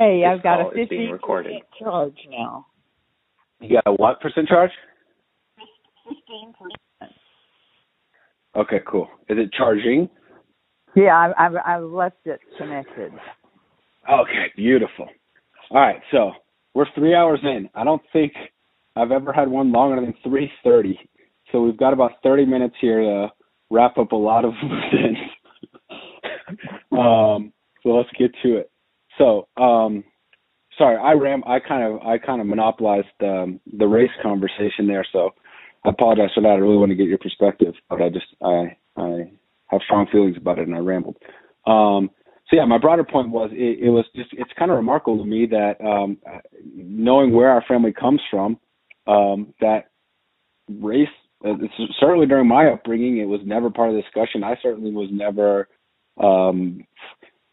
Hey, I've got a call is being 15% recorded. charge now. You got a what percent charge? 15%. Okay, cool. Is it charging? Yeah, I've left it connected. Okay, beautiful. All right, so we're 3 hours in. I don't think I've ever had one longer than 3:30. So we've got about 30 minutes here to wrap up a lot of loose ends. So let's get to it. So, sorry, I kind of monopolized the race conversation there. So I apologize for that. I really want to get your perspective, but I have strong feelings about it, and I rambled. So yeah, my broader point was it's kind of remarkable to me that knowing where our family comes from, that race, certainly during my upbringing, it was never part of the discussion. I certainly was never,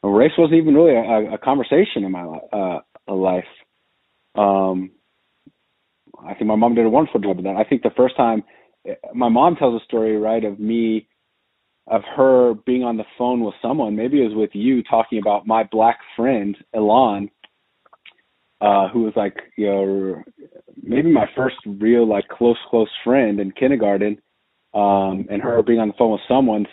race wasn't even really a conversation in my life. I think my mom did a wonderful job of that. I think the first time, my mom tells a story, right, of her being on the phone with someone, maybe it was with you, talking about my black friend, Elan, who was like, maybe my first real, like, close friend in kindergarten, and her being on the phone with someone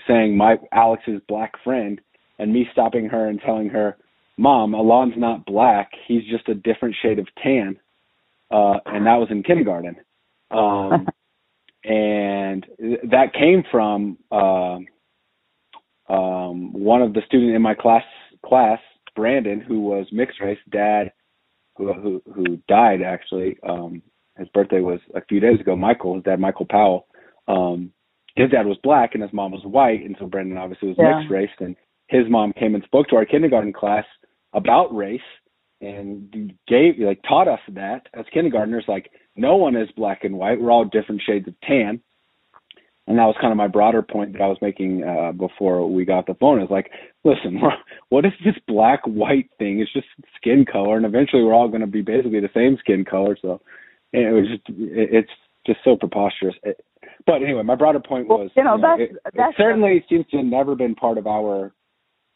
saying, Alex's black friend, and me stopping her and telling her, Mom, Elan's not black, he's just a different shade of tan, and that was in kindergarten. And that came from one of the students in my class, Brandon, who was mixed race, dad, who died actually. His birthday was a few days ago. His dad, Michael Powell. His dad was black and his mom was white, and so Brandon obviously was mixed race. And his mom came and spoke to our kindergarten class about race and taught us that as kindergartners, like, no one is black and white. We're all different shades of tan. And that was kind of my broader point that I was making before we got the phone. Is like, listen, what is this black-white thing? It's just skin color, and eventually we're all going to be basically the same skin color. So it's just so preposterous. But anyway, my broader point was, it certainly seems to have never been part of our.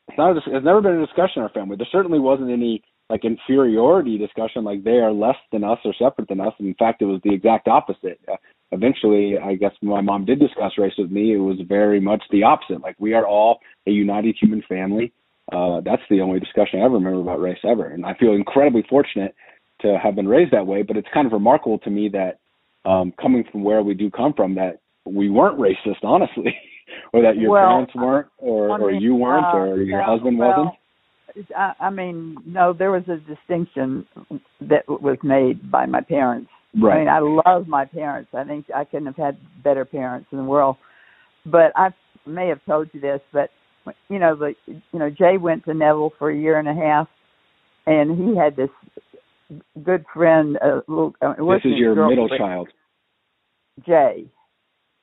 It's never been a discussion in our family. There certainly wasn't any like inferiority discussion, like they are less than us or separate than us. And in fact, it was the exact opposite. Eventually, I guess my mom did discuss race with me. It was very much the opposite. Like, we are all a united human family. That's the only discussion I ever remember about race ever. And I feel incredibly fortunate to have been raised that way. But it's kind of remarkable to me that coming from where we do come from, that we weren't racist, honestly, or that your parents weren't, or you weren't, or your husband wasn't. I mean, no, there was a distinction that was made by my parents. Right. I mean, I love my parents. I think I couldn't have had better parents in the world. But I may have told you this, but Jay went to Neville for a year and a half, and he had this good friend. This is your middle child. Jay.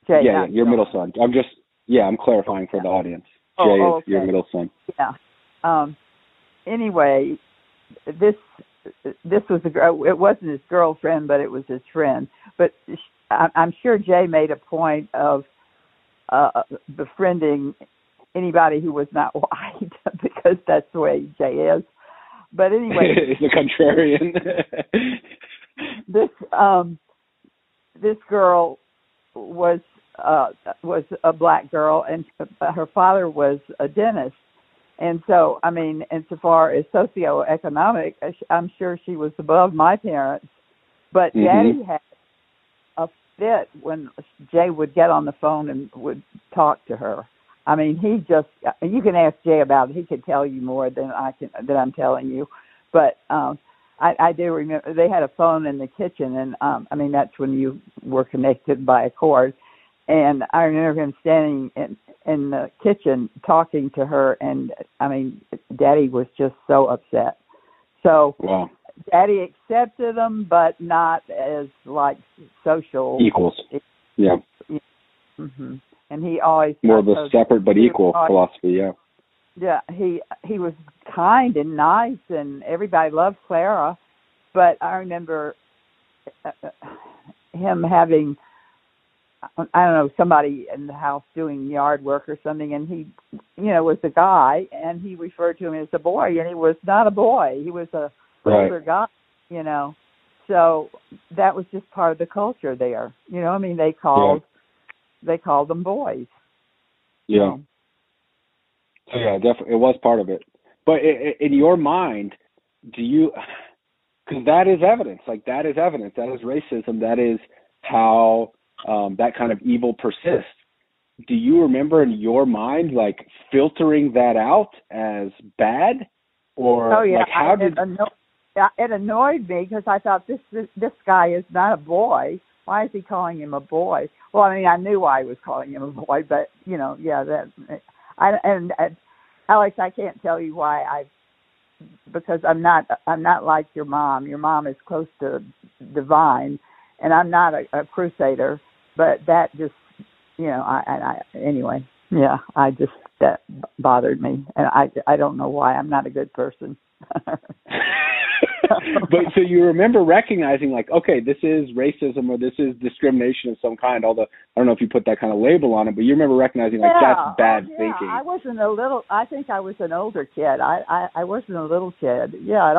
Yeah, your middle son. I'm clarifying for the audience. Jay is your middle son. Yeah. Anyway, this was it wasn't his girlfriend, but it was his friend. But I'm sure Jay made a point of befriending anybody who was not white because that's the way Jay is. But anyway, he's a contrarian. This girl was a black girl, and her father was a dentist. And so, I mean, insofar as socioeconomic, I'm sure she was above my parents. But Daddy had a fit when Jay would get on the phone and would talk to her. I mean, you can ask Jay about it. He could tell you more than I'm telling you. But I do remember they had a phone in the kitchen, and I mean, that's when you were connected by a cord. And I remember him standing in the kitchen talking to her, and I mean, Daddy was just so upset. So Daddy accepted them, but not as like social equals. Yeah. Mm-hmm. And he always more of a separate but equal philosophy. Yeah. Yeah, he was kind and nice, and everybody loved Clara. But I remember him having I don't know, somebody in the house doing yard work or something, and he, was a guy, and he referred to him as a boy, and he was not a boy. He was a older guy, So that was just part of the culture there. They called them boys. Yeah. So yeah, definitely, it was part of it. But in your mind, do you? Because that is evidence. Like, that is evidence. That is racism. That is how that kind of evil persists. Do you remember in your mind, like, filtering that out as bad? Or, oh, yeah. like, how did... It annoyed me because I thought, this guy is not a boy. Why is he calling him a boy? Well, I mean, I knew why he was calling him a boy, but, Alex, I can't tell you why because I'm not like your mom. Your mom is close to divine, and I'm not a crusader. But that just, anyway, that bothered me, and I don't know why. I'm not a good person. But so you remember recognizing, like, okay, this is racism or this is discrimination of some kind, although I don't know if you put that kind of label on it, but you remember recognizing, like, that's bad thinking. I think I was an older kid. I wasn't a little kid. Yeah,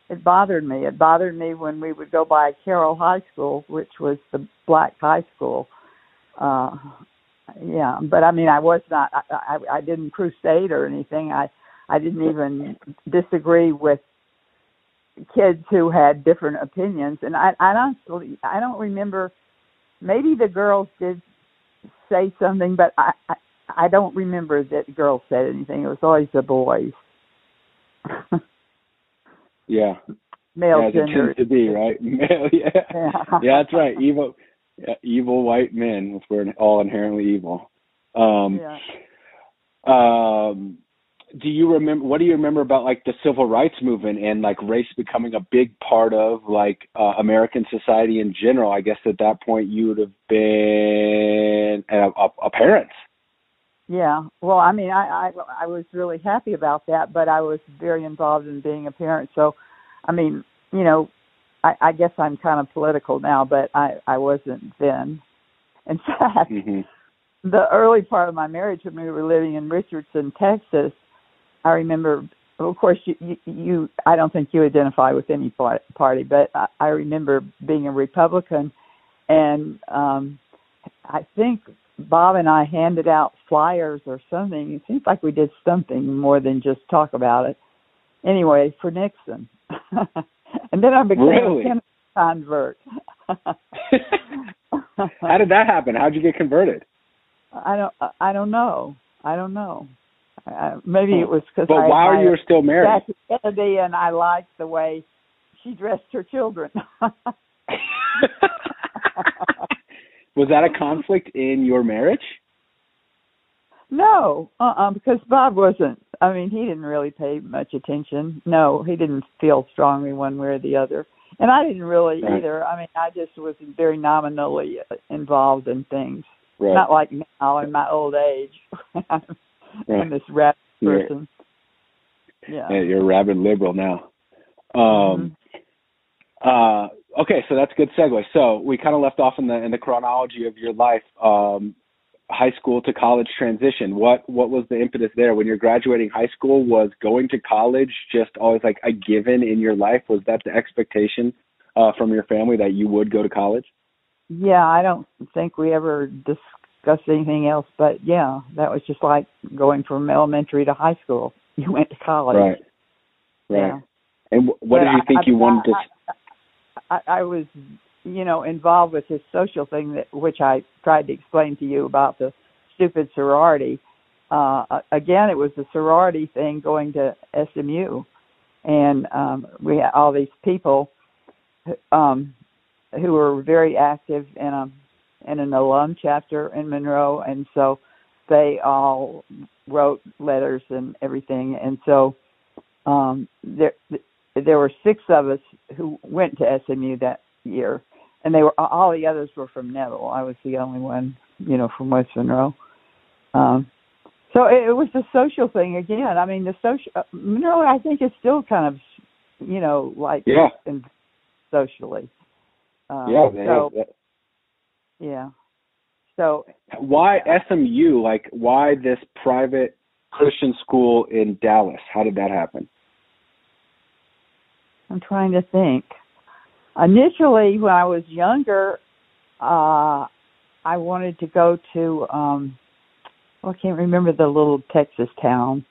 it bothered me. It bothered me when we would go by Carroll High School, which was the black high school. But I mean, I didn't crusade or anything. I didn't even disagree with kids who had different opinions, and I don't remember. Maybe the girls did say something, but I don't remember that girls said anything. It was always the boys. Yeah. Male gender. It tends to be, right? Male, yeah, that's right. Evil white men, if we're all inherently evil. Do you remember? What do you remember about, like, the civil rights movement and, like, race becoming a big part of, like, American society in general? I guess at that point you would have been a parent. Yeah. Well, I mean, I was really happy about that, but I was very involved in being a parent. So, I mean, I guess I'm kind of political now, but I wasn't then. In fact, the early part of my marriage, when we were living in Richardson, Texas, I remember, of course, you I don't think you identify with any party, but I remember being a Republican, and I think Bob and I handed out flyers or something. It seems like we did something more than just talk about it. Anyway, for Nixon. And then I became a Kennedy convert. How did that happen? How did you get converted? I don't know. Maybe it was because while you were still married, Jackie Kennedy, and I liked the way she dressed her children. Was that a conflict in your marriage? No, because Bob wasn't. I mean, he didn't really pay much attention. No, he didn't feel strongly one way or the other, and I didn't really either. I mean, I just was very nominally involved in things. Right. Not like now in my old age. I'm this rabid person. Yeah, you're a rabid liberal now. Okay, so that's a good segue. So we kind of left off in the chronology of your life, high school to college transition. What was the impetus there when you're graduating high school? Was going to college just always like a given in your life? Was that the expectation from your family that you would go to college? Yeah, I don't think we ever discussed anything else, but yeah, that was just like going from elementary to high school. You went to college. Right. Yeah. And what did you think you wanted to... I was, involved with this social thing, which I tried to explain to you about the stupid sorority. Again, it was the sorority thing going to SMU. And we had all these people who were very active in an alum chapter in Monroe, and so they all wrote letters and everything. And so there were 6 of us who went to SMU that year, and all the others were from Neville. I was the only one, from West Monroe. So it was a social thing again. I mean, Monroe, I think, is still kind of, socially. Yeah. So why SMU? Like, why this private Christian school in Dallas? How did that happen? I'm trying to think. Initially, when I was younger, I wanted to go to, I can't remember the little Texas town.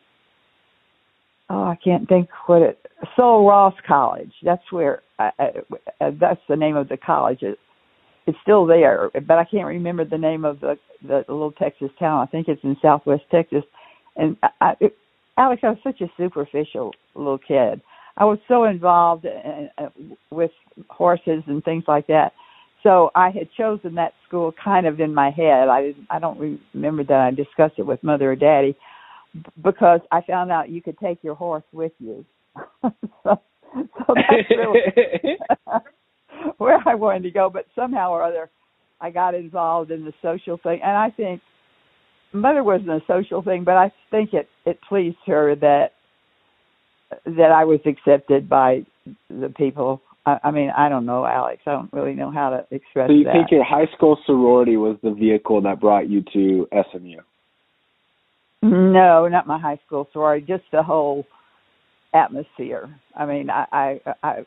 Oh, I can't think what Sol Ross College. That's where, that's the name of the college. It's still there, but I can't remember the name of the little Texas town. I think it's in Southwest Texas. And Alex, I was such a superficial little kid. I was so involved with horses and things like that. So I had chosen that school kind of in my head. I don't remember that I discussed it with Mother or Daddy, because I found out you could take your horse with you. so that's really where I wanted to go. But somehow or other, I got involved in the social thing. And I think Mother wasn't a social thing, but I think it pleased her that I was accepted by the people. I mean, I don't know, Alex. I don't really know how to express that. So you think your high school sorority was the vehicle that brought you to SMU? No, not my high school sorority, just the whole atmosphere. I mean, I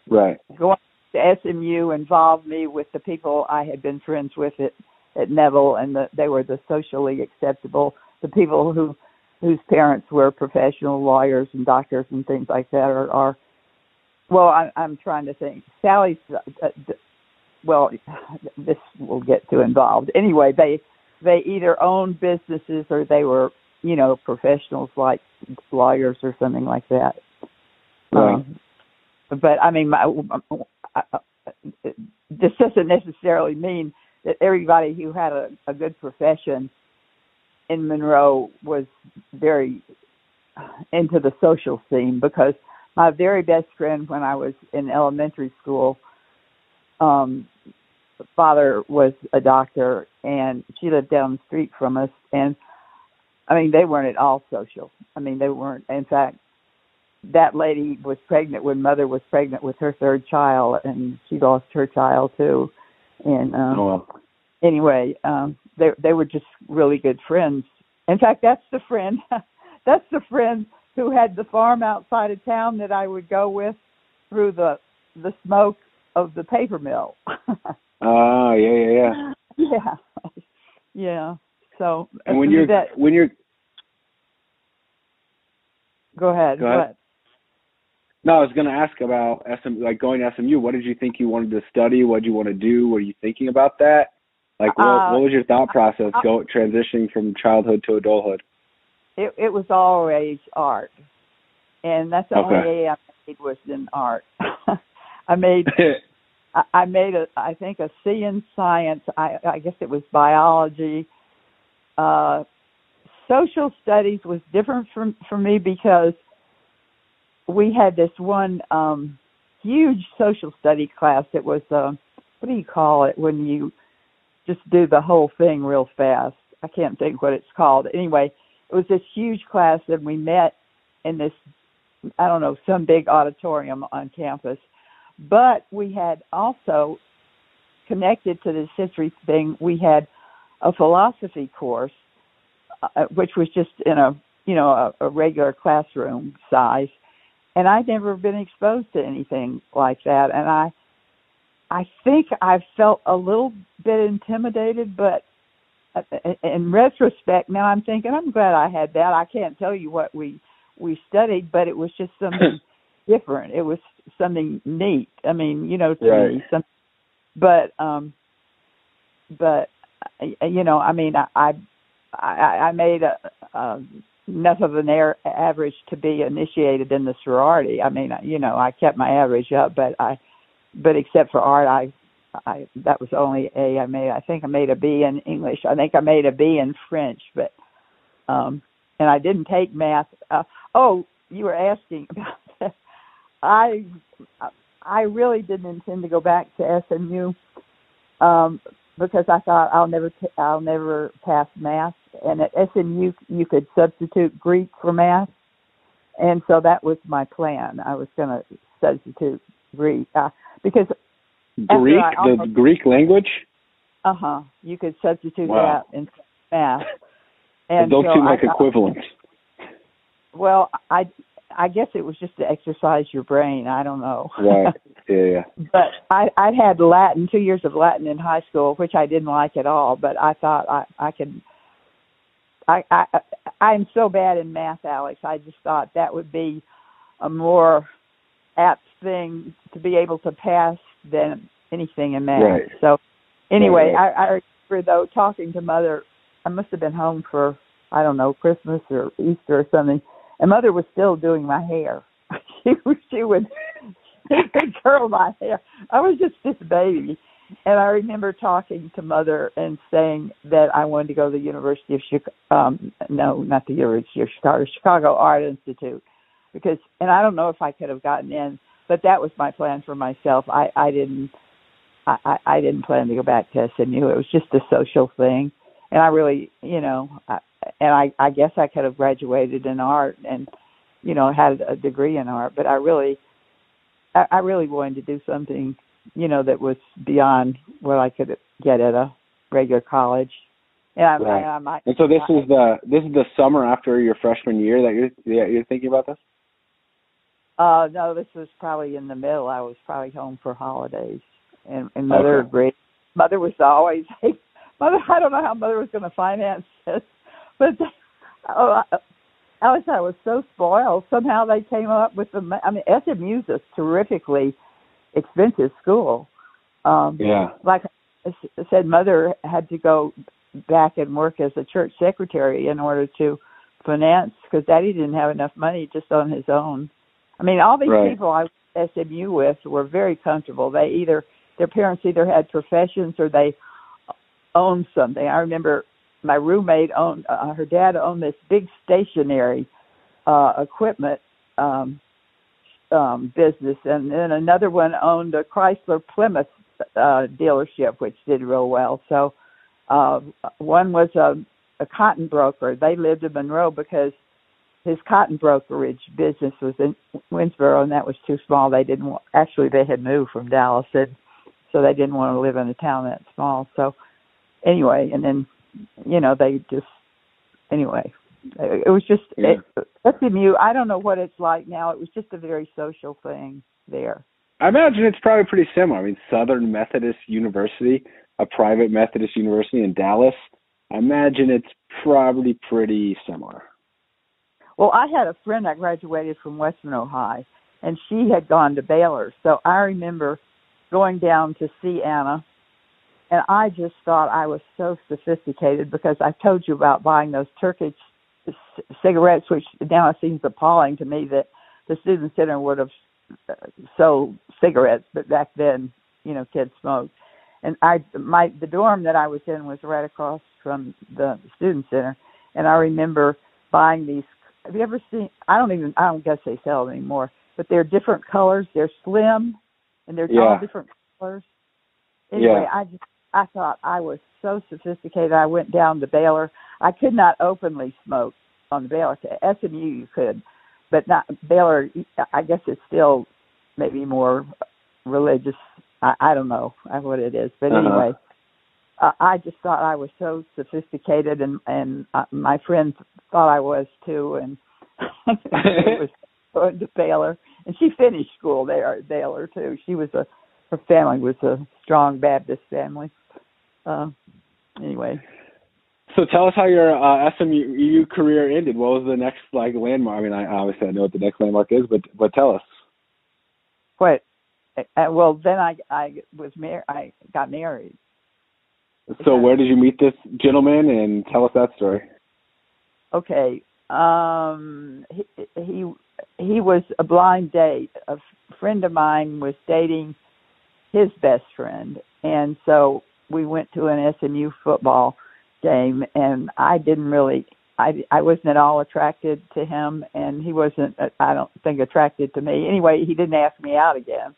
right. Going to SMU involved me with the people I had been friends with at Neville, and they were the socially acceptable, the people whose parents were professional lawyers and doctors and things like that, well, I'm trying to think. Sally's, well, this will get too involved. Anyway, they either owned businesses or they were, professionals like lawyers or something like that. Right. But I mean, this doesn't necessarily mean that everybody who had a good profession in Monroe was very into the social scene, because my very best friend when I was in elementary school, father was a doctor, and she lived down the street from us. And I mean, they weren't at all social. I mean, they weren't. In fact, that lady was pregnant when Mother was pregnant with her third child, and she lost her child too. And anyway, they were just really good friends. In fact, that's the friend who had the farm outside of town that I would go with through the smoke of the paper mill. Oh, yeah. Yeah. So, and when you're go ahead. No, I was going to ask about going to SMU. What did you think you wanted to study? What did you want to do? Were you thinking about that? Like, what was your thought process transitioning from childhood to adulthood? It was always art, and that's the only A I made was in art. I made I think a C in science. I guess it was biology. Social studies was different for me because we had this one huge social study class. It was what do you call it when you just do the whole thing real fast? I can't think what it's called. Anyway, it was this huge class, and we met in this, I don't know, some big auditorium on campus. But we had also, connected to this history thing, we had a philosophy course, which was just in a regular classroom size. And I'd never been exposed to anything like that. And I think I felt a little bit intimidated, but in retrospect, now I'm thinking, I'm glad I had that. I can't tell you what we studied, but it was just something different. It was something neat. I mean, to me, but I mean, I made enough of an average to be initiated in the sorority. I mean, I kept my average up, but except for art, I that was the only A I made. I think I made a B in English. I think I made a B in French, but and I didn't take math. You were asking about that. I really didn't intend to go back to SMU because I thought I'll never pass math, and at SMU you could substitute Greek for math, and so that was my plan. I was going to substitute Greek because the Greek language. You could substitute Wow. that in math. And those so seem like equivalents. Well, I guess it was just to exercise your brain. I don't know. Right. Yeah. But I had Latin, 2 years of Latin in high school, which I didn't like at all. But I thought I could. I'm so bad in math, Alex. I just thought that would be a more apt thing to be able to pass than anything in math. Right. So anyway, right. I remember though talking to Mother. I must have been home for, I don't know, Christmas or Easter or something, and Mother was still doing my hair. she would curl my hair. I was just this baby, and I remember talking to Mother and saying that I wanted to go to the University of Chicago. No, not the University of Chicago, Chicago Art Institute, because, and I don't know if I could have gotten in, but that was my plan for myself. I didn't plan to go back to SMU. It was just a social thing. And I really, I guess I could have graduated in art and, had a degree in art, but I really wanted to do something, that was beyond what I could get at a regular college. And and so this is the summer after your freshman year that you're thinking about this? No, this was probably in the middle. I was probably home for holidays, and Mother agreed. Mother was always, Mother. I don't know how Mother was going to finance this, but Alex, I was so spoiled. Somehow they came up with SMU's a terrifically expensive school. Like I said, Mother had to go back and work as a church secretary in order to finance, because Daddy didn't have enough money just on his own. All these people I went to SMU with were very comfortable. Their parents either had professions or they owned something. I remember my roommate owned, her dad owned this big stationery equipment business, and then another one owned a Chrysler Plymouth dealership, which did real well. So one was a cotton broker. They lived in Monroe because his cotton brokerage business was in Winsboro, and that was too small. They had moved from Dallas, and so they didn't want to live in a town that small. So anyway, and then, it was just, SMU, I don't know what it's like now. It was just a very social thing there. I imagine it's probably pretty similar. Southern Methodist University, a private Methodist university in Dallas, I imagine it's probably pretty similar. Well, I had a friend that graduated from West Monroe High, and she had gone to Baylor. So I remember going down to see Anna, and I just thought I was so sophisticated, because I told you about buying those Turkish cigarettes, which now it seems appalling to me that the student center would have sold cigarettes, but back then, kids smoked. And the dorm that I was in was right across from the student center, and I remember buying these. Have you ever seen? I don't guess they sell them anymore, but they're different colors. They're slim, and they're all different colors. Anyway, I thought I was so sophisticated. I went down to Baylor. I could not openly smoke on the Baylor. To SMU you could, but not Baylor. I guess it's still maybe more religious. I don't know what it is, but anyway. I just thought I was so sophisticated, and my friend thought I was too, and she was going to Baylor, and she finished school there at Baylor too. Her family was a strong Baptist family. Anyway. So tell us how your SMU career ended. What was the next landmark? I obviously I know what the next landmark is, but tell us. What? Well, then I got married. So where did you meet this gentleman, and tell us that story? Okay. He was a blind date. A friend of mine was dating his best friend, and so we went to an SMU football game, and I wasn't at all attracted to him, and he wasn't, I don't think, attracted to me. Anyway, he didn't ask me out again.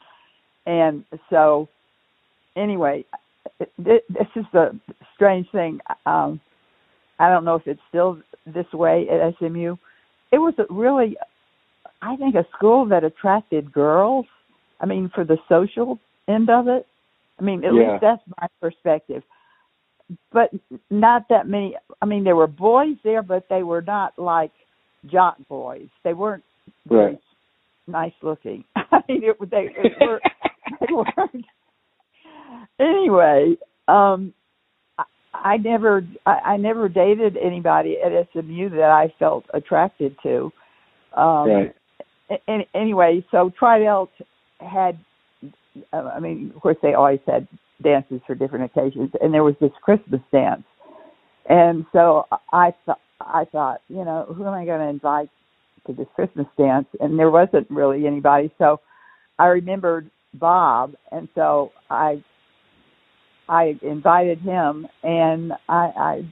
And so, anyway, this is the strange thing. I don't know if it's still this way at SMU. It was really, I think, a school that attracted girls. For the social end of it. At least that's my perspective. but not that many. I mean, there were boys there, but they were not like jock boys. They weren't very Right. nice looking. I mean, they weren't. Anyway, I never dated anybody at SMU that I felt attracted to. Right. Anyway, so Tridelt had, I mean, of course, they always had dances for different occasions, and there was this Christmas dance. And so I thought, you know, who am I going to invite to this Christmas dance? And there wasn't really anybody. So I remembered Bob, and so I invited him, and I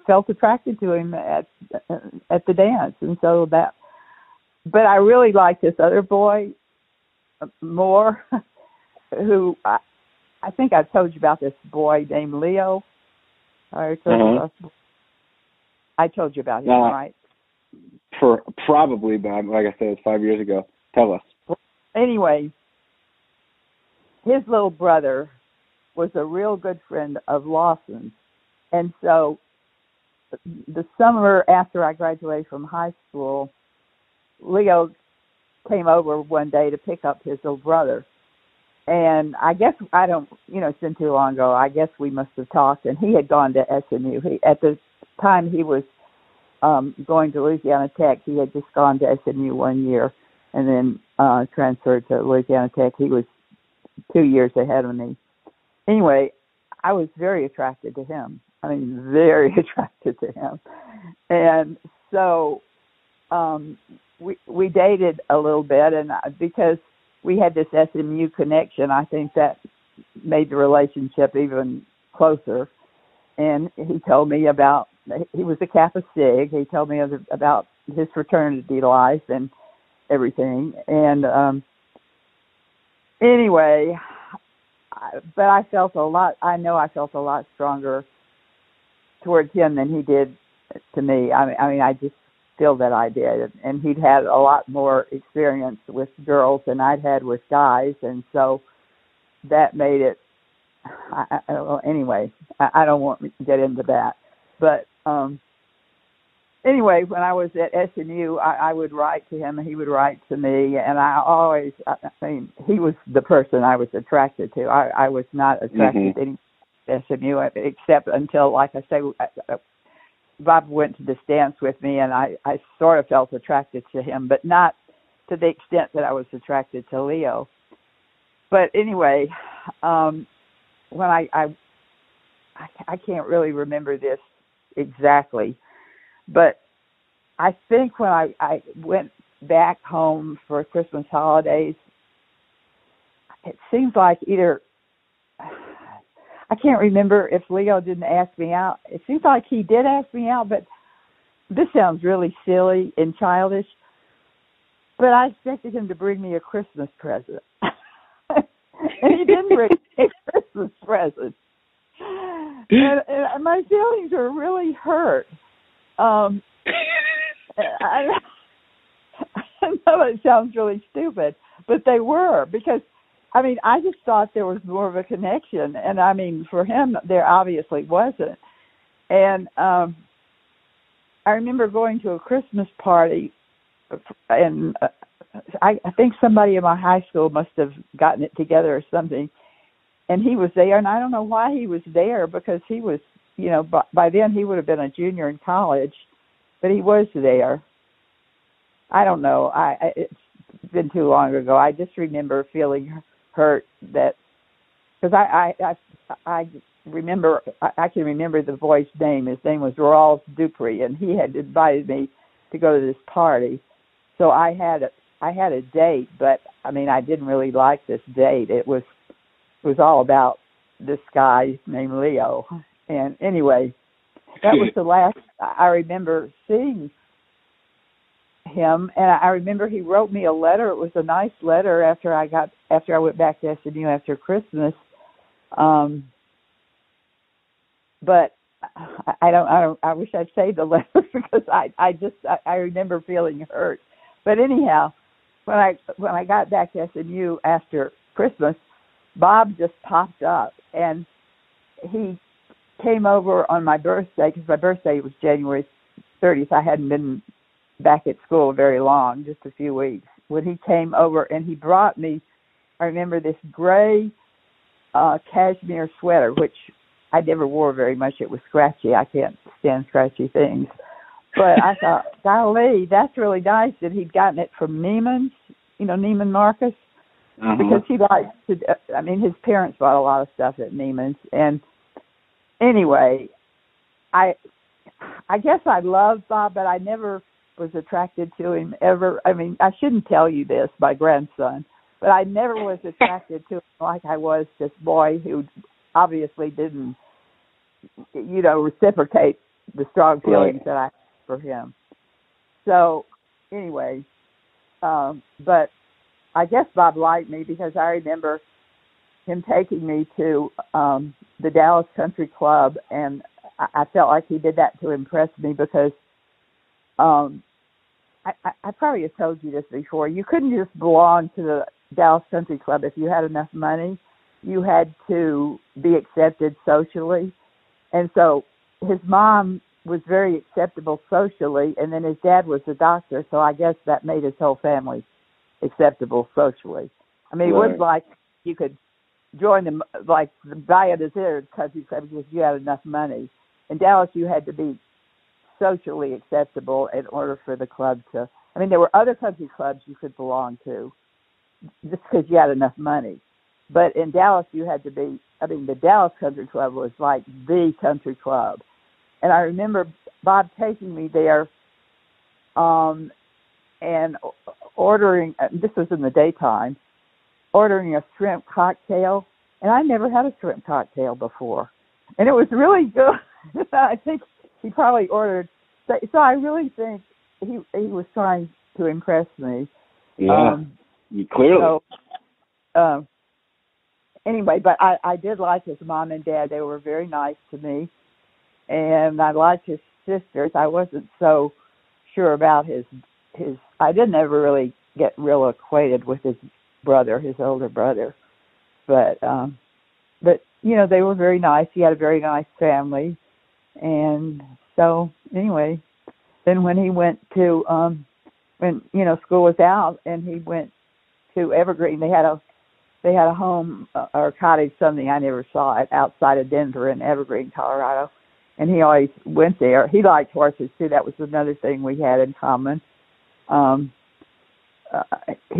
felt attracted to him at the dance, and so that. But I really liked this other boy more, who I think I've told you about this boy named Leo. I told you about him, right? Probably, but like I said, it was 5 years ago. Tell us. Anyway, his little brother was a real good friend of Lawson's. And so the summer after I graduated from high school, Leo came over one day to pick up his little brother. And I guess, it's been too long ago. I guess we must have talked. And he had gone to SMU. At the time he was going to Louisiana Tech, he had just gone to SMU 1 year and then transferred to Louisiana Tech. He was 2 years ahead of me. Anyway, I was very attracted to him. I mean, very attracted to him. And so we dated a little bit, and because we had this SMU connection, I think that made the relationship even closer. And he told me about, he was a Kappa Sig. He told me about his fraternity life and everything. And anyway, but I felt I felt a lot stronger towards him than he did to me. I mean, I just feel that I did. And he'd had a lot more experience with girls than I'd had with guys. And so that made it, anyway, I don't want to get into that. But anyway, when I was at SMU, I would write to him and he would write to me. And he was the person I was attracted to. I was not attracted to any SMU except until, like I say, Bob went to this dance with me, and I sort of felt attracted to him, but not to the extent that I was attracted to Leo. But anyway, when I can't really remember this exactly, but I think when I went back home for Christmas holidays, it seems like either, I can't remember if Leo didn't ask me out. It seems like he did ask me out, but this sounds really silly and childish, but I expected him to bring me a Christmas present. And he didn't bring me a Christmas present. And my feelings were really hurt. I know it sounds really stupid, but they were, because I mean, I just thought there was more of a connection, and I mean, for him, there obviously wasn't. And I remember going to a Christmas party, and I think somebody in my high school must have gotten it together or something, and he was there, and I don't know why he was there, because he was, by then he would have been a junior in college, but he was there. I don't know. It's been too long ago. I just remember feeling hurt that, because I remember, I can remember the boy's name. His name was Rawls Dupree, and he had invited me to go to this party. So I had a date, but I mean, I didn't really like this date. It was all about this guy named Leo. And anyway, that was the last I remember seeing him, and I remember he wrote me a letter. It was a nice letter after I went back to SMU after Christmas. But I wish I'd saved the letter, because I remember feeling hurt. But anyhow, when I got back to SMU after Christmas, Bob just popped up, and he came over on my birthday, because my birthday was January 30th. I hadn't been back at school very long, just a few weeks. When he came over and he brought me, I remember this gray cashmere sweater, which I never wore very much. It was scratchy. I can't stand scratchy things. But I thought, golly, that's really nice that he'd gotten it from Neiman's, Neiman Marcus, because he likes to, his parents bought a lot of stuff at Neiman's. And anyway, I guess I loved Bob, but I never was attracted to him ever. I shouldn't tell you this, my grandson, but I never was attracted to him like I was this boy who obviously didn't, reciprocate the strong feelings that I had for him. So anyway, but I guess Bob liked me because I remember him taking me to the Dallas Country Club, and I felt like he did that to impress me because I probably have told you this before. You couldn't just belong to the Dallas Country Club if you had enough money. You had to be accepted socially. And so his mom was very acceptable socially, and then his dad was a doctor, so I guess that made his whole family acceptable socially. It was like you could join them, like the Bayard-Azir Country Club, because you had enough money. In Dallas, you had to be socially acceptable in order for the club to, there were other country clubs you could belong to just because you had enough money. But in Dallas, you had to be, the Dallas Country Club was like the country club. And I remember Bob taking me there and ordering, this was in the daytime, ordering a shrimp cocktail. And I never had a shrimp cocktail before. And it was really good. I think he probably ordered. So I really think he was trying to impress me. Yeah, clearly. So, anyway, but I did like his mom and dad. They were very nice to me. And I liked his sisters. I wasn't so sure about his. I didn't ever really get real acquainted with his brother, his older brother. But they were very nice. He had a very nice family. And so anyway, then when he went to when school was out and he went to Evergreen, they had a home or cottage, something, I never saw it, outside of Denver in Evergreen, Colorado. And he always went there. He liked horses too. That was another thing we had in common. He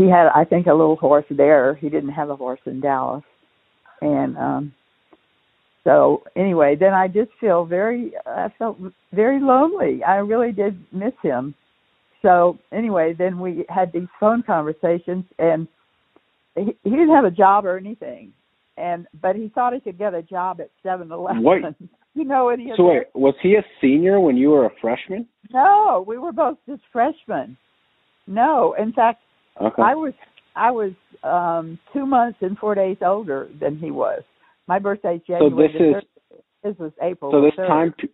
had, I think, a little horse there. He didn't have a horse in Dallas. And so anyway, then I felt very lonely. I really did miss him. So anyway, then we had these phone conversations, and he didn't have a job or anything, but he thought he could get a job at 7-Eleven. What? What he had. So wait, was he a senior when you were a freshman? No, we were both just freshmen. No, in fact, okay. I was 2 months and 4 days older than he was. My birthday's January. So this was April. So this 3rd.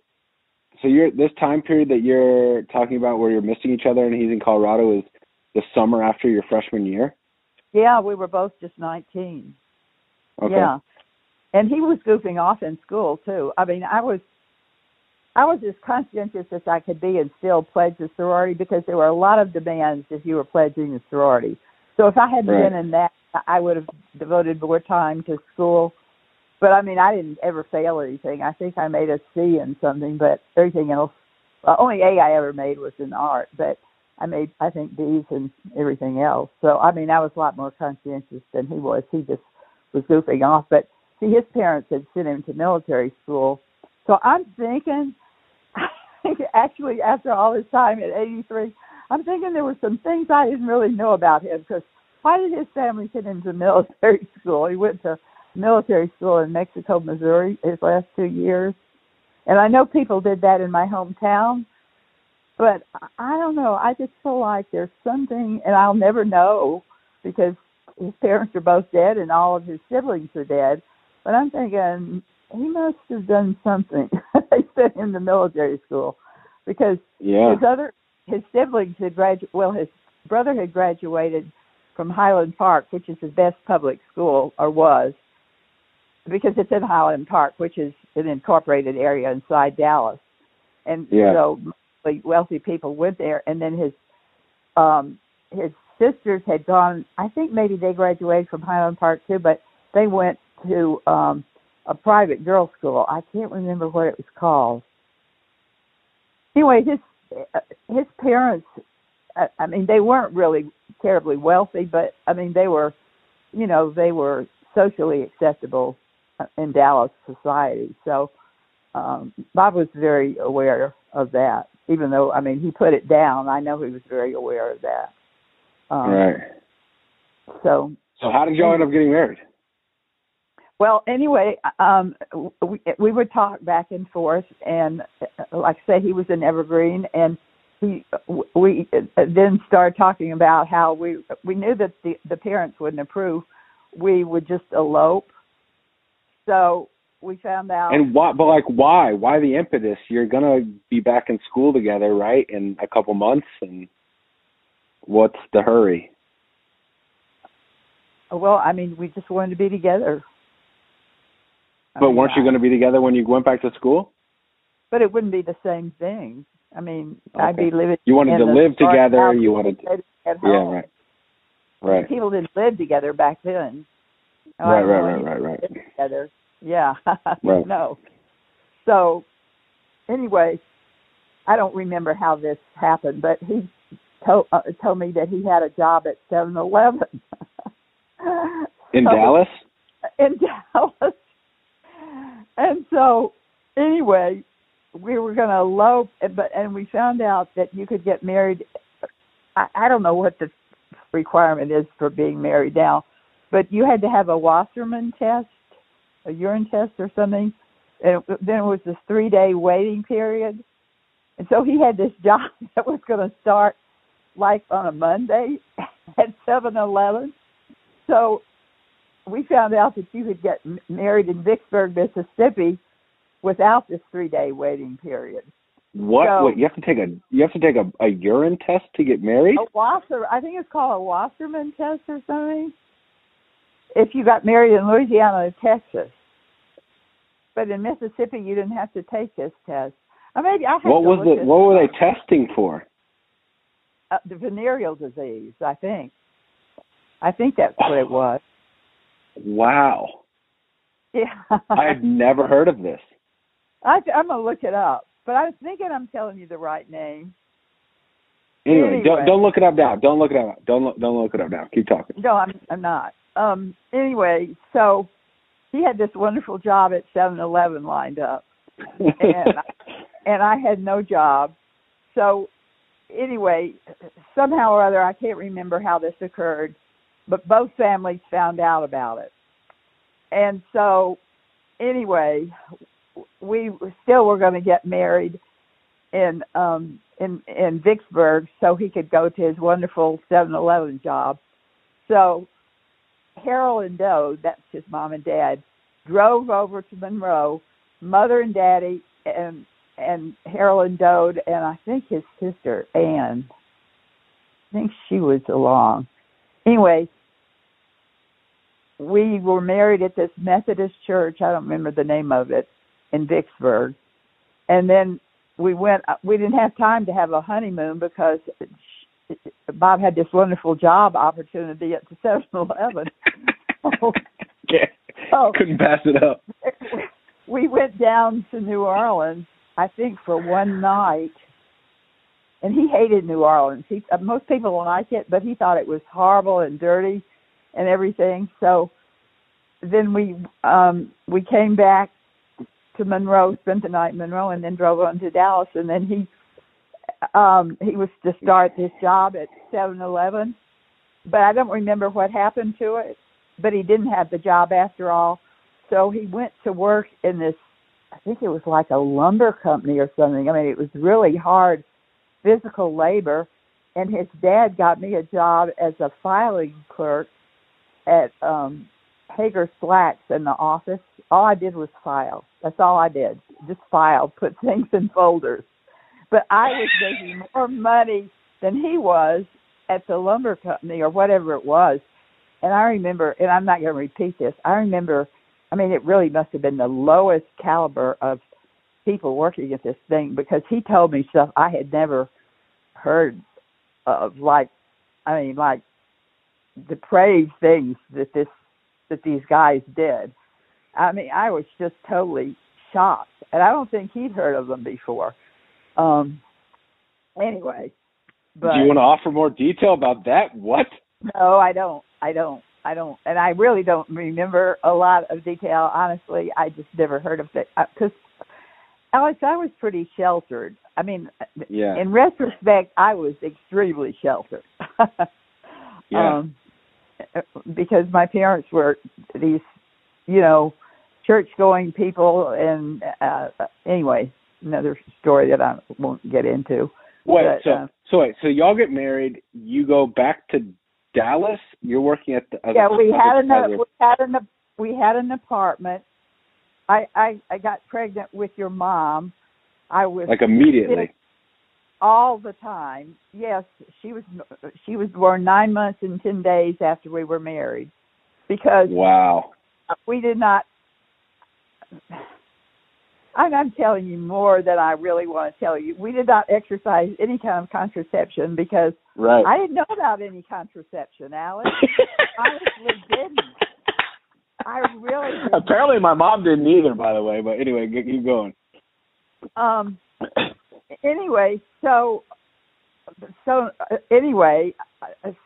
this time period that you're talking about, where you're missing each other and he's in Colorado, is the summer after your freshman year? Yeah, we were both just 19. Okay. Yeah, and he was goofing off in school too. I was as conscientious as I could be and still pledge the sorority, because there were a lot of demands if you were pledging the sorority. So if I hadn't been in that, I would have devoted more time to school. But I didn't ever fail anything. I think I made a C in something, but everything else, only A I ever made was in art. But I made, I think, B's in everything else. So I was a lot more conscientious than he was. He just was goofing off. But see, his parents had sent him to military school. So I'm thinking, actually, after all this time at 83, I'm thinking there were some things I didn't really know about him, because why did his family send him to military school? He went to military school in Mexico, Missouri, his last 2 years. And I know people did that in my hometown, but I don't know. I just feel like there's something, and I'll never know, because his parents are both dead and all of his siblings are dead. But I'm thinking he must have done something. They sent him to military school, because his siblings had graduated. Well, his brother had graduated from Highland Park, which is the best public school, or was. because it's in Highland Park, which is an incorporated area inside Dallas. And so mostly wealthy people went there. And then his sisters had gone, I think maybe they graduated from Highland Park too, but they went to a private girls' school. I can't remember what it was called. Anyway, his parents, I mean, they weren't really terribly wealthy, but I mean, they were socially acceptable in Dallas society. So Bob was very aware of that, even though, I mean, he put it down. I know he was very aware of that. Right. So how did y'all end up getting married? Well, anyway, we would talk back and forth, and like I say, he was in Evergreen, and we then started talking about how we knew that the parents wouldn't approve. We would just elope. So we found out. And why? But like, why? Why the impetus? You're gonna be back in school together, right? In a couple months, and what's the hurry? Well, I mean, we just wanted to be together. But weren't you going to be together when you went back to school? But it wouldn't be the same thing. I mean, okay. I'd be living. You wanted to live together. You wanted. At home. Yeah, right. People didn't live together back then. Right. Together. Yeah. Right. No. So, anyway, I don't remember how this happened, but he told me that he had a job at 7-Eleven. In Dallas? In Dallas. And so, anyway, we were going to elope, and we found out that you could get married. I don't know what the requirement is for being married now, but you had to have a Wasserman test, a urine test or something. And then it was this 3-day waiting period. And so he had this job that was going to start like on a Monday at 7-Eleven. So we found out that you could get married in Vicksburg, Mississippi, without this 3-day waiting period. What? So, wait, you have to take a urine test to get married? I think it's called a Wasserman test or something. If you got married in Louisiana or Texas, but in Mississippi you didn't have to take this test. Or maybe I have what were they testing for? The venereal disease, I think. I think that's what it was. Wow. Yeah. I had never heard of this. I'm going to look it up, but I was thinking I'm telling you the right name. Anyway. Don't look it up now. Don't look it up. Don't look it up now. Keep talking. No, I'm not. Anyway, so he had this wonderful job at 7-Eleven lined up, and I had no job. So anyway, somehow or other, I can't remember how this occurred, but both families found out about it. And so anyway, we still were going to get married in Vicksburg so he could go to his wonderful 7-Eleven job. So Harold and Dode, that's his mom and dad, drove over to Monroe, Mother and Daddy, and Harold and Dode, and I think his sister, Ann. I think she was along. Anyway, we were married at this Methodist church, I don't remember the name of it, in Vicksburg. And then we didn't have time to have a honeymoon because Bob had this wonderful job opportunity at the 7-Eleven. Couldn't pass it up. We went down to New Orleans, I think, for one night. And he hated New Orleans. Most people don't like it, but he thought it was horrible and dirty and everything. So then we came back to Monroe, spent the night in Monroe, and then drove on to Dallas. And then he was to start this job at 7-Eleven, but I don't remember what happened to it. But he didn't have the job after all, so he went to work in this. I think it was like a lumber company or something. I mean, it was really hard physical labor. And his dad got me a job as a filing clerk at Hager Slacks in the office. All I did was file. That's all I did. Just file, put things in folders. But I was making more money than he was at the lumber company or whatever it was. And I remember, and I'm not going to repeat this, I remember I mean, it really must have been the lowest caliber of people working at this thing, because he told me stuff I had never heard of, like depraved things that these guys did. I mean, I was just totally shocked, and I don't think he'd heard of them before. Anyway, but do you want to offer more detail about that? What? No, I don't, and I really don't remember a lot of detail. Honestly, I just never heard of it, because Alex, I was pretty sheltered. I mean, in retrospect, I was extremely sheltered. Because my parents were these, church-going people, and anyway, another story that I won't get into. Wait, so y'all get married. You go back to Dallas. You're working at the we had an apartment. I got pregnant with your mom. I was like immediately. All the time. Yes, she was born 9 months and 10 days after we were married, because we did not. I'm telling you more than I really want to tell you. We did not exercise any kind of contraception, because I didn't know about any contraception, Alex. Honestly, didn't. I really didn't. Apparently my mom didn't either, by the way. But anyway, keep going. Anyway, so anyway,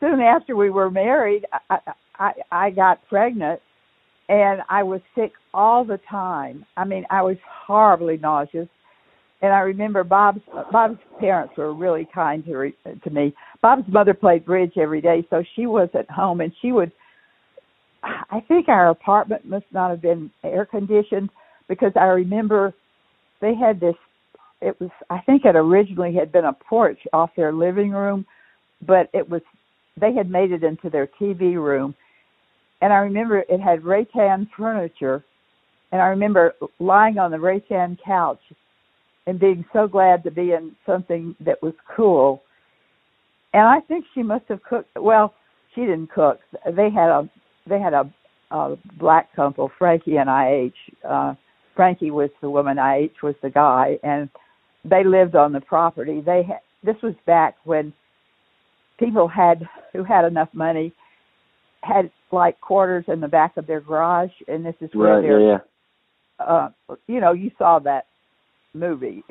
soon after we were married, I got pregnant, and I was sick all the time. I mean, I was horribly nauseous. And I remember Bob's parents were really kind to me. Bob's mother played bridge every day, so she was at home, and she would. I think our apartment must not have been air conditioned, because I remember they had this. I think it originally had been a porch off their living room, but they had made it into their TV room. And I remember it had rattan furniture, and I remember lying on the rattan couch and being so glad to be in something that was cool. And I think she must have cooked. Well, she didn't cook. They had a black couple, Frankie and I.H. Frankie was the woman, I.H. was the guy, and they lived on the property. This was back when people who had enough money had like quarters in the back of their garage, and this is where you saw that movie.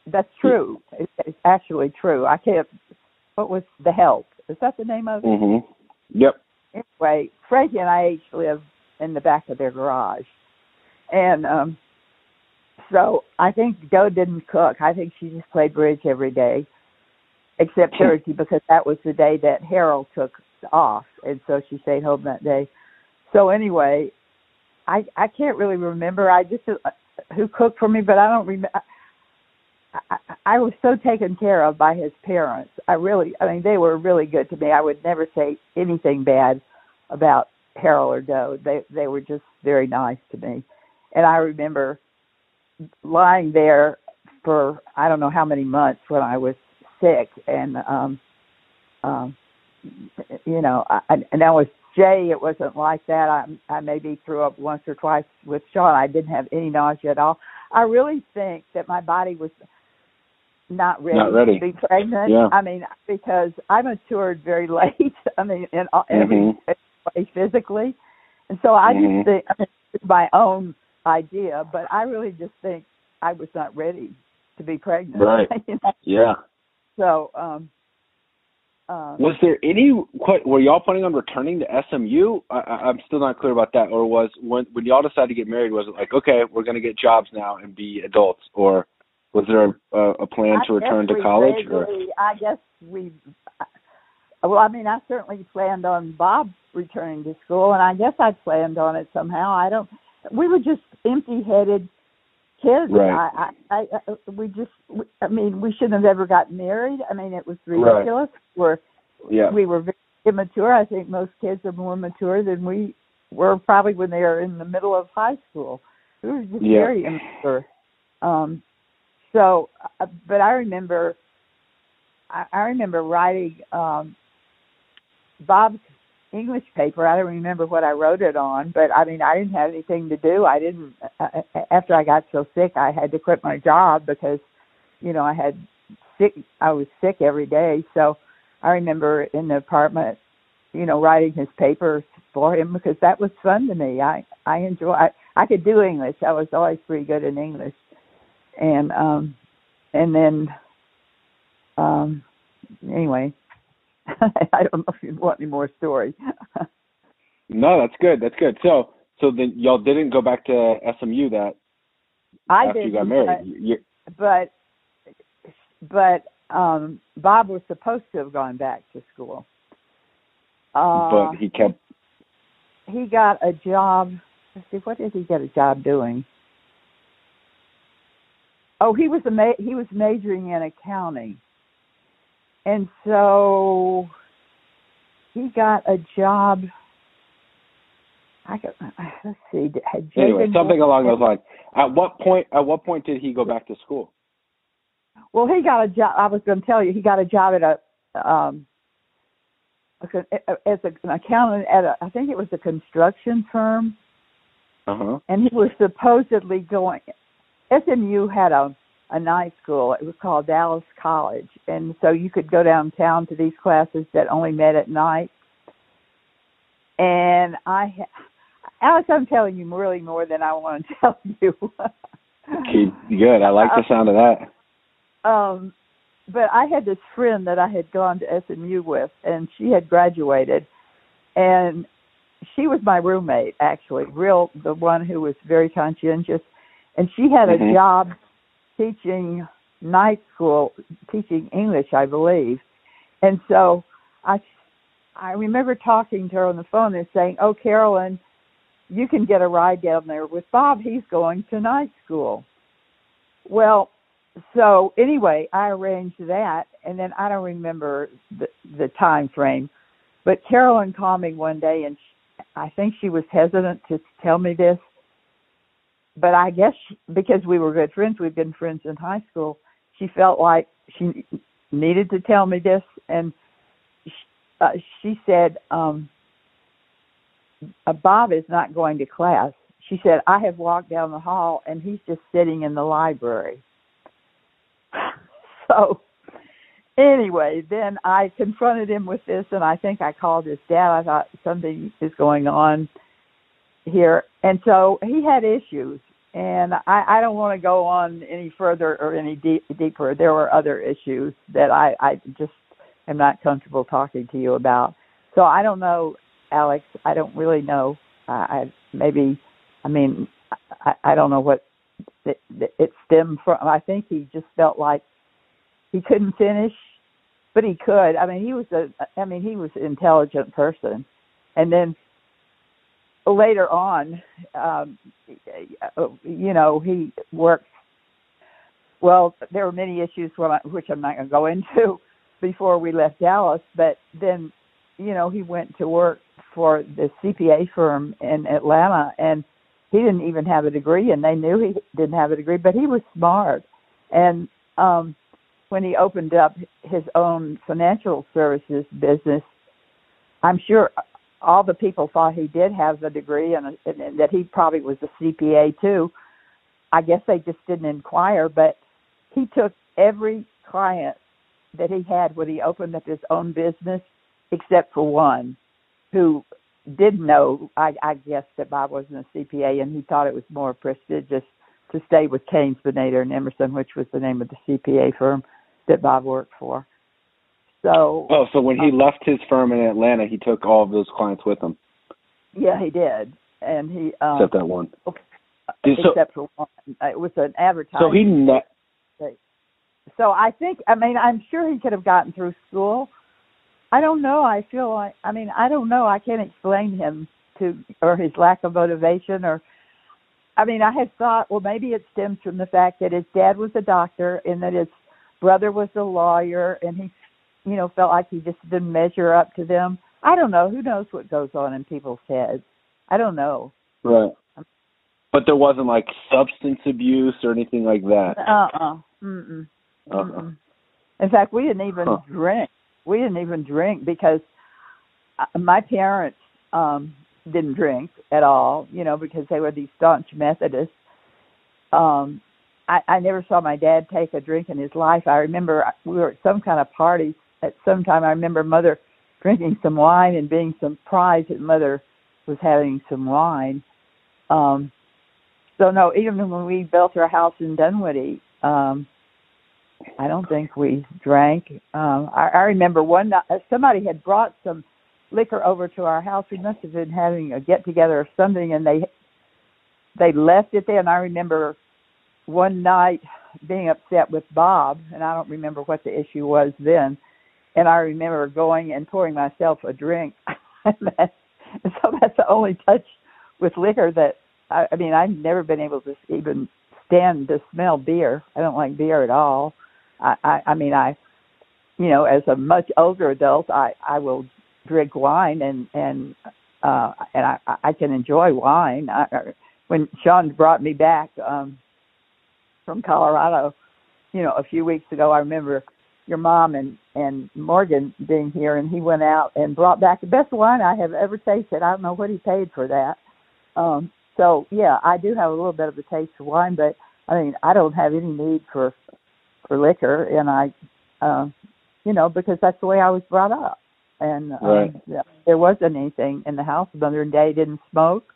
That's true. It's actually true. What was The Help? Is that the name of it? Mm-hmm. Yep. Anyway, Frankie and I each lived in the back of their garage, and so I think Jo didn't cook. I think she just played bridge every day, except Thursday, because that was the day that Harold took off, and so she stayed home that day. So anyway, I can't really remember. I just who cooked for me, but I don't remember. I was so taken care of by his parents. They were really good to me. I would never say anything bad about Harold or Jo. They were just very nice to me. And I remember lying there for I don't know how many months when I was sick, and and that was Jay. It wasn't like that. I maybe threw up once or twice with Sean. I didn't have any nausea at all. I really think that my body was not ready to be pregnant. Yeah. I mean, because I matured very late. I mean, in every way physically, and so I just think it's my own idea, but I really just think I was not ready to be pregnant. Right. Yeah. So, was there were y'all planning on returning to SMU? I'm still not clear about that. Or was when y'all decided to get married, was it like, okay, we're going to get jobs now and be adults, or was there a plan to return to college? I guess I certainly planned on Bob returning to school, and I guess I planned on it somehow. We were just empty-headed kids. Right. We shouldn't have ever gotten married. I mean, it was ridiculous. Right. We were very immature. I think most kids are more mature than we were probably when they were in the middle of high school. We were just very immature. But I remember writing Bob's English paper. I don't remember what I wrote it on, but I mean, I didn't have anything to do. I didn't. After I got so sick, I had to quit my job because, I was sick every day. So I remember in the apartment, writing his papers for him because that was fun to me. I could do English. I was always pretty good in English, and then anyway. I don't know if you want any more story. No, that's good. That's good. So then y'all didn't go back to SMU after you got married. But Bob was supposed to have gone back to school. But he kept. He got a job. Let's see, what did he get a job doing? Oh, he was majoring in accounting. And so he got a job. Let's see. Anyway, something along those lines. At what point did he go back to school? Well, he got a job. I was going to tell you, he got a job at as an accountant at I think it was a construction firm. Uh-huh. And he was supposedly going. SMU had a night school. It was called Dallas College, and so you could go downtown to these classes that only met at night. And Alex, I'm telling you really more than I want to tell you. Good. I like the sound of that. But I had this friend that I had gone to SMU with, and she had graduated, and she was my roommate, actually, the one who was very conscientious, and she had a job teaching night school, teaching English, I believe. And so I remember talking to her on the phone and saying, "Oh, Carolyn, you can get a ride down there with Bob. He's going to night school." Well, so anyway, I arranged that, and then I don't remember the time frame, but Carolyn called me one day, and I think she was hesitant to tell me this, but I guess because we were good friends, we'd been friends in high school, she felt like she needed to tell me this, and she said, Bob is not going to class. She said, I have walked down the hall, and he's just sitting in the library. So anyway, then I confronted him with this, and I think I called his dad. I thought something is going on here. And so he had issues, and I don't want to go on any further or any deeper. There were other issues that I just am not comfortable talking to you about. So I don't know, Alex. I don't really know. I don't know what it stemmed from. I think he just felt like he couldn't finish, but he could. I mean, he was an intelligent person. And then later on, he worked. Well, there were many issues which I'm not going to go into before we left Dallas. But then, he went to work for the CPA firm in Atlanta, and he didn't even have a degree, and they knew he didn't have a degree, but he was smart. And when he opened up his own financial services business, I'm sure all the people thought he did have the degree and that he probably was a CPA too. I guess they just didn't inquire, but he took every client that he had when he opened up his own business, except for one who did know, I guess, that Bob wasn't a CPA, and he thought it was more prestigious to stay with Keynes, Bonader, and Emerson, which was the name of the CPA firm that Bob worked for. So when he left his firm in Atlanta, he took all of those clients with him. Yeah, he did, and he except that one. Except for one, it was an advertising. So I think, I'm sure he could have gotten through school. I don't know. I feel like, I don't know. I can't explain him or his lack of motivation, I had thought, well, maybe it stems from the fact that his dad was a doctor and that his brother was a lawyer, and he, felt like he just didn't measure up to them. I don't know. Who knows what goes on in people's heads? I don't know. Right. But there wasn't like substance abuse or anything like that. In fact, we didn't even drink. We didn't even drink because my parents didn't drink at all, because they were these staunch Methodists. I never saw my dad take a drink in his life. I remember we were at some kind of party at some time. I remember Mother drinking some wine and being surprised that Mother was having some wine. So no, even when we built our house in Dunwoody, I don't think we drank. I remember one night somebody had brought some liquor over to our house. We must have been having a get together or something, and they left it there. And I remember one night being upset with Bob, and I don't remember what the issue was then. And I remember going and pouring myself a drink. And so that's the only touch with liquor that I mean, I've never been able to even stand to smell beer. I don't like beer at all. I mean, as a much older adult, I will drink wine and I can enjoy wine. When Sean brought me back from Colorado, a few weeks ago, I remember your mom and Morgan being here, and he went out and brought back the best wine I have ever tasted. I don't know what he paid for that. So yeah, I do have a little bit of a taste for wine, but I mean, I don't have any need for liquor, and I, because that's the way I was brought up. And right. There wasn't anything in the house. Mother and Daddy didn't smoke.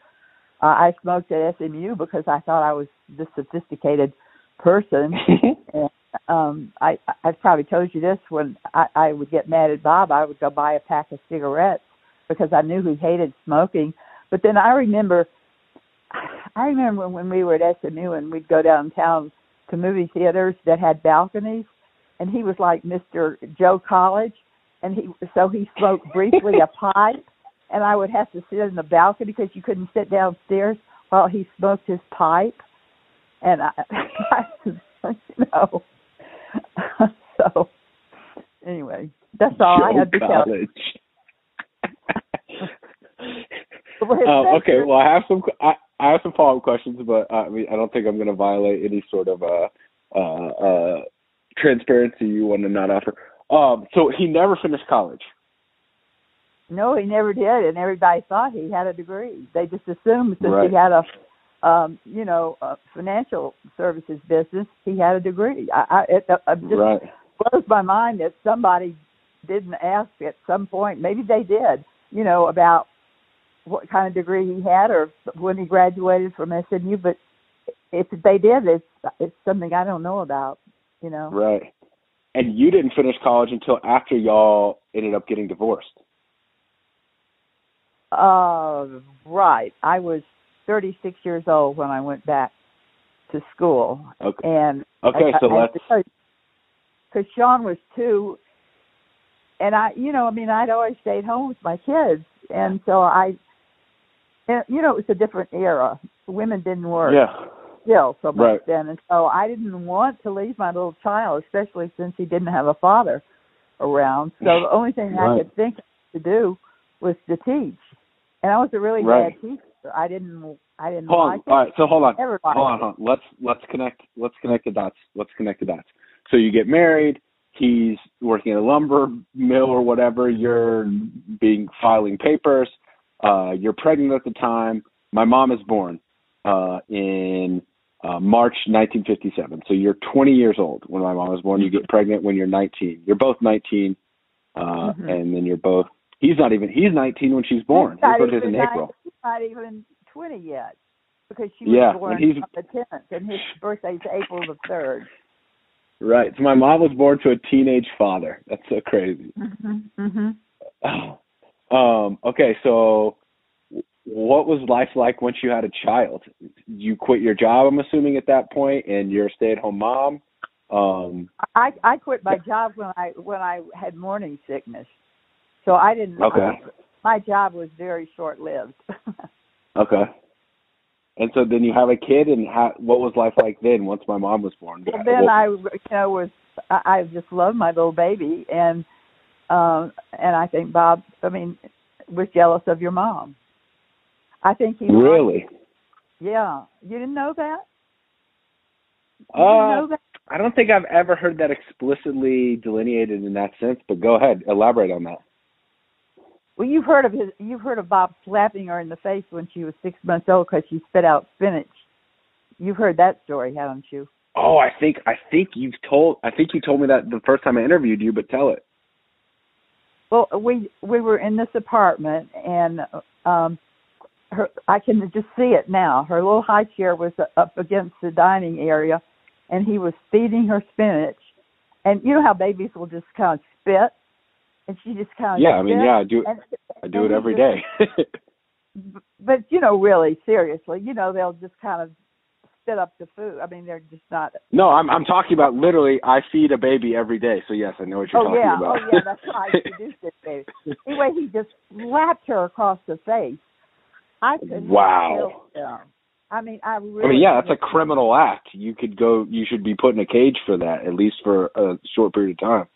I smoked at SMU because I thought I was this sophisticated person. And I've probably told you this, when I would get mad at Bob, I would go buy a pack of cigarettes because I knew he hated smoking. But then I remember when we were at SMU and we'd go downtown to movie theaters that had balconies, and he was like Mr. Joe College, and he smoked briefly a pipe, and I would have to sit in the balcony because you couldn't sit downstairs while he smoked his pipe, and so anyway, that's all Joe I had to tell. Okay, well, I have some follow-up questions, but I don't think I'm going to violate any sort of transparency you want to not offer. So he never finished college. No, he never did, and everybody thought he had a degree. They just assumed since right. he had a financial services business, he had a degree. It just right. blows my mind that somebody didn't ask at some point. Maybe they did, about what kind of degree he had or when he graduated from SMU. But if they did, it's something I don't know about, Right. And you didn't finish college until after y'all ended up getting divorced. Right. I was 36 years old when I went back to school. Okay. And because Sean was 2, and I'd always stayed home with my kids, and so it was a different era. Women didn't work still so much right. then, and so I didn't want to leave my little child, especially since he didn't have a father around. So the only thing I could think to do was to teach, and I was a really bad teacher. I didn't like it. All right, so hold on. Let's connect the dots. So you get married. He's working at a lumber mill or whatever. You're filing papers. You're pregnant at the time. My mom is born in March 1957. So you're 20 years old when my mom was born. You get pregnant when you're 19. You're both 19, and then he's 19 when she's born. His birthday's in April. He's not even 20 yet because she was born on the 10th, and his birthday's April the 3rd. Right. So my mom was born to a teenage father. That's so crazy. Okay, so what was life like once you had a child? You quit your job, I'm assuming, at that point, and you're a stay-at-home mom? I quit my job when I had morning sickness. So I didn't. Okay. My job was very short-lived. Okay. And so then you have a kid, and what was life like then once my mom was born? Well, then I just loved my little baby, and I think Bob, was jealous of your mom. I think he really. Yeah, you didn't know that? I don't think I've ever heard that explicitly delineated in that sense, but go ahead, elaborate on that. Well, you've heard of Bob slapping her in the face when she was 6 months old because she spit out spinach. You've heard that story, haven't you? Oh, I think you told me that the first time I interviewed you, but tell it. Well, we were in this apartment, and I can just see it now. Her little high chair was up against the dining area, and he was feeding her spinach. And you know how babies will just kind of spit, and she just kind of spit. I do it every day. But really seriously, they'll just kind of spit up the food. I mean, they're just not. No, I'm talking about literally. I feed a baby every day, so yes, I know what you're talking about. Oh yeah, that's how I introduced this baby. Anyway, he just slapped her across the face. I couldn't. Wow. That's a criminal act. You should be put in a cage for that, at least for a short period of time.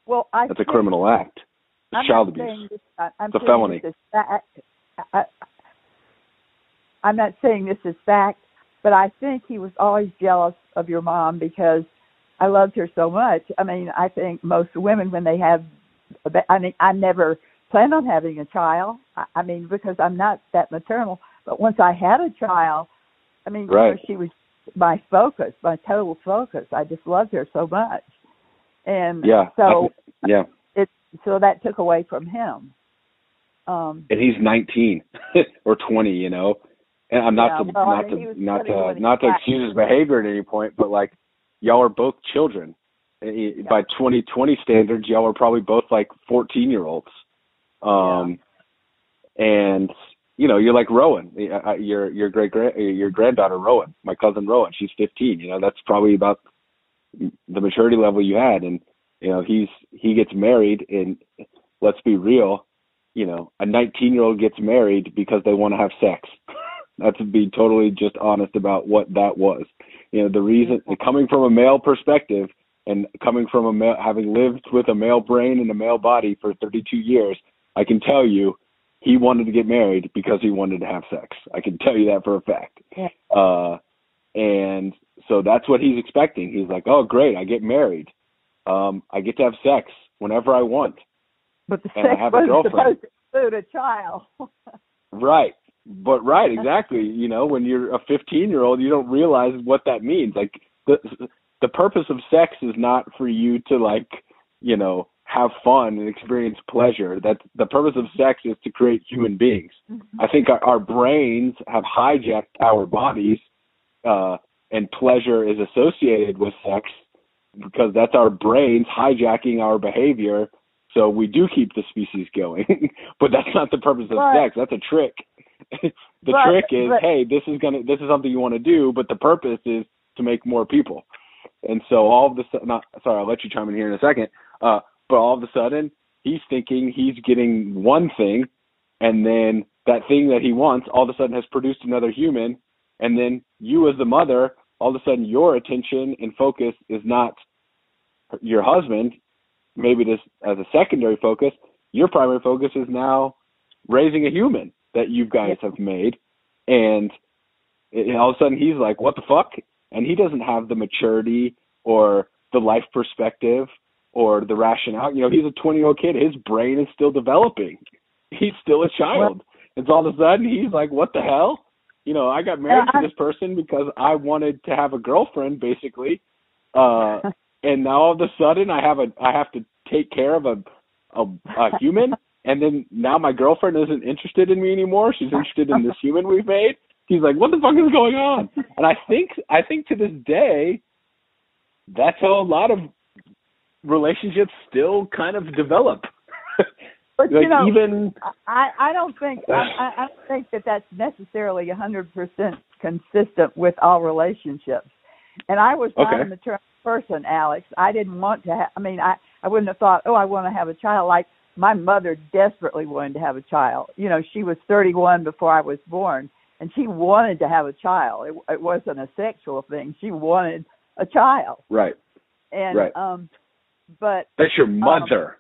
Well, that's a criminal act. It's child abuse. It's a felony. I'm not saying this is fact, but I think he was always jealous of your mom because I loved her so much. I mean, I think most women, when they have, I never planned on having a child. I mean, because I'm not that maternal. But once I had a child, right. She was my focus, my total focus. I just loved her so much. And so that took away from him. And he's 19 or 20, And I'm not to excuse his behavior at any point, but like y'all are both children. By 2020 standards, y'all are probably both like 14-year-olds. And you're like Rowan, your granddaughter Rowan, my cousin Rowan. She's 15. That's probably about the maturity level you had, and he gets married, and let's be real, a 19-year-old gets married because they want to have sex. That's to be totally just honest about what that was. The reason, coming from a male perspective, and coming from a male, having lived with a male brain and a male body for 32 years, I can tell you he wanted to get married because he wanted to have sex. I can tell you that for a fact. Yeah. And so that's what he's expecting. He's like, oh, great, I get married. I get to have sex whenever I want. But the and sex I have a wasn't girlfriend. supposed to include a child. Right. But exactly. When you're a 15-year-old, you don't realize what that means. Like the purpose of sex is not for you to have fun and experience pleasure. That the purpose of sex is to create human beings. Mm-hmm. I think our brains have hijacked our bodies, and pleasure is associated with sex because that's our brains hijacking our behavior. So we do keep the species going, but that's not the purpose of sex. That's a trick. The trick is, hey, this is something you want to do, but the purpose is to make more people. And so all of the I'll let you chime in here in a second. But all of a sudden, he's thinking he's getting one thing, and then that thing that he wants all of a sudden has produced another human, and then you as the mother, all of a sudden your attention and focus is not your husband, maybe this as a secondary focus. Your primary focus is now raising a human that you guys have made, and all of a sudden he's like, what the fuck? And he doesn't have the maturity or the life perspective or the rationale. He's a 20-year-old kid. His brain is still developing. He's still a child. And so all of a sudden he's like, what the hell? I got married to this person because I wanted to have a girlfriend, basically. And now all of a sudden I have to take care of a human. And then now my girlfriend isn't interested in me anymore. She's interested in this human we've made. He's like, what the fuck is going on? And I think to this day, that's how a lot of relationships still kind of develop. But I don't think I don't think that that's necessarily 100% consistent with all relationships. And I was not a mature person, Alex. I didn't want to have. I wouldn't have thought, I want to have a child. Like my mother desperately wanted to have a child. She was 31 before I was born, and she wanted to have a child. It wasn't a sexual thing. She wanted a child. Right. And but that's your mother.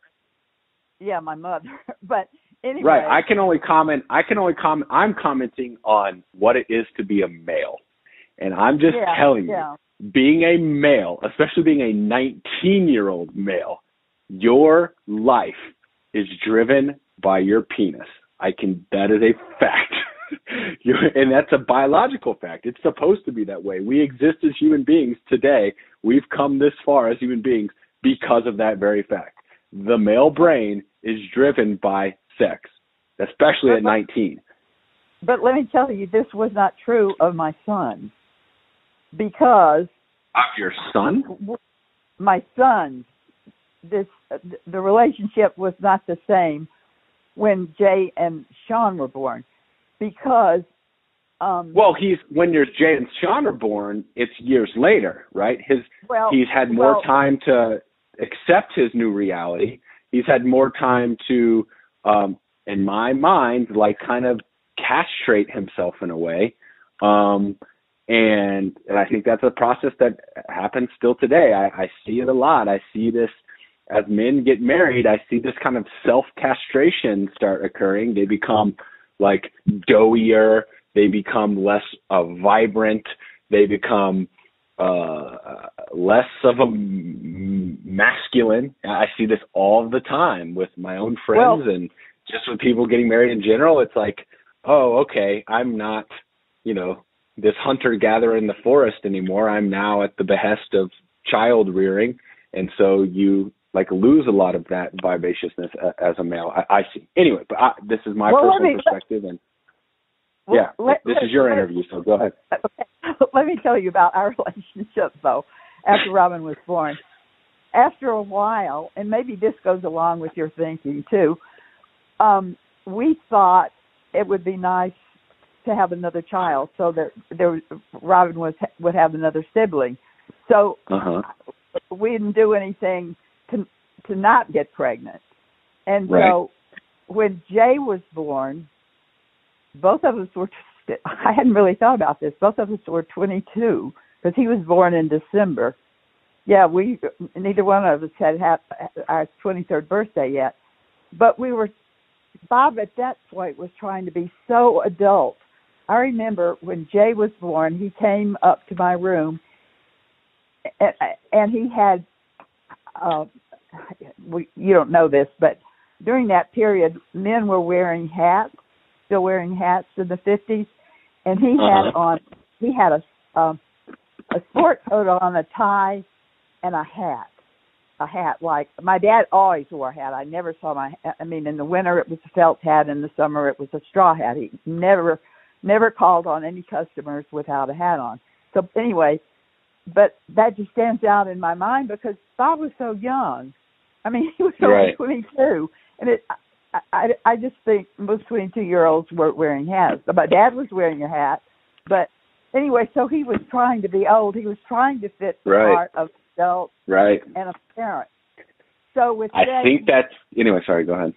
Yeah, my mother. But anyway. Right. I can only comment. I'm commenting on what it is to be a male. And I'm just telling you, being a male, especially being a 19-year-old male, your life is driven by your penis. That is a fact. And that's a biological fact. It's supposed to be that way. We exist as human beings today. We've come this far as human beings because of that very fact. The male brain is driven by sex, especially at 19. But let me tell you, this was not true of my son. Because... Of your son? My son, the relationship was not the same when Jay and Sean were born. Because when Jay and Sean are born, it's years later, right? He's had more time to accept his new reality. He's had more time to, in my mind, like kind of castrate himself in a way. And I think that's a process that happens still today. I see it a lot. I see this as men get married. I see this kind of self-castration start occurring. They become like doughier. They become less vibrant. They become less of a masculine. I see this all the time with my own friends and just with people getting married in general. It's like, oh, okay, I'm not, this hunter-gatherer in the forest anymore. I'm now at the behest of child rearing. And so you lose a lot of that vivaciousness as a male. I see. Anyway, but this is my personal perspective. And this is your interview, so go ahead. Okay. Let me tell you about our relationship, though, after Robin was born. After a while, and maybe this goes along with your thinking, too, we thought it would be nice to have another child so that Robin would have another sibling. So we didn't do anything to not get pregnant. And so when Jay was born, both of us were, I hadn't really thought about this, both of us were 22 because he was born in December. Yeah, neither one of us had our 23rd birthday yet. But Bob at that point was trying to be so adult. I remember when Jay was born, he came up to my room and he had, you don't know this, but during that period, men were wearing hats, still wearing hats in the 50s, and he had a sport coat on, a tie, and a hat. Like my dad always wore a hat. I never saw in the winter it was a felt hat, in the summer it was a straw hat. He never called on any customers without a hat on. So anyway, but that just stands out in my mind because Bob was so young. He was only 22, and I just think most 22-year-olds weren't wearing hats. My dad was wearing a hat, but anyway, so he was trying to be old. He was trying to fit the part of adult and a parent. So with Jay, I think that's anyway. Sorry, go ahead.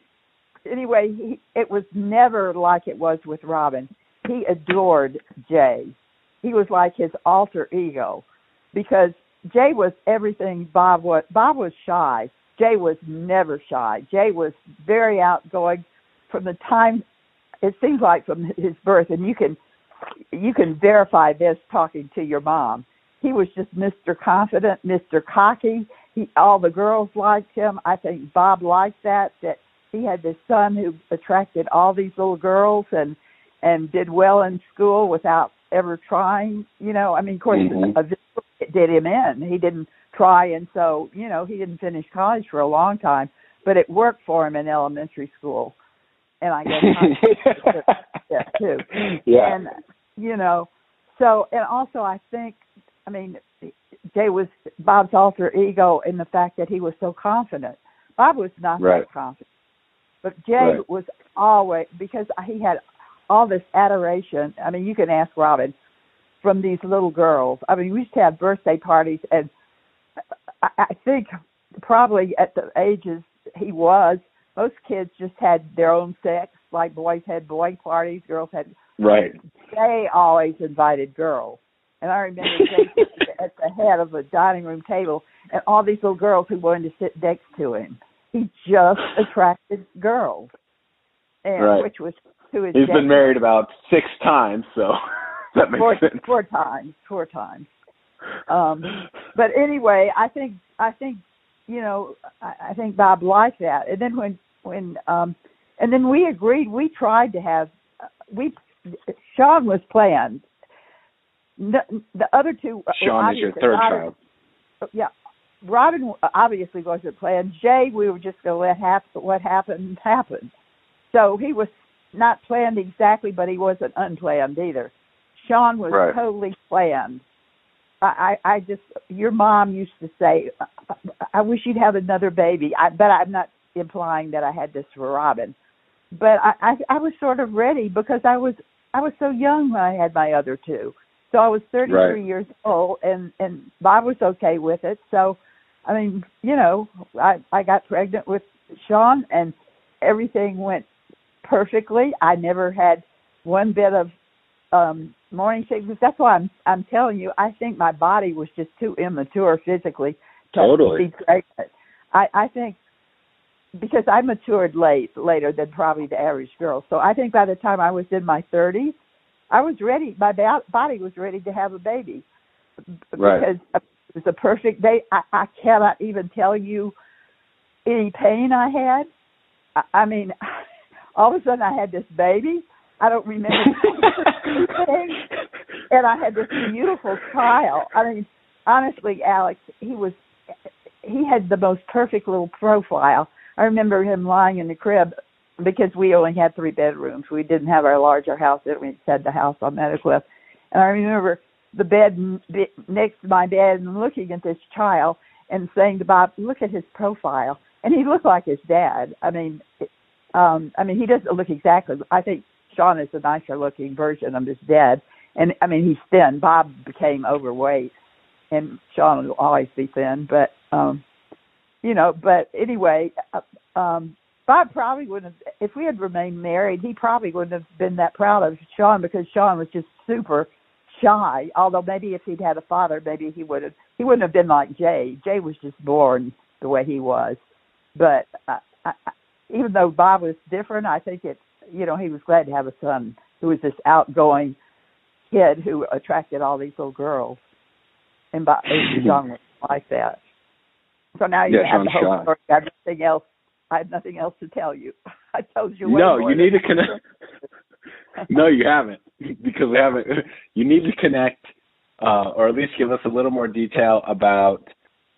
Anyway, it was never like it was with Robin. He adored Jay. He was like his alter ego because Jay was everything Bob was. Bob was shy. Jay was never shy. Jay was very outgoing from the time, it seems like from his birth, and you can verify this talking to your mom. He was just Mr. Confident, Mr. Cocky. All the girls liked him. I think Bob liked that he had this son who attracted all these little girls and did well in school without ever trying. Of course, it did him in. He didn't try, and so, he didn't finish college for a long time, but it worked for him in elementary school. And I guess that too. Yeah. And, so, and also I think, Jay was Bob's alter ego in the fact that he was so confident. Bob was not that confident. But Jay was always, because he had all this adoration. You can ask Robin, from these little girls. We used to have birthday parties, and I think probably at the ages he was, most kids just had their own sex, like boys had boy parties, girls had... Jay always invited girls. And I remember Jay at the head of the dining room table, and all these little girls who wanted to sit next to him. He just attracted girls, and which was to his. He's been married about 6 times, so that makes sense. 4 times. But anyway, I think Bob liked that. And then when And then we agreed. We tried to have Sean was planned. The other two. Sean is your third child. Yeah, Robin obviously wasn't planned. Jay, we were just going to let what happened happen. So he was not planned exactly, but he wasn't unplanned either. Sean was totally planned. I just, your mom used to say, I wish you'd have another baby. But I'm not implying that I had this for Robin. But I was sort of ready because I was so young when I had my other two. So I was 33 years old, and Bob was okay with it. So, I mean, you know, I got pregnant with Sean, and everything went perfectly. I never had one bit of morning sickness. That's why I'm telling you, I think my body was just too immature physically to be pregnant. I think because I matured later than probably the average girl. So I think by the time I was in my 30s, I was ready. My body was ready to have a baby because it was a perfect day. I cannot even tell you any pain I had. I mean, all of a sudden I had this baby. I don't remember anything, and I had this beautiful child. I mean, honestly, Alex, he had the most perfect little profile. I remember him lying in the crib because we only had 3 bedrooms. We didn't have our larger house. We just had the house on Meadowcliff. And I remember the bed next to my bed and looking at this child and saying to Bob, look at his profile. And he looked like his dad. I mean, he doesn't look exactly. I think Sean is a nicer looking version of his dad. And, I mean, he's thin. Bob became overweight. And Sean will always be thin. But, you know, but anyway, Bob probably wouldn't have, if we had remained married, he probably wouldn't have been that proud of Sean because Sean was just super shy. Although maybe if he'd had a father, maybe he wouldn't have been like Jay. Jay was just born the way he was. But even though Bob was different, I think he was glad to have a son who was this outgoing kid who attracted all these little girls. And Sean was like that. So now you have the whole story. I have nothing else to tell you. I told you. No, you need to connect. No, you haven't, because we haven't. You need to connect, or at least give us a little more detail about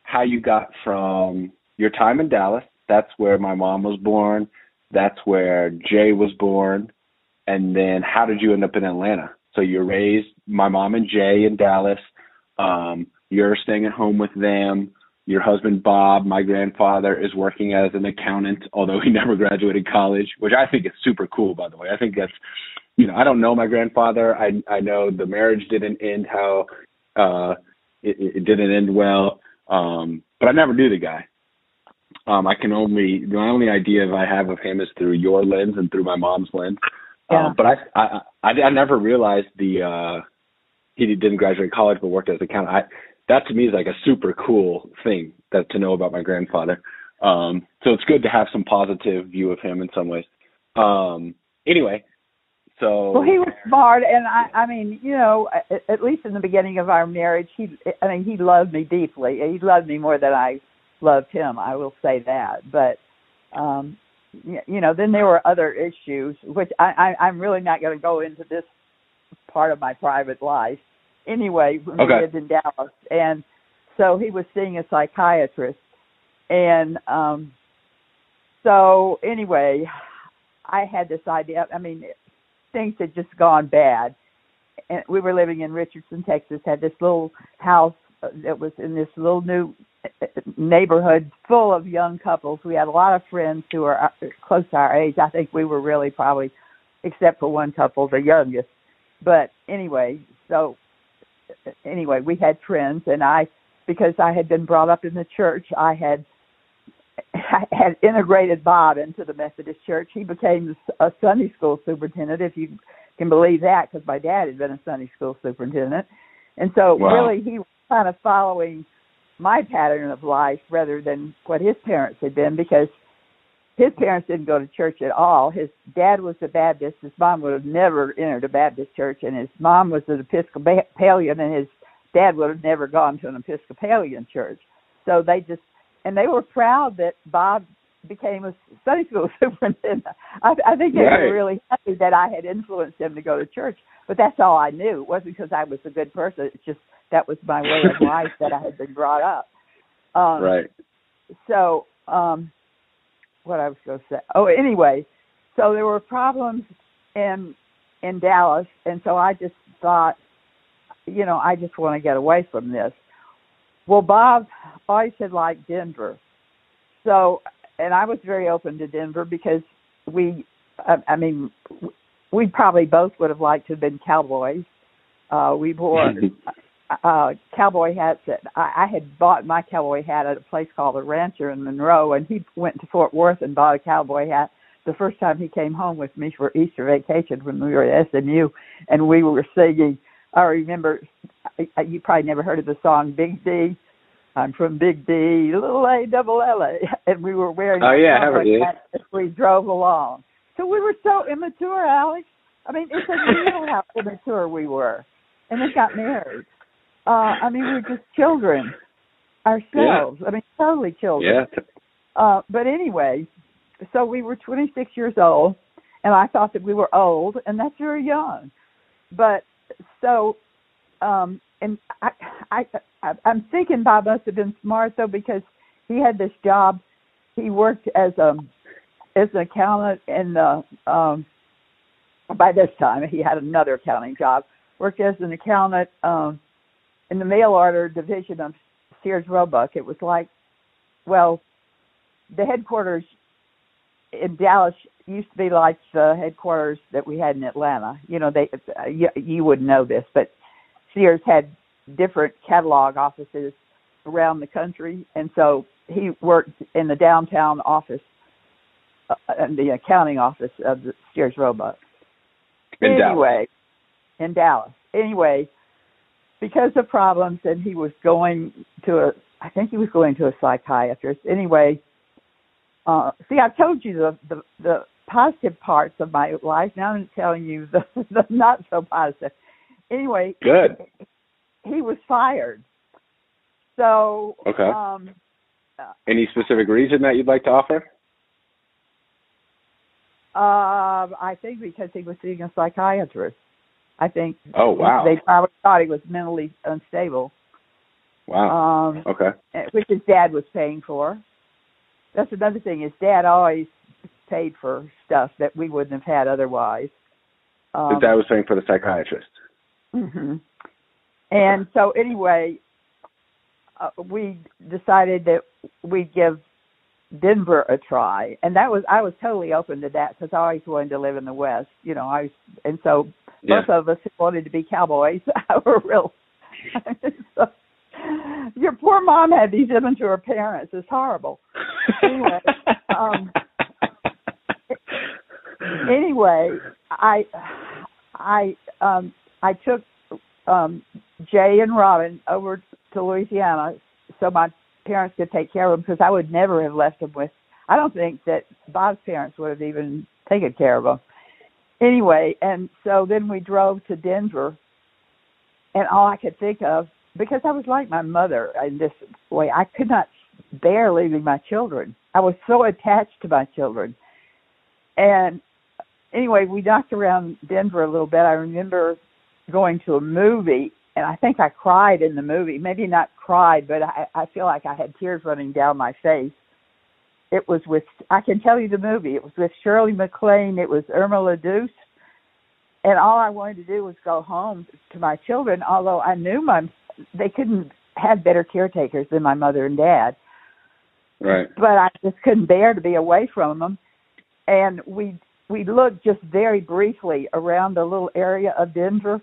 how you got from your time in Dallas. That's where my mom was born. That's where Jay was born. And then how did you end up in Atlanta? So you raised my mom and Jay in Dallas. You're staying at home with them. Your husband, Bob, my grandfather, is working as an accountant, although he never graduated college, which I think is super cool, by the way. I think that's, I don't know my grandfather. I know the marriage didn't end how it didn't end well, but I never knew the guy. The only idea I have of him is through your lens and through my mom's lens. Yeah. But I never realized he didn't graduate college but worked as an accountant. That to me is like a super cool thing to know about my grandfather. So it's good to have some positive view of him in some ways. Anyway, so. Well, he was smart, and I mean, at least in the beginning of our marriage, he loved me deeply. He loved me more than I loved him. I will say that. But, then there were other issues, which I'm really not going to go into this part of my private life. Anyway, we lived in Dallas, and so he was seeing a psychiatrist, and so anyway, I had this idea. I mean, things had just gone bad, and we were living in Richardson, Texas. Had this little house that was in this little new neighborhood full of young couples. We had a lot of friends who were close to our age. I think we were really probably, except for one couple, the youngest. But anyway, we had friends, and because I had been brought up in the church, I had integrated Bob into the Methodist Church. He became a Sunday school superintendent, if you can believe that, because my dad had been a Sunday school superintendent. And so really he was kind of following my pattern of life rather than what his parents had been, because his parents didn't go to church at all. His dad was a Baptist. His mom would have never entered a Baptist church, and his mom was an Episcopalian, and his dad would have never gone to an Episcopalian church. So they were proud that Bob became a Sunday school superintendent. I think they were really happy that I had influenced them to go to church, but that's all I knew. It wasn't because I was a good person. It's just that was my way of life that I had been brought up. Right. So, what I was going to say. Oh, anyway, so there were problems in Dallas, and so I just thought, I just want to get away from this. Well, Bob always had liked Denver. So, and I was very open to Denver because we probably both would have liked to have been cowboys. We wore cowboy hats. I had bought my cowboy hat at a place called the Rancher in Monroe, and he went to Fort Worth and bought a cowboy hat the first time he came home with me for Easter vacation when we were at SMU, and we were singing. I remember, you probably never heard of the song Big D. I'm from Big D, little A, double L-A. And we were wearing cowboy hats as we drove along. So we were so immature, Alex. I mean, it's unreal how immature we were. And then got married. We were just children ourselves. Yeah. I mean, totally children. Yeah. But anyway, so we were 26 years old, and I thought that we were old, and that's very young. But so, and I'm thinking Bob must have been smart though, because he had this job. He worked as an accountant in the. By this time, he had another accounting job. Worked as an accountant in the mail order division of Sears Roebuck. It was like, well, the headquarters in Dallas used to be like the headquarters that we had in Atlanta. You wouldn't know this, but Sears had different catalog offices around the country, and so he worked in the downtown office, the accounting office of the Sears Roebuck. In Dallas. Anyway, because of problems, and he was going to a psychiatrist. Anyway, see, I've told you the positive parts of my life. Now I'm telling you the not so positive. Anyway, good. He was fired. So, okay. Any specific reason that you'd like to offer? I think because he was seeing a psychiatrist. I think. Oh, wow. They probably thought he was mentally unstable. Wow. Okay. Which his dad was paying for. That's another thing. His dad always paid for stuff that we wouldn't have had otherwise. His dad was paying for the psychiatrist. Mm-hmm. And so anyway, we decided that we'd give Denver a try, and I was totally open to that because I always wanted to live in the West, and so both of us wanted to be cowboys. Were real. So, your poor mom had these immature parents. It's horrible. Anyway, I took Jay and Robin over to Louisiana so my parents could take care of them, because I would never have left them with. I don't think that Bob's parents would have even taken care of them. Anyway, and so then we drove to Denver, and all I could think of, because I was like my mother in this way, I could not bear leaving my children. I was so attached to my children. And anyway, we knocked around Denver a little bit. I remember going to a movie, and I think I cried in the movie. Maybe not cried, but I feel like I had tears running down my face. It was with, I can tell you the movie, it was with Shirley MacLaine, it was Irma LaDouce, and all I wanted to do was go home to my children, although I knew they couldn't have better caretakers than my mother and dad. Right. But I just couldn't bear to be away from them. And we looked just very briefly around the little area of Denver,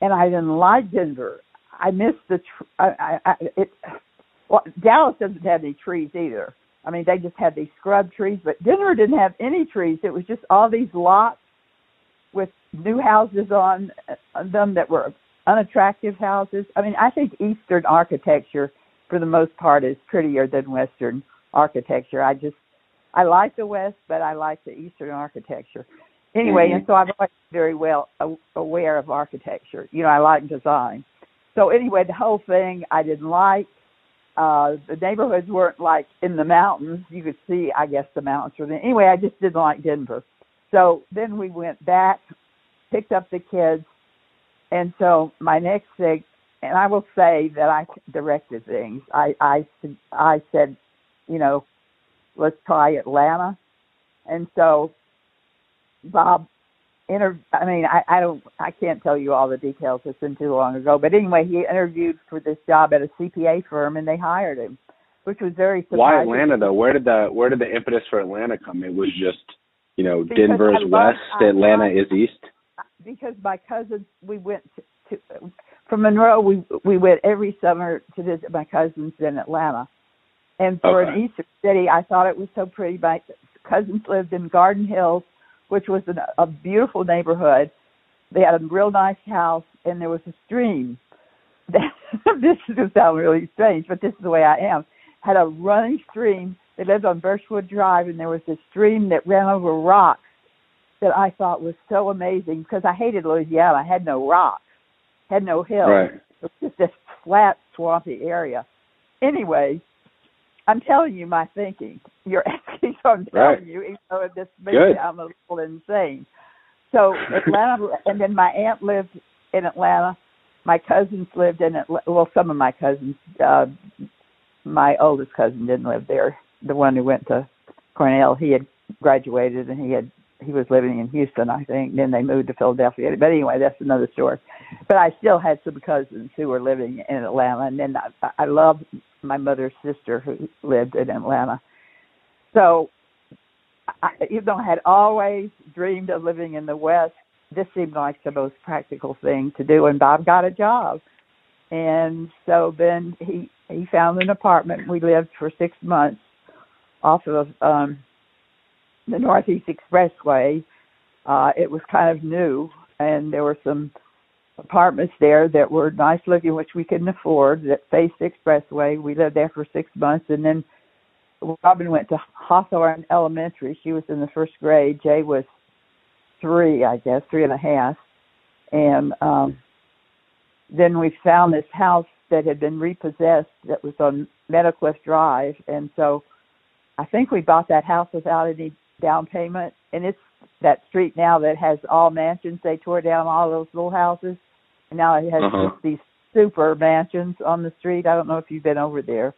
and I didn't like Denver. I missed Dallas doesn't have any trees either. I mean, they just had these scrub trees, but Denver didn't have any trees. It was just all these lots with new houses on them that were unattractive houses. I mean, I think Eastern architecture, for the most part, is prettier than Western architecture. I like the West, but I like the Eastern architecture. Anyway, and so I'm always very well aware of architecture. I like design. So anyway, the whole thing I didn't like. the neighborhoods weren't like in the mountains. You could see, I guess, the mountains from there. Anyway, I just didn't like Denver. So then we went back, picked up the kids, and so my next thing, and I will say that I directed things. I said, you know, let's try Atlanta, and so Bob I can't tell you all the details. It's been too long ago. But anyway, he interviewed for this job at a CPA firm, and they hired him, which was very surprising. Why Atlanta, though? Where did the impetus for Atlanta come? It was just, you know, Denver is west, Atlanta is east. Because my cousins, we went to from Monroe. We went every summer to visit my cousins in Atlanta, and for an eastern city, I thought it was so pretty. My cousins lived in Garden Hills, which was a beautiful neighborhood. They had a real nice house, and there was a stream. This is going to sound really strange, but this is the way I am. Had a running stream. They lived on Birchwood Drive, and there was this stream that ran over rocks that I thought was so amazing because I hated Louisiana. I had no rocks, had no hills. Right. It was just this flat, swampy area. Anyway, I'm telling you my thinking. You're asking, so I'm telling you, even though this makes me sound a little insane. So Atlanta, and then my aunt lived in Atlanta. My cousins lived in Atlanta. Well, some of my cousins. My oldest cousin didn't live there. The one who went to Cornell, he had graduated, and he was living in Houston, I think. Then they moved to Philadelphia. But anyway, that's another story. But I still had some cousins who were living in Atlanta, and then I loved my mother's sister who lived in Atlanta. So, even though I had always dreamed of living in the West, this seemed like the most practical thing to do, and Bob got a job. And so then he found an apartment. We lived for 6 months off of the Northeast Expressway. It was kind of new, and there were some apartments there that were nice looking, which we couldn't afford, that faced the expressway. We lived there for 6 months, and then Robin went to Hawthorne Elementary. She was in the first grade. Jay was 3, I guess, 3.5. And then we found this house that had been repossessed that was on Meadowcliff Drive. And so I think we bought that house without any down payment. And it's that street now that has all mansions. They tore down all those little houses. And now it has just these super mansions on the street. I don't know if you've been over there.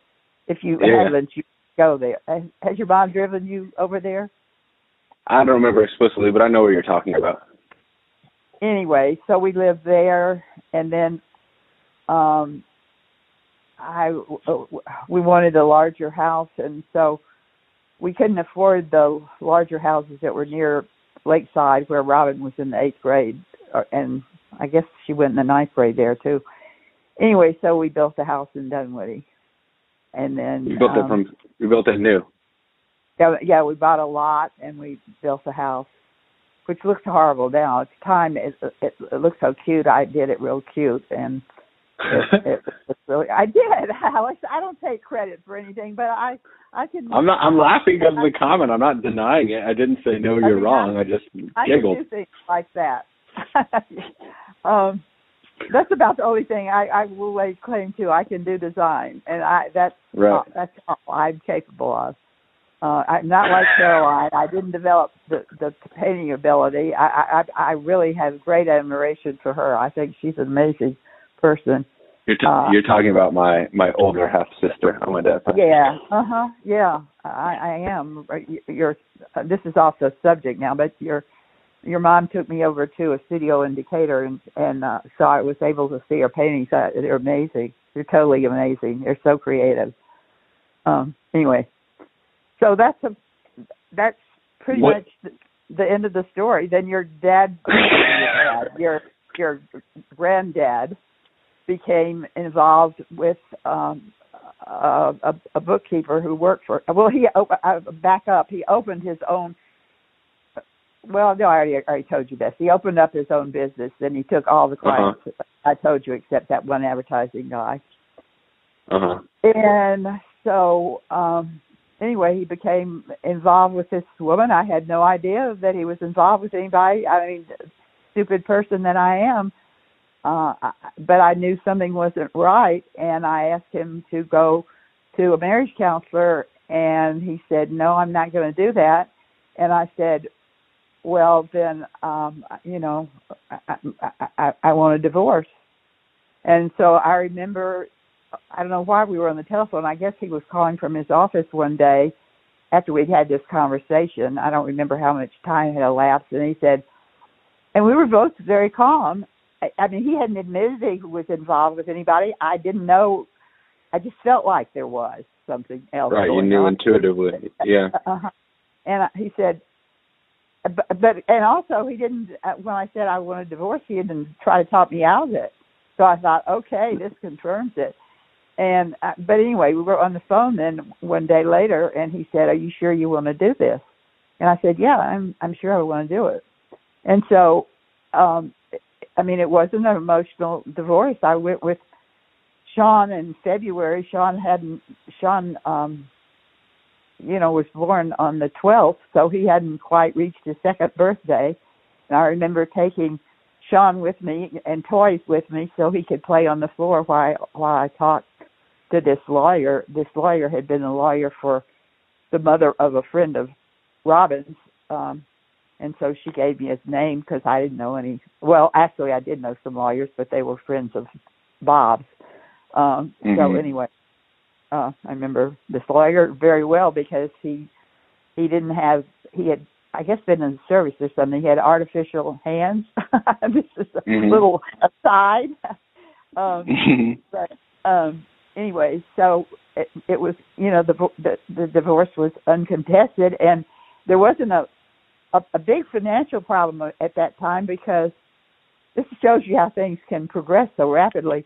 If you haven't, you go there. Has your mom driven you over there? I don't remember explicitly, but I know what you're talking about. Anyway, so we lived there, and then we wanted a larger house, and so we couldn't afford the larger houses that were near Lakeside, where Robin was in the 8th grade, and I guess she went in the 9th grade there too. Anyway, so we built a house in Dunwoody, and then you built it new. Yeah, we bought a lot and we built a house, which looks horrible now. At the time, it looks so cute. I did it real cute, and it really. I did, Alex. I don't take credit for anything, but I can. I'm laughing because of the comment. I'm not denying it. I didn't say no. You're wrong. I just giggled. I can do things like that. That's about the only thing I will lay claim to. I can do design, and that's all I'm capable of. I'm not like Caroline. I didn't develop the painting ability. I really have great admiration for her. I think she's an amazing person. You're talking about my older half sister on my dad's side. Yeah. Yeah. I am. This is off the subject now, but your mom took me over to a studio in Decatur, and so I was able to see her paintings. They're amazing. They're totally amazing. They're so creative. Anyway. So that's pretty much the end of the story. Then your your granddad became involved with a bookkeeper who worked for. Well, back up. He opened his own. Well, no, I already told you this. He opened up his own business. Then he took all the clients. I told you, except that one advertising guy. And so. Anyway, he became involved with this woman. I had no idea that he was involved with anybody. I mean, stupid person that I am. But I knew something wasn't right, and I asked him to go to a marriage counselor, and he said, no, I'm not going to do that. And I said, well, then, you know, I want a divorce. And so I remember, I don't know why we were on the telephone. I guess he was calling from his office one day after we'd had this conversation. I don't remember how much time had elapsed. And he said, and we were both very calm. I mean, he hadn't admitted he was involved with anybody. I didn't know. I just felt like there was something else. Right, you knew intuitively. Yeah. And he said, but and also he didn't, when I said I want a divorce, he didn't try to talk me out of it. So I thought, okay, this confirms it. And but anyway, we were on the phone then one day later, and he said, "Are you sure you want to do this?" And I said, "Yeah, I'm sure I want to do it." And so, I mean, it wasn't an emotional divorce. I went with Sean in February. Sean, you know, was born on the 12th, so he hadn't quite reached his second birthday. And I remember taking Sean with me and toys with me so he could play on the floor while I talked to this lawyer. This lawyer had been a lawyer for the mother of a friend of Robin's, and so she gave me his name because I didn't know any. Well, actually, I did know some lawyers, but they were friends of Bob's. So anyway, I remember this lawyer very well because he had, I guess, been in the service or something. He had artificial hands. This is a little aside. But anyway, so it was, you know, the divorce was uncontested, and there wasn't a big financial problem at that time because this shows you how things can progress so rapidly.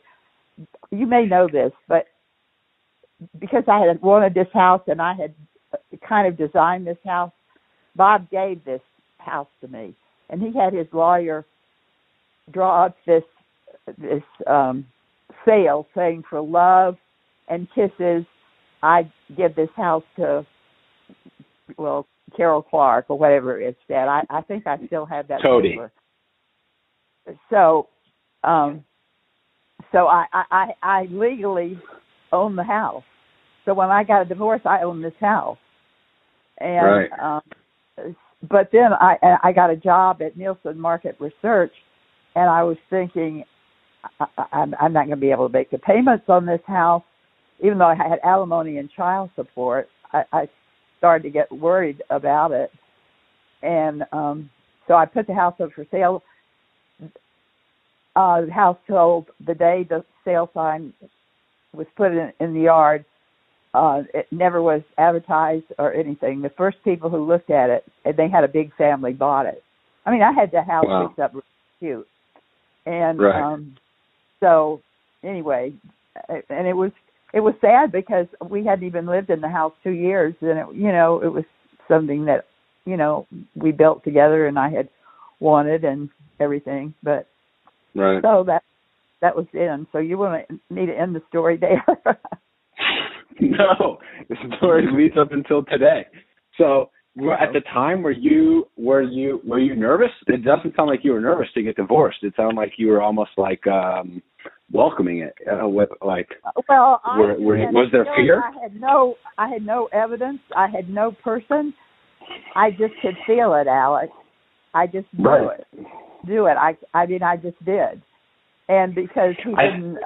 You may know this, but because I had wanted this house and I had kind of designed this house, Bob gave this house to me, and he had his lawyer draw up this sale saying, for love and kisses, I give this house to, well, Carol Clark or whatever it's that. I think I still have that Todie. paper. So I legally own the house. So when I got a divorce, I owned this house. And right. But then I got a job at Nielsen Market Research, and I was thinking I'm not going to be able to make the payments on this house, even though I had alimony and child support. I started to get worried about it, and so I put the house up for sale. The house sold the day the sale sign was put in the yard. It never was advertised or anything. The first people who looked at it, and they had a big family, bought it. I mean, I had the house fixed up really cute. And so anyway, and it was sad because we hadn't even lived in the house 2 years, and it was something that, you know, we built together and I had wanted and everything. But so that was the end. So you need to end the story there. No, the story leads up until today. So at the time, were you nervous? It doesn't sound like you were nervous to get divorced. It sounded like you were almost like welcoming it. Well, was there fear? I had no evidence. I had no person. I just could feel it, Alex. I just knew it. I mean, I just did. And because he didn't.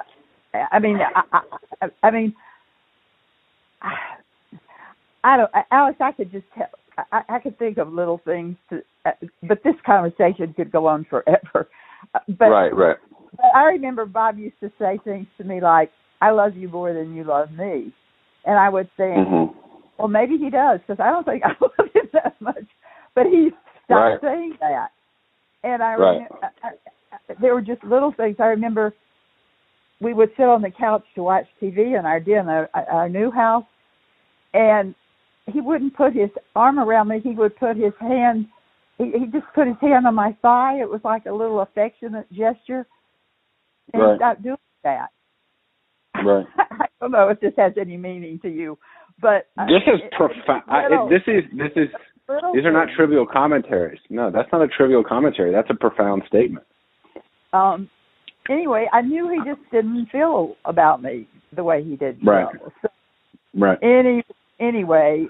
I don't, Alex. I could just tell. I could think of little things, but this conversation could go on forever. But, right. But I remember Bob used to say things to me like, "I love you more than you love me," and I would think, well, maybe he does, because I don't think I love him that much. But he stopped saying that, and there were just little things. I remember we would sit on the couch to watch TV in our new house, and he wouldn't put his arm around me. He would put his hand. He just put his hand on my thigh. It was like a little affectionate gesture, and he stopped doing that. Right. I don't know if this has any meaning to you, but this is profound. These are not trivial commentaries. No, that's not a trivial commentary. That's a profound statement. Anyway, I knew he just didn't feel about me the way he did. Right. Right. Anyway,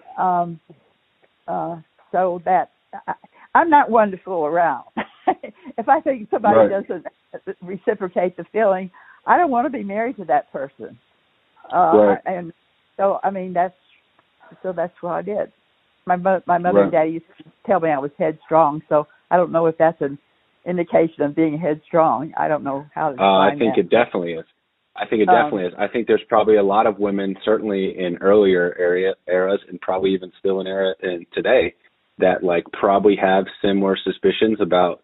so that I'm not one to fool around. If I think somebody doesn't reciprocate the feeling, I don't want to be married to that person. And so, I mean, that's what I did. My mother and daddy used to tell me I was headstrong, so I don't know if that's an indication of being headstrong. I don't know how to define I think it definitely is. I think there's probably a lot of women, certainly in earlier eras, and probably even still in today, that like probably have similar suspicions about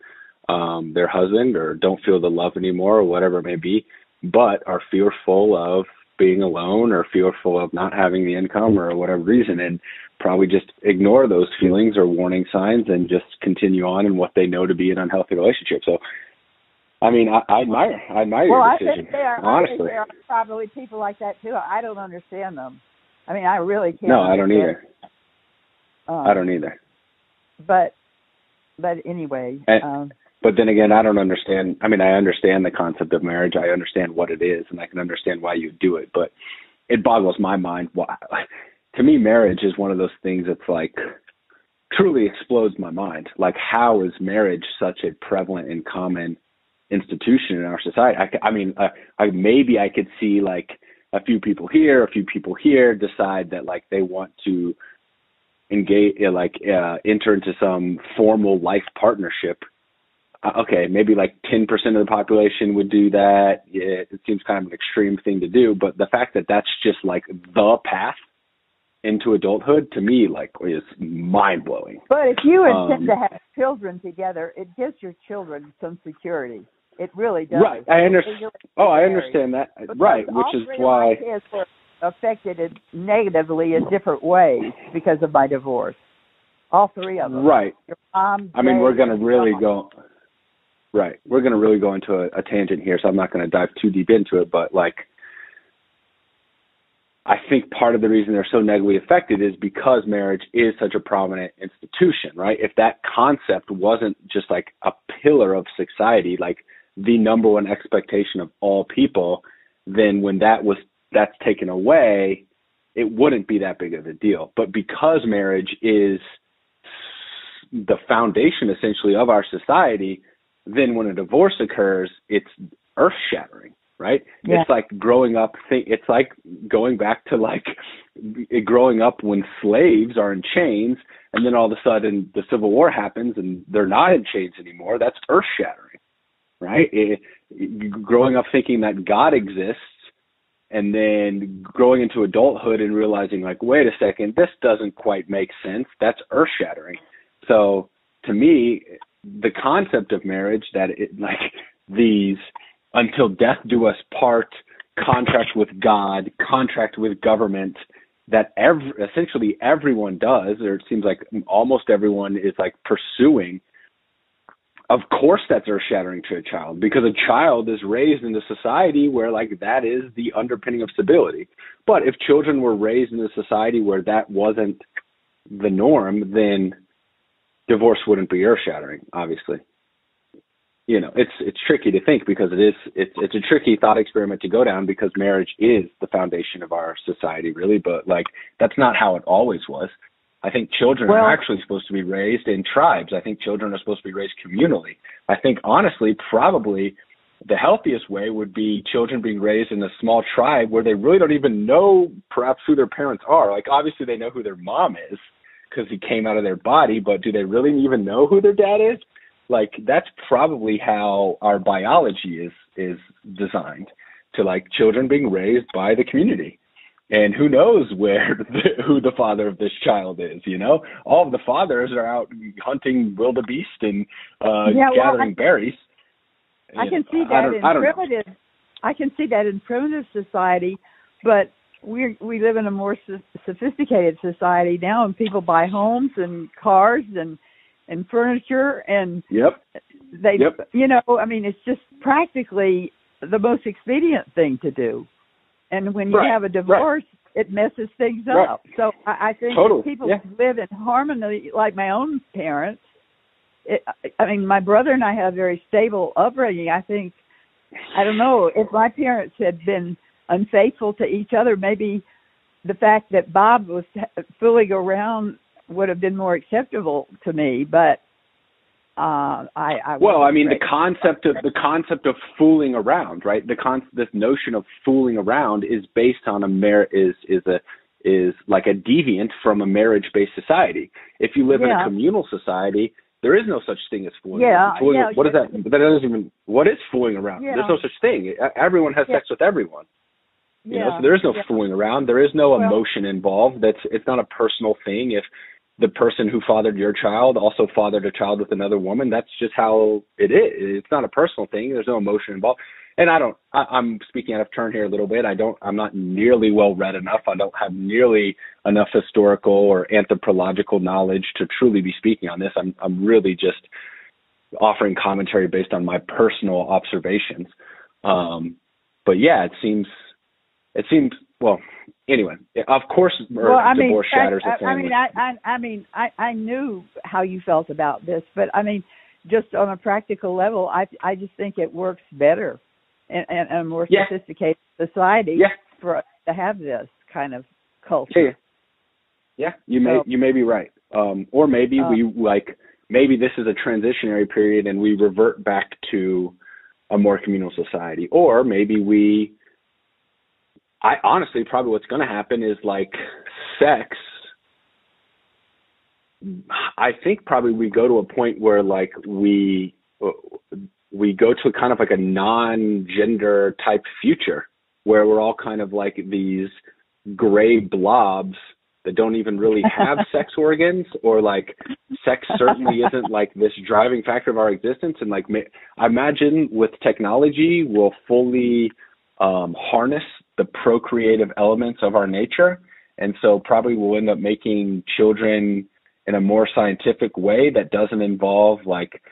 their husband, or don't feel the love anymore, or whatever it may be, but are fearful of being alone, or fearful of not having the income, or whatever reason, and probably just ignore those feelings or warning signs and just continue on in what they know to be an unhealthy relationship. So, I mean, I admire your decision. Honestly, there are probably people like that too. I don't understand them. I mean, I really can't. No, I don't either. I don't either. But anyway. But then again, I don't understand. I mean, I understand the concept of marriage. I understand what it is, and I can understand why you do it. But it boggles my mind. Why? To me, marriage is one of those things that's like truly explodes my mind. Like, how is marriage such a prevalent and common institution in our society? Maybe I could see like a few people here decide that like they want to engage, enter into some formal life partnership. Okay, maybe like 10% of the population would do that. Yeah, it seems kind of an extreme thing to do, but the fact that that's just like the path into adulthood, to me, like, is mind-blowing. But if you intend to have children together, it gives your children some security. It really does. Right, I understand. I understand that. Because right, which is why my kids were affected negatively in different ways because of my divorce. All three of them. Right. Your mom, I mean, we're going to really go. Right, we're going to really go into a tangent here, so I'm not going to dive too deep into it. But like, I think part of the reason they're so negatively affected is because marriage is such a prominent institution, right? If that concept wasn't just like a pillar of society, like the number one expectation of all people, then when that's taken away, it wouldn't be that big of a deal. But because marriage is the foundation essentially of our society, then when a divorce occurs, it's earth-shattering. Right? Yeah. It's like growing up. It's like going back to like growing up when slaves are in chains, and then all of a sudden the Civil War happens and they're not in chains anymore. That's earth-shattering, right? Growing up thinking that God exists, and then growing into adulthood and realizing like, wait a second, this doesn't quite make sense. That's earth-shattering. So to me, the concept of marriage, that these until death do us part, contract with God, contract with government, that essentially everyone does, or it seems like almost everyone is like pursuing. Of course that's earth-shattering to a child, because a child is raised in a society where like that is the underpinning of stability. But if children were raised in a society where that wasn't the norm, then divorce wouldn't be earth-shattering, obviously. You know, it's tricky to think, because it's a tricky thought experiment to go down, because marriage is the foundation of our society, really. But like, that's not how it always was. I think children are actually supposed to be raised in tribes. I think children are supposed to be raised communally. I think honestly, probably the healthiest way would be children being raised in a small tribe where they really don't even know perhaps who their parents are. Like, obviously they know who their mom is because he came out of their body, but do they really even know who their dad is? Like, that's probably how our biology is designed, to like children being raised by the community. And who knows who the father of this child is, you know? All of the fathers are out hunting wildebeest and gathering berries. I can see that in primitive society, but we live in a more sophisticated society now, and people buy homes and cars and furniture, and you know, I mean, it's just practically the most expedient thing to do. And when you have a divorce, it messes things up. So I think people live in harmony, like my own parents. I mean, my brother and I have a very stable upbringing. I think, I don't know, if my parents had been unfaithful to each other, maybe the fact that Bob was fooling around would have been more acceptable to me, but I well, I mean, the concept of fooling around, right? This notion of fooling around is based on is like a deviant from a marriage-based society. If you live in a communal society, there is no such thing as fooling around. What is that? That doesn't even. What is fooling around? There's no such thing. Everyone has sex with everyone. You know, so there is no fooling around. There is no emotion involved. It's not a personal thing. If the person who fathered your child also fathered a child with another woman, that's just how it is. It's not a personal thing. There's no emotion involved. And I'm speaking out of turn here a little bit. I'm not nearly well read enough. I don't have nearly enough historical or anthropological knowledge to truly be speaking on this. I'm really just offering commentary based on my personal observations. But yeah, it seems, well, anyway, of course, divorce shatters a family. I knew how you felt about this, but I mean, just on a practical level, I just think it works better in a more sophisticated society for us to have this kind of culture. Yeah, you may be right. Or maybe maybe this is a transitionary period and we revert back to a more communal society, or maybe I honestly, probably what's going to happen is like sex. I think probably we go to a point where like we go to kind of like a non-gender type future where we're all kind of like these gray blobs that don't even really have sex organs, or like sex certainly isn't like this driving factor of our existence. And like, I imagine with technology, we'll fully harness the procreative elements of our nature. And so probably we'll end up making children in a more scientific way that doesn't involve like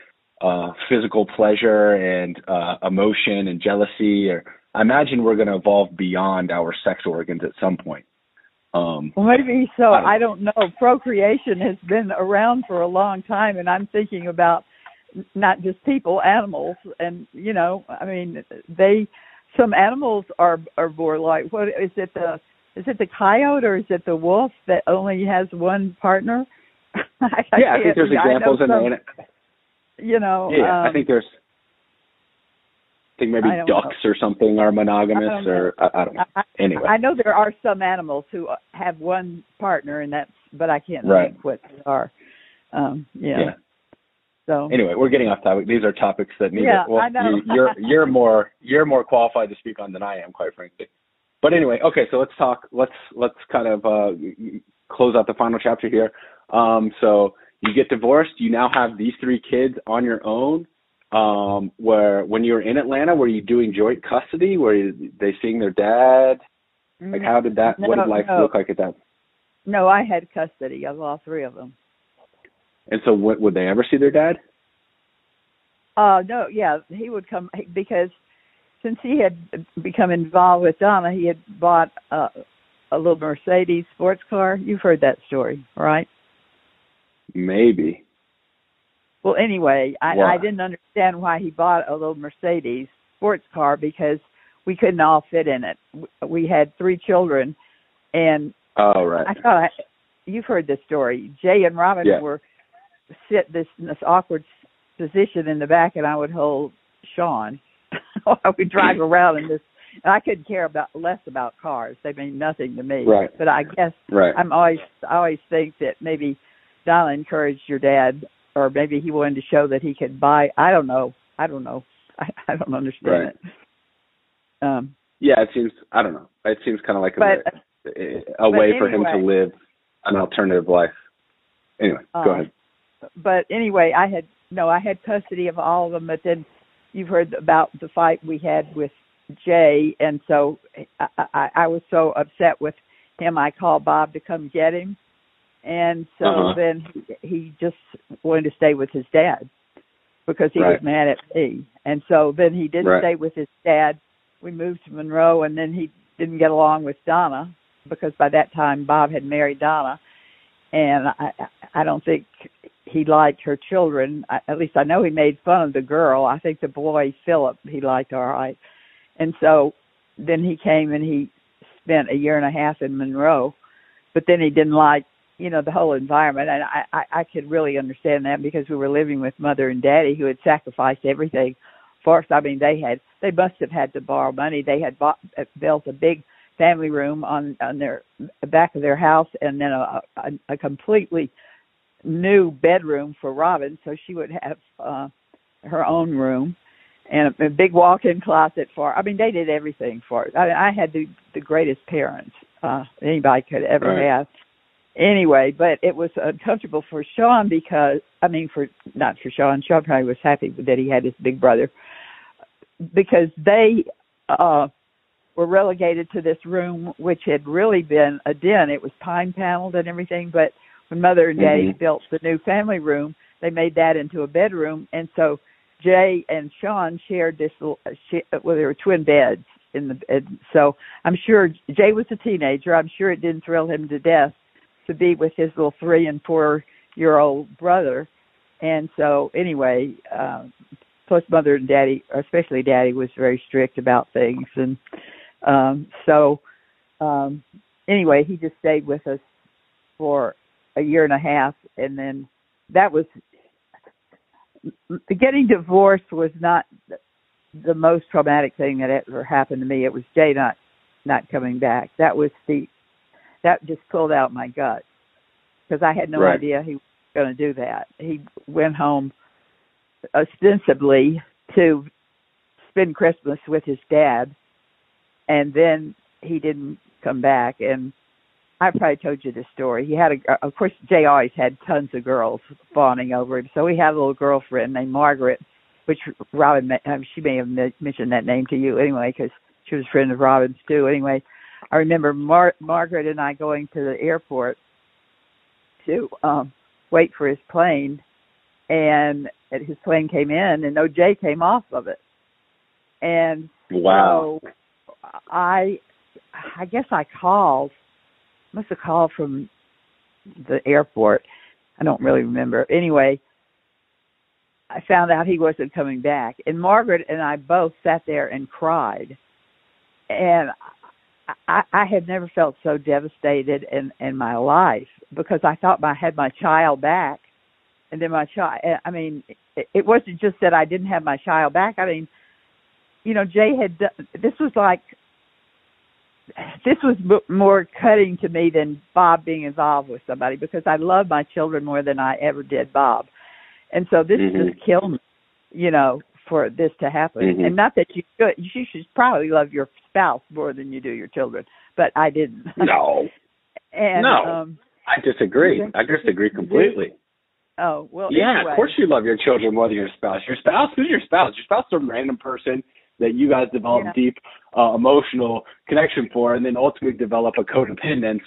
physical pleasure and emotion and jealousy. Or I imagine we're going to evolve beyond our sex organs at some point. Well, maybe so. I don't know. Procreation has been around for a long time, and I'm thinking about not just people, animals. And, you know, I mean, some animals are more like, what is it, the coyote or is it the wolf that only has one partner? I think there's examples you know. Yeah, I think maybe ducks or something are monogamous, or I don't know. Anyway, I know there are some animals who have one partner, but I can't think what they are. Yeah. So anyway, we're getting off topic. These are topics that need. I know. You're more qualified to speak on than I am, quite frankly. But anyway, okay. So let's talk. Let's kind of close out the final chapter here. So you get divorced. You now have these 3 kids on your own. Where when you were in Atlanta, were you doing joint custody? Were they seeing their dad? Like, how did that? What did life look like at that? No, I had custody of all 3 of them. And so, would they ever see their dad? No, yeah, he would come because since he had become involved with Donna, he had bought a little Mercedes sports car. You've heard that story, right? Maybe. Well, anyway, I didn't understand why he bought a little Mercedes sports car because we couldn't all fit in it. We had 3 children, and I thought you've heard this story. Jay and Robin were sit in this awkward position in the back, and I would hold Sean. I would drive around in this, and I couldn't care less about cars. They mean nothing to me. Right. But I guess I always think that maybe Donna encouraged your dad. Or maybe he wanted to show that he could buy. I don't know. I don't understand it. It seems. I don't know. It seems kind of like a way for him to live an alternative life. Anyway, go ahead. But anyway, I had custody of all of them. But then you've heard about the fight we had with Jay, and so I was so upset with him. I called Bob to come get him. And so then he just wanted to stay with his dad because he was mad at me. And so then he didn't stay with his dad. We moved to Monroe, and then he didn't get along with Donna because by that time Bob had married Donna. And I don't think he liked her children. At least I know he made fun of the girl. I think the boy, Philip, he liked all right. And so then he came and he spent a year and a half in Monroe, but then he didn't like, the whole environment. And I could really understand that because we were living with Mother and Daddy who had sacrificed everything for us. I mean, they must have had to borrow money. They had built a big family room on their back of their house, and then a completely new bedroom for Robin, so she would have her own room, and a big walk-in closet for her. I mean, they did everything for her. I had the greatest parents anybody could ever have. Anyway, but it was uncomfortable for Sean because, not for Sean. Sean probably was happy that he had his big brother, because they were relegated to this room, which had really been a den. It was pine paneled and everything, but when Mother and Daddy built the new family room, they made that into a bedroom. And so Jay and Sean shared this little, there were twin beds in the bed. So I'm sure Jay was a teenager. I'm sure it didn't thrill him to death to be with his little 3 and 4 year old brother. And so anyway, plus Mother and Daddy, especially Daddy, was very strict about things. And anyway, he just stayed with us for a year and a half, and then that was, getting divorced was not the most traumatic thing that ever happened to me. It was Jay not coming back. That just pulled out my gut, because I had no idea he was going to do that. He went home ostensibly to spend Christmas with his dad, and then he didn't come back. And I probably told you this story. He had of course, Jay always had tons of girls fawning over him. So he had a little girlfriend named Margaret, which Robin, she may have mentioned that name to you anyway, because she was a friend of Robin's too. Anyway, I remember Margaret and I going to the airport to wait for his plane, and his plane came in, and no Jay came off of it. And wow. So I guess I must have called from the airport. I don't really remember. Anyway, I found out he wasn't coming back. And Margaret and I both sat there and cried. And I had never felt so devastated in my life, because I thought I had my child back. And then it wasn't just that I didn't have my child back. I mean, Jay had done, this was more cutting to me than Bob being involved with somebody, because I love my children more than I ever did Bob. And so this just killed me, for this to happen. And not that you should probably love your spouse more than you do your children, but I didn't. No. And, no. I disagree. I disagree completely. Oh, well, yeah, anyway. Of course you love your children more than your spouse. Your spouse, who's your spouse? Your spouse is some random person that you guys develop deep emotional connection for, and then ultimately develop a codependence.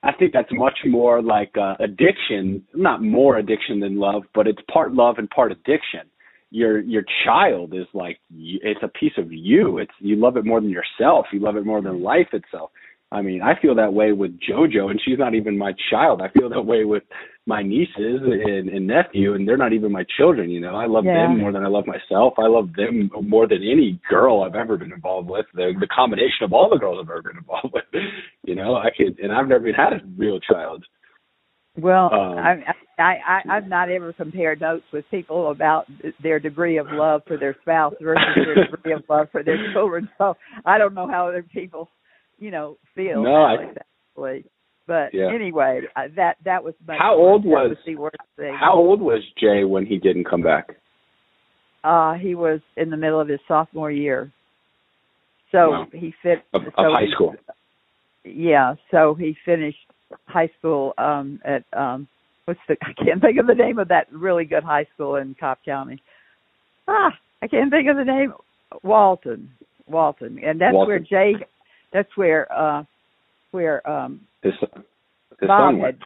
I think that's much more like addiction, not more addiction than love, but it's part love and part addiction. Your child is like, it's a piece of you. You love it more than yourself. You love it more than life itself. I mean, I feel that way with JoJo, and she's not even my child. I feel that way with my nieces and nephew, and they're not even my children. I love them more than I love myself. I love them more than any girl I've ever been involved with. The combination of all the girls I've ever been involved with. And I've never even had a real child. Well, I've not ever compared notes with people about their degree of love for their spouse versus their degree of love for their children. So I don't know how other people feel like that. But anyway, that was my the worst thing. How old was Jay when he didn't come back? He was in the middle of his sophomore year. So he fit of high school. Yeah, so he finished high school at I can't think of the name of that really good high school in Cobb County. I can't think of the name. Walton, and that's where Jay. That's where his Bob son went.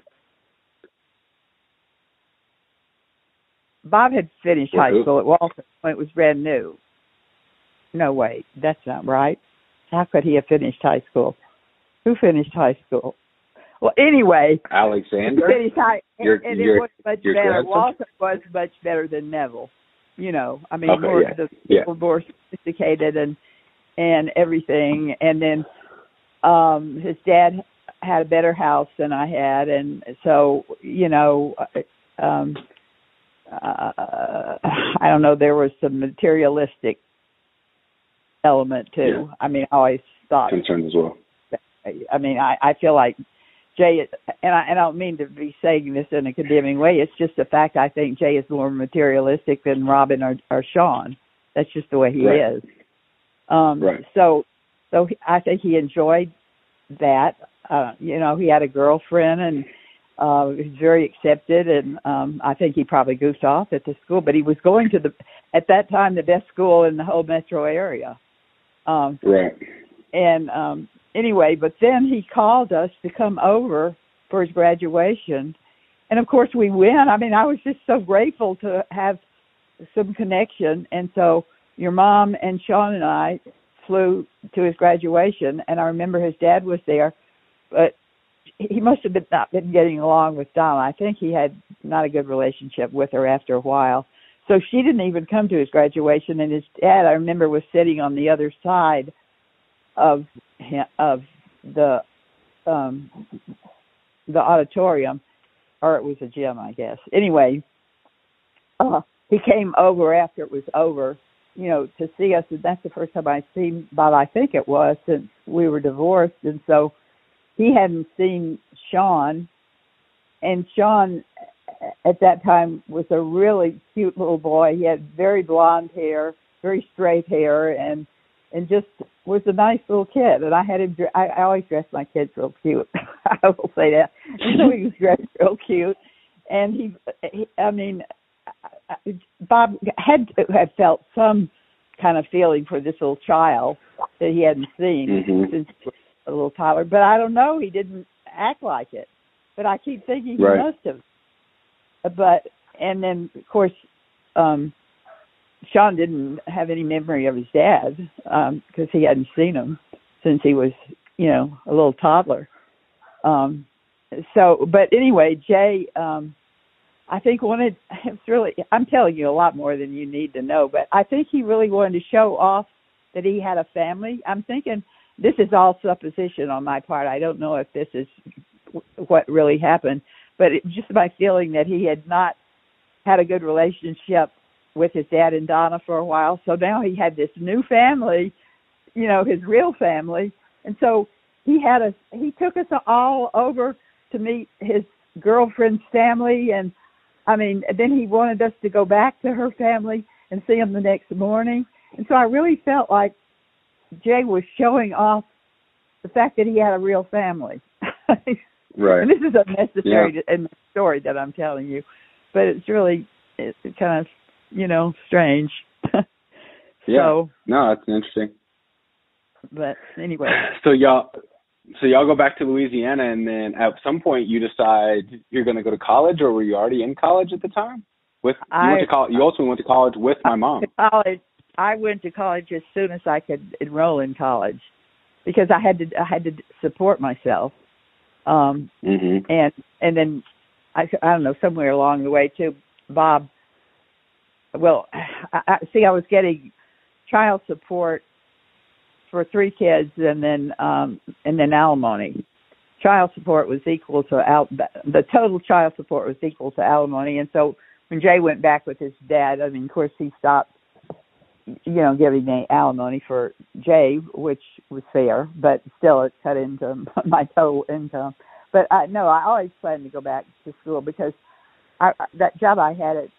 Bob had finished high school at Walton when it was brand new. No, wait, that's not right. How could he have finished high school? Who finished high school? Well, anyway, Alexander. It was much better. Grandson? Walton was much better than Neville. People more sophisticated and everything. And then His dad had a better house than I had, and so I don't know. There was some materialistic element too. Yeah. I mean, I always thought concerned as well. I mean, I feel like Jay, and I don't mean to be saying this in a condemning way. It's just a fact. I think Jay is more materialistic than Robin or Sean. That's just the way he right. is. Right. So I think he enjoyed that. He had a girlfriend and he was very accepted, and I think he probably goofed off at the school, but he was going to at that time, the best school in the whole metro area. Right. And anyway, but then he called us to come over for his graduation. And of course we went. I mean, I was just so grateful to have some connection. And so your mom and Sean and I flew to his graduation, and I remember his dad was there, but he must have not been getting along with Donna. I think he had not a good relationship with her after a while. So she didn't even come to his graduation, and his dad, I remember, was sitting on the other side of the auditorium, or it was a gym, I guess. Anyway, he came over after it was over, to see us, and that's the first time I'd seen Bob, I think it was, since we were divorced. And so he hadn't seen Sean, and Sean at that time was a really cute little boy. He had very blonde hair, very straight hair, and just was a nice little kid. And I had him. I always dress my kids real cute. I will say that. And so he was dressed real cute, and Bob had to have felt some kind of feeling for this little child that he hadn't seen since he was a little toddler. But I don't know. He didn't act like it. But I keep thinking he must have. And then, of course, Sean didn't have any memory of his dad because he hadn't seen him since he was, a little toddler. But anyway, Jay, I think I'm telling you a lot more than you need to know, but I think he really wanted to show off that he had a family. I'm thinking this is all supposition on my part. I don't know if this is what really happened, but it's just my feeling that he had not had a good relationship with his dad and Donna for a while. So now he had this new family, his real family. And so he took us all over to meet his girlfriend's family. And then he wanted us to go back to her family and see them the next morning. And so I really felt like Jay was showing off the fact that he had a real family. Right. And this is unnecessary in the story that I'm telling you, but it's kind of, strange. Yeah. No, that's interesting. But anyway. So y'all go back to Louisiana, and then at some point you decide you're going to go to college, or were you already in college at the time? You also went to college with my mom. I went to college as soon as I could enroll in college because I had to support myself. And then I don't know, somewhere along the way too, Bob. Well, I was getting child support for 3 kids, and then alimony. Child support was equal to the total child support was equal to alimony. And so when Jay went back with his dad, of course he stopped, giving me alimony for Jay, which was fair, but still it cut into my total income. But I always planned to go back to school because that job I had at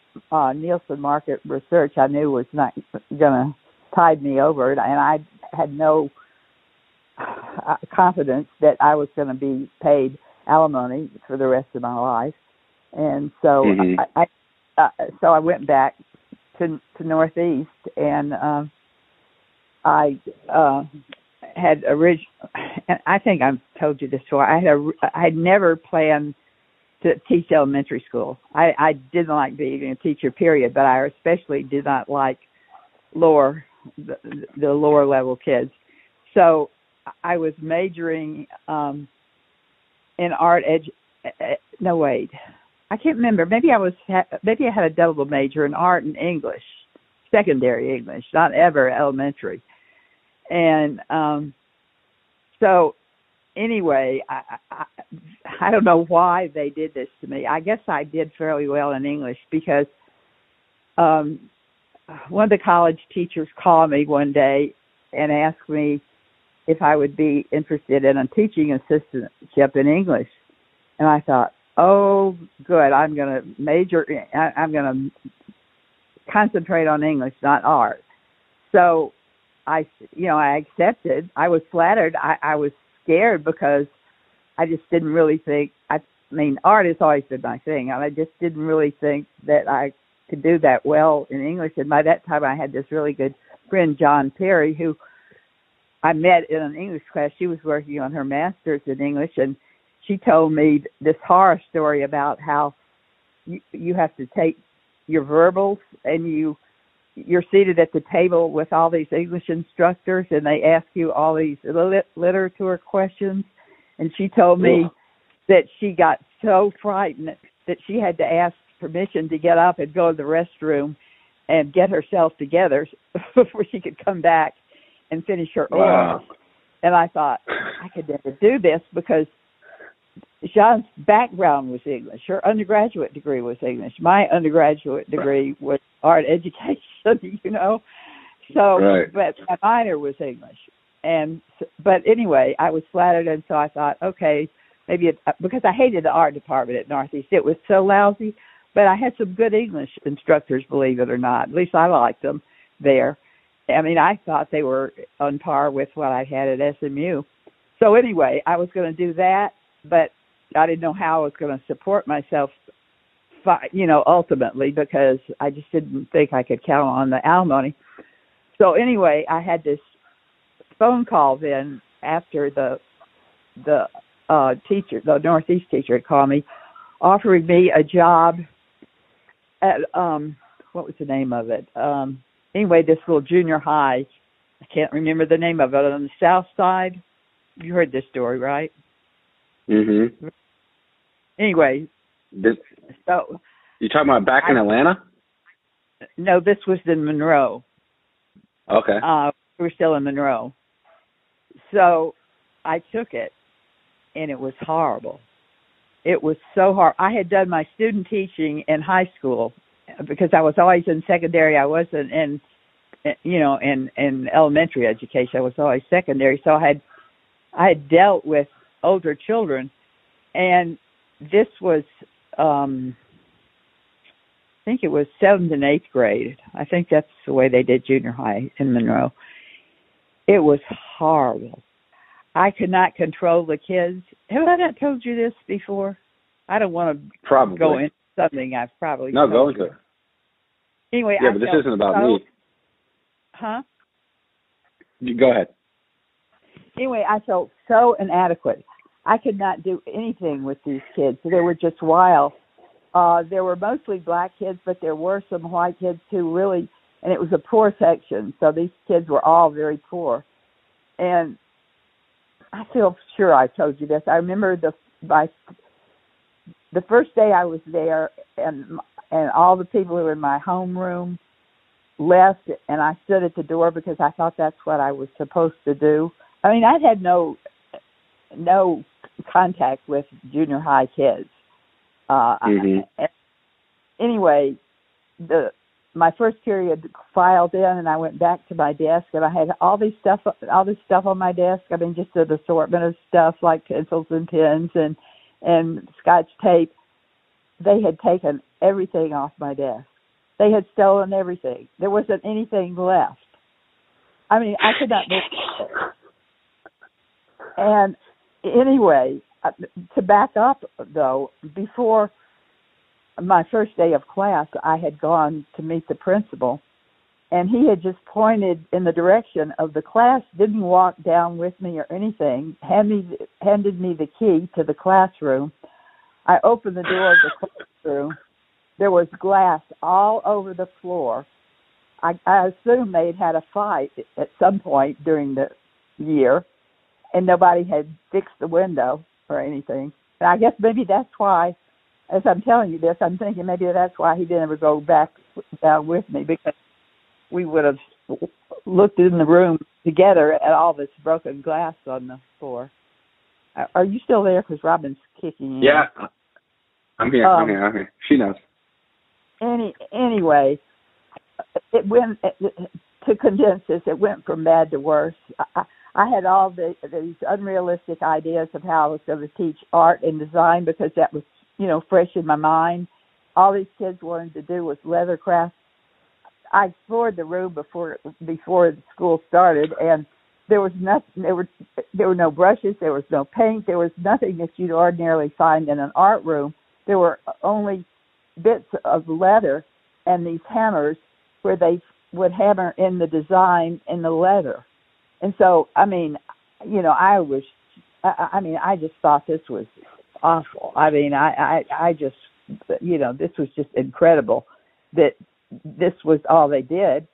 Nielsen Market Research, I knew was not going to tide me over, and I had no confidence that I was going to be paid alimony for the rest of my life. And so I went back to Northeast, and I had and I think I've told you this before. I had never planned to teach elementary school. I didn't like being a teacher, period, but I especially did not like the lower level kids. So I was majoring in art. No, wait. I can't remember. Maybe I had a double major in art and English, secondary English, not ever elementary. And so anyway, I don't know why they did this to me. I guess I did fairly well in English because one of the college teachers called me one day and asked me if I would be interested in a teaching assistantship in English. And I thought, oh, good, I'm going to I'm going to concentrate on English, not art. So I accepted. I was flattered. I was scared because I just didn't really think, I mean, art has always been my thing. And I just didn't really think that I could do that well in English. And by that time I had this really good friend, John Perry, who I met in an English class. She was working on her master's in English, and she told me this horror story about how you have to take your verbals and you're seated at the table with all these English instructors, and they ask you all these literature questions. And she told me that she got so frightened that she had to ask permission to get up and go to the restroom and get herself together before she could come back and finish her oral. And I thought, I could never do this because Jean's background was English. Her undergraduate degree was English. My undergraduate degree was art education, you know. So, right. But my minor was English. But anyway, I was flattered, and so I thought, okay, maybe because I hated the art department at Northeast. It was so lousy, but I had some good English instructors, believe it or not. At least I liked them there. I mean, I thought they were on par with what I had at SMU. So anyway, I was going to do that, but I didn't know how I was going to support myself, ultimately, because I just didn't think I could count on the alimony. So anyway, I had this phone call then after the teacher, the Northeast teacher, had called me, offering me a job at what was the name of it? Anyway, this little junior high. I can't remember the name of it, on the south side. You heard this story, right? Mm-hmm. Anyway, so you talking about back in Atlanta? No, this was in Monroe. Okay. We were still in Monroe. So I took it, and it was horrible. It was so hard. I had done my student teaching in high school because I was always in secondary. I wasn't in elementary education. I was always secondary. So I had dealt with older children, and this was, I think it was 7th and 8th grade. I think that's the way they did junior high in Monroe. It was horrible. I could not control the kids. Have I not told you this before? I don't want to go into something I've probably No, go into it. Anyway, yeah, but this isn't about me. Huh? You go ahead. Anyway, I felt so inadequate. I could not do anything with these kids. They were just wild. There were mostly black kids, but there were some white kids too, really, and it was a poor section. So these kids were all very poor. And I feel sure I told you this. I remember the first day I was there, and all the people who were in my homeroom left, and I stood at the door because I thought that's what I was supposed to do. I mean, I'd had no contact with junior high kids. Anyway, my first period filed in, and I went back to my desk, and I had all this stuff on my desk. I mean, just an assortment of stuff like pencils and pens and Scotch tape. They had taken everything off my desk. They had stolen everything. There wasn't anything left. I mean, I could not believe it. And anyway, to back up, though, before my first day of class, I had gone to meet the principal, and he had just pointed in the direction of the class, didn't walk down with me or anything, handed me the key to the classroom. I opened the door of the classroom. There was glass all over the floor. I assume they'd had a fight at some point during the year, and nobody had fixed the window or anything. And I guess maybe that's why, as I'm telling you this, I'm thinking maybe that's why he didn't ever go back down with me, because we would have looked in the room together at all this broken glass on the floor. Are you still there? Because Robin's kicking in. Yeah, I'm here. I'm here. She knows. Anyway, it went, to condense this, it went from bad to worse. I had all these unrealistic ideas of how I was going to teach art and design because that was, fresh in my mind. All these kids wanted to do was leather craft. I explored the room before the school started, and there was nothing. There were no brushes. There was no paint. There was nothing that you'd ordinarily find in an art room. There were only bits of leather and these hammers where they would hammer in the design in the leather. And so, I just thought this was awful. I just, this was just incredible that this was all they did.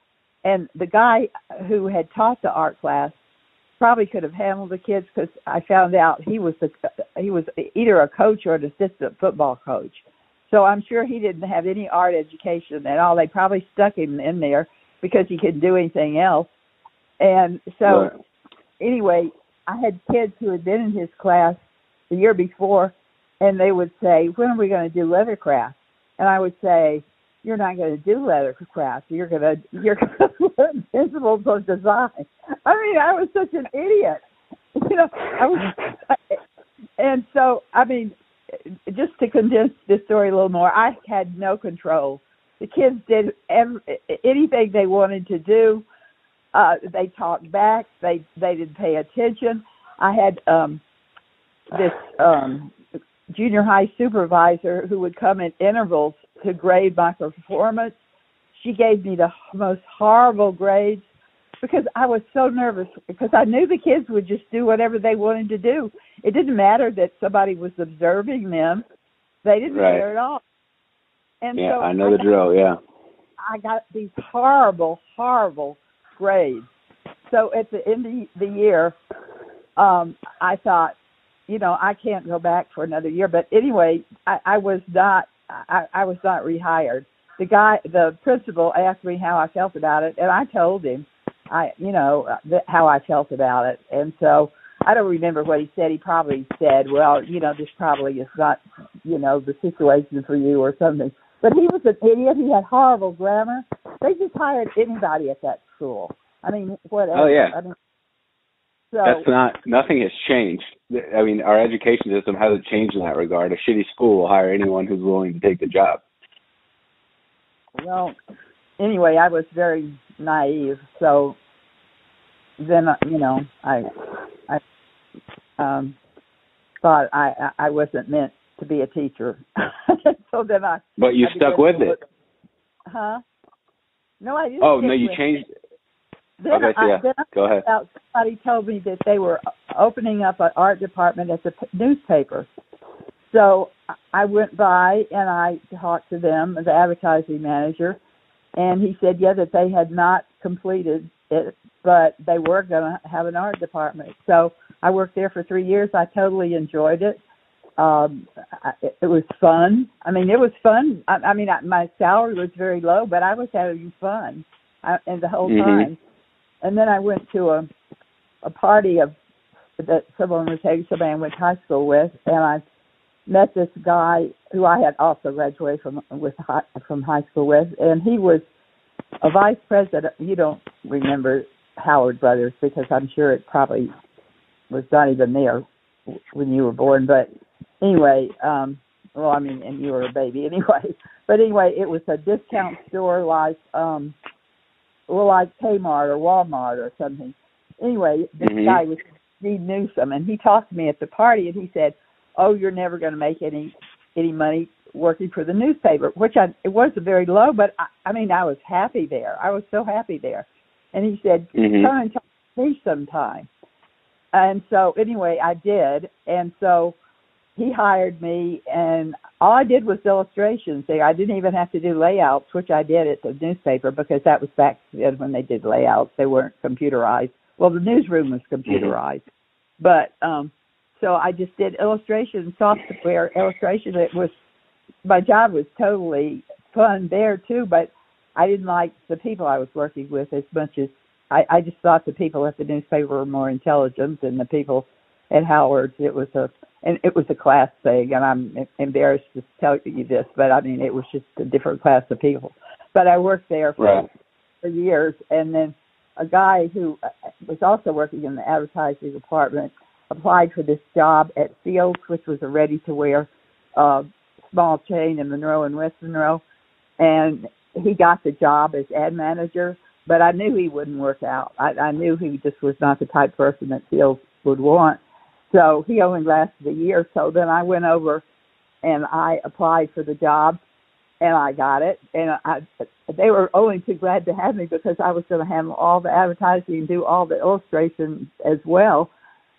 And the guy who had taught the art class probably could have handled the kids because I found out he was either a coach or an assistant football coach. So I'm sure he didn't have any art education at all. They probably stuck him in there because he couldn't do anything else. And so, Anyway, I had kids who had been in his class the year before, and they would say, "When are we going to do leathercraft?" And I would say, "You're not going to do leathercraft. You're going to learn principles of design." I was such an idiot. And so, just to condense this story a little more, I had no control. The kids did anything they wanted to do. They talked back. They didn't pay attention. I had this junior high supervisor who would come in intervals to grade my performance. She gave me the most horrible grades because I was so nervous because I knew the kids would just do whatever they wanted to do. It didn't matter that somebody was observing them. They didn't care at all. And so I know the drill, I got these horrible, horrible grades. So at the end of the year, I thought, I can't go back for another year. But anyway, I was not rehired. The principal asked me how I felt about it, and I told him, how I felt about it. And so I don't remember what he said. He probably said, "Well, this probably is not, the situation for you," or something. But he was an idiot. He had horrible grammar. They just hired anybody at that school. Whatever. Oh, yeah. So nothing has changed. Our education system hasn't changed in that regard. A shitty school will hire anyone who's willing to take the job. Well, anyway, I was very naive. So then, I thought I wasn't meant to be a teacher. So then But you stuck with it. Huh? No, I didn't. Oh, no, you changed it. Then Go ahead. Somebody told me that they were opening up an art department at the newspaper. So I went by and I talked to them, the advertising manager, and he said, that they had not completed it, but they were going to have an art department. So I worked there for 3 years. I totally enjoyed it. It was fun. It was fun. My salary was very low, but I was having fun and the whole time. And then I went to a party that somebody I went to high school with, and I met this guy who I had also graduated from high school with, and he was a vice president. You don't remember Howard Brothers because I'm sure it probably was not even there when you were born, but anyway, and you were a baby anyway. But anyway, it was a discount store like Kmart or Walmart or something. Anyway, this guy was Steve Newsom, and he talked to me at the party, and he said, "Oh, you're never going to make any money working for the newspaper," which it was very low, but I was happy there. I was so happy there. And he said, "Come and talk to me sometime." And so anyway, I did, and so he hired me, and all I did was illustrations there. I didn't even have to do layouts, which I did at the newspaper because that was back then when they did layouts. They weren't computerized. Well, the newsroom was computerized. But so I just did illustration, software illustration. My job was totally fun there, too, but I didn't like the people I was working with as much as I just thought the people at the newspaper were more intelligent than the people at Howard's. It was a class thing, and I'm embarrassed to tell you this, but I mean, it was just a different class of people. But I worked there for years, and then a guy who was also working in the advertising department applied for this job at Fields, which was a ready-to-wear small chain in Monroe and West Monroe, and he got the job as ad manager, but I knew he wouldn't work out. I knew he just was not the type of person that Fields would want. So he only lasted a year. So then I went over and I applied for the job, and I got it. And they were only too glad to have me because I was going to handle all the advertising and do all the illustrations as well,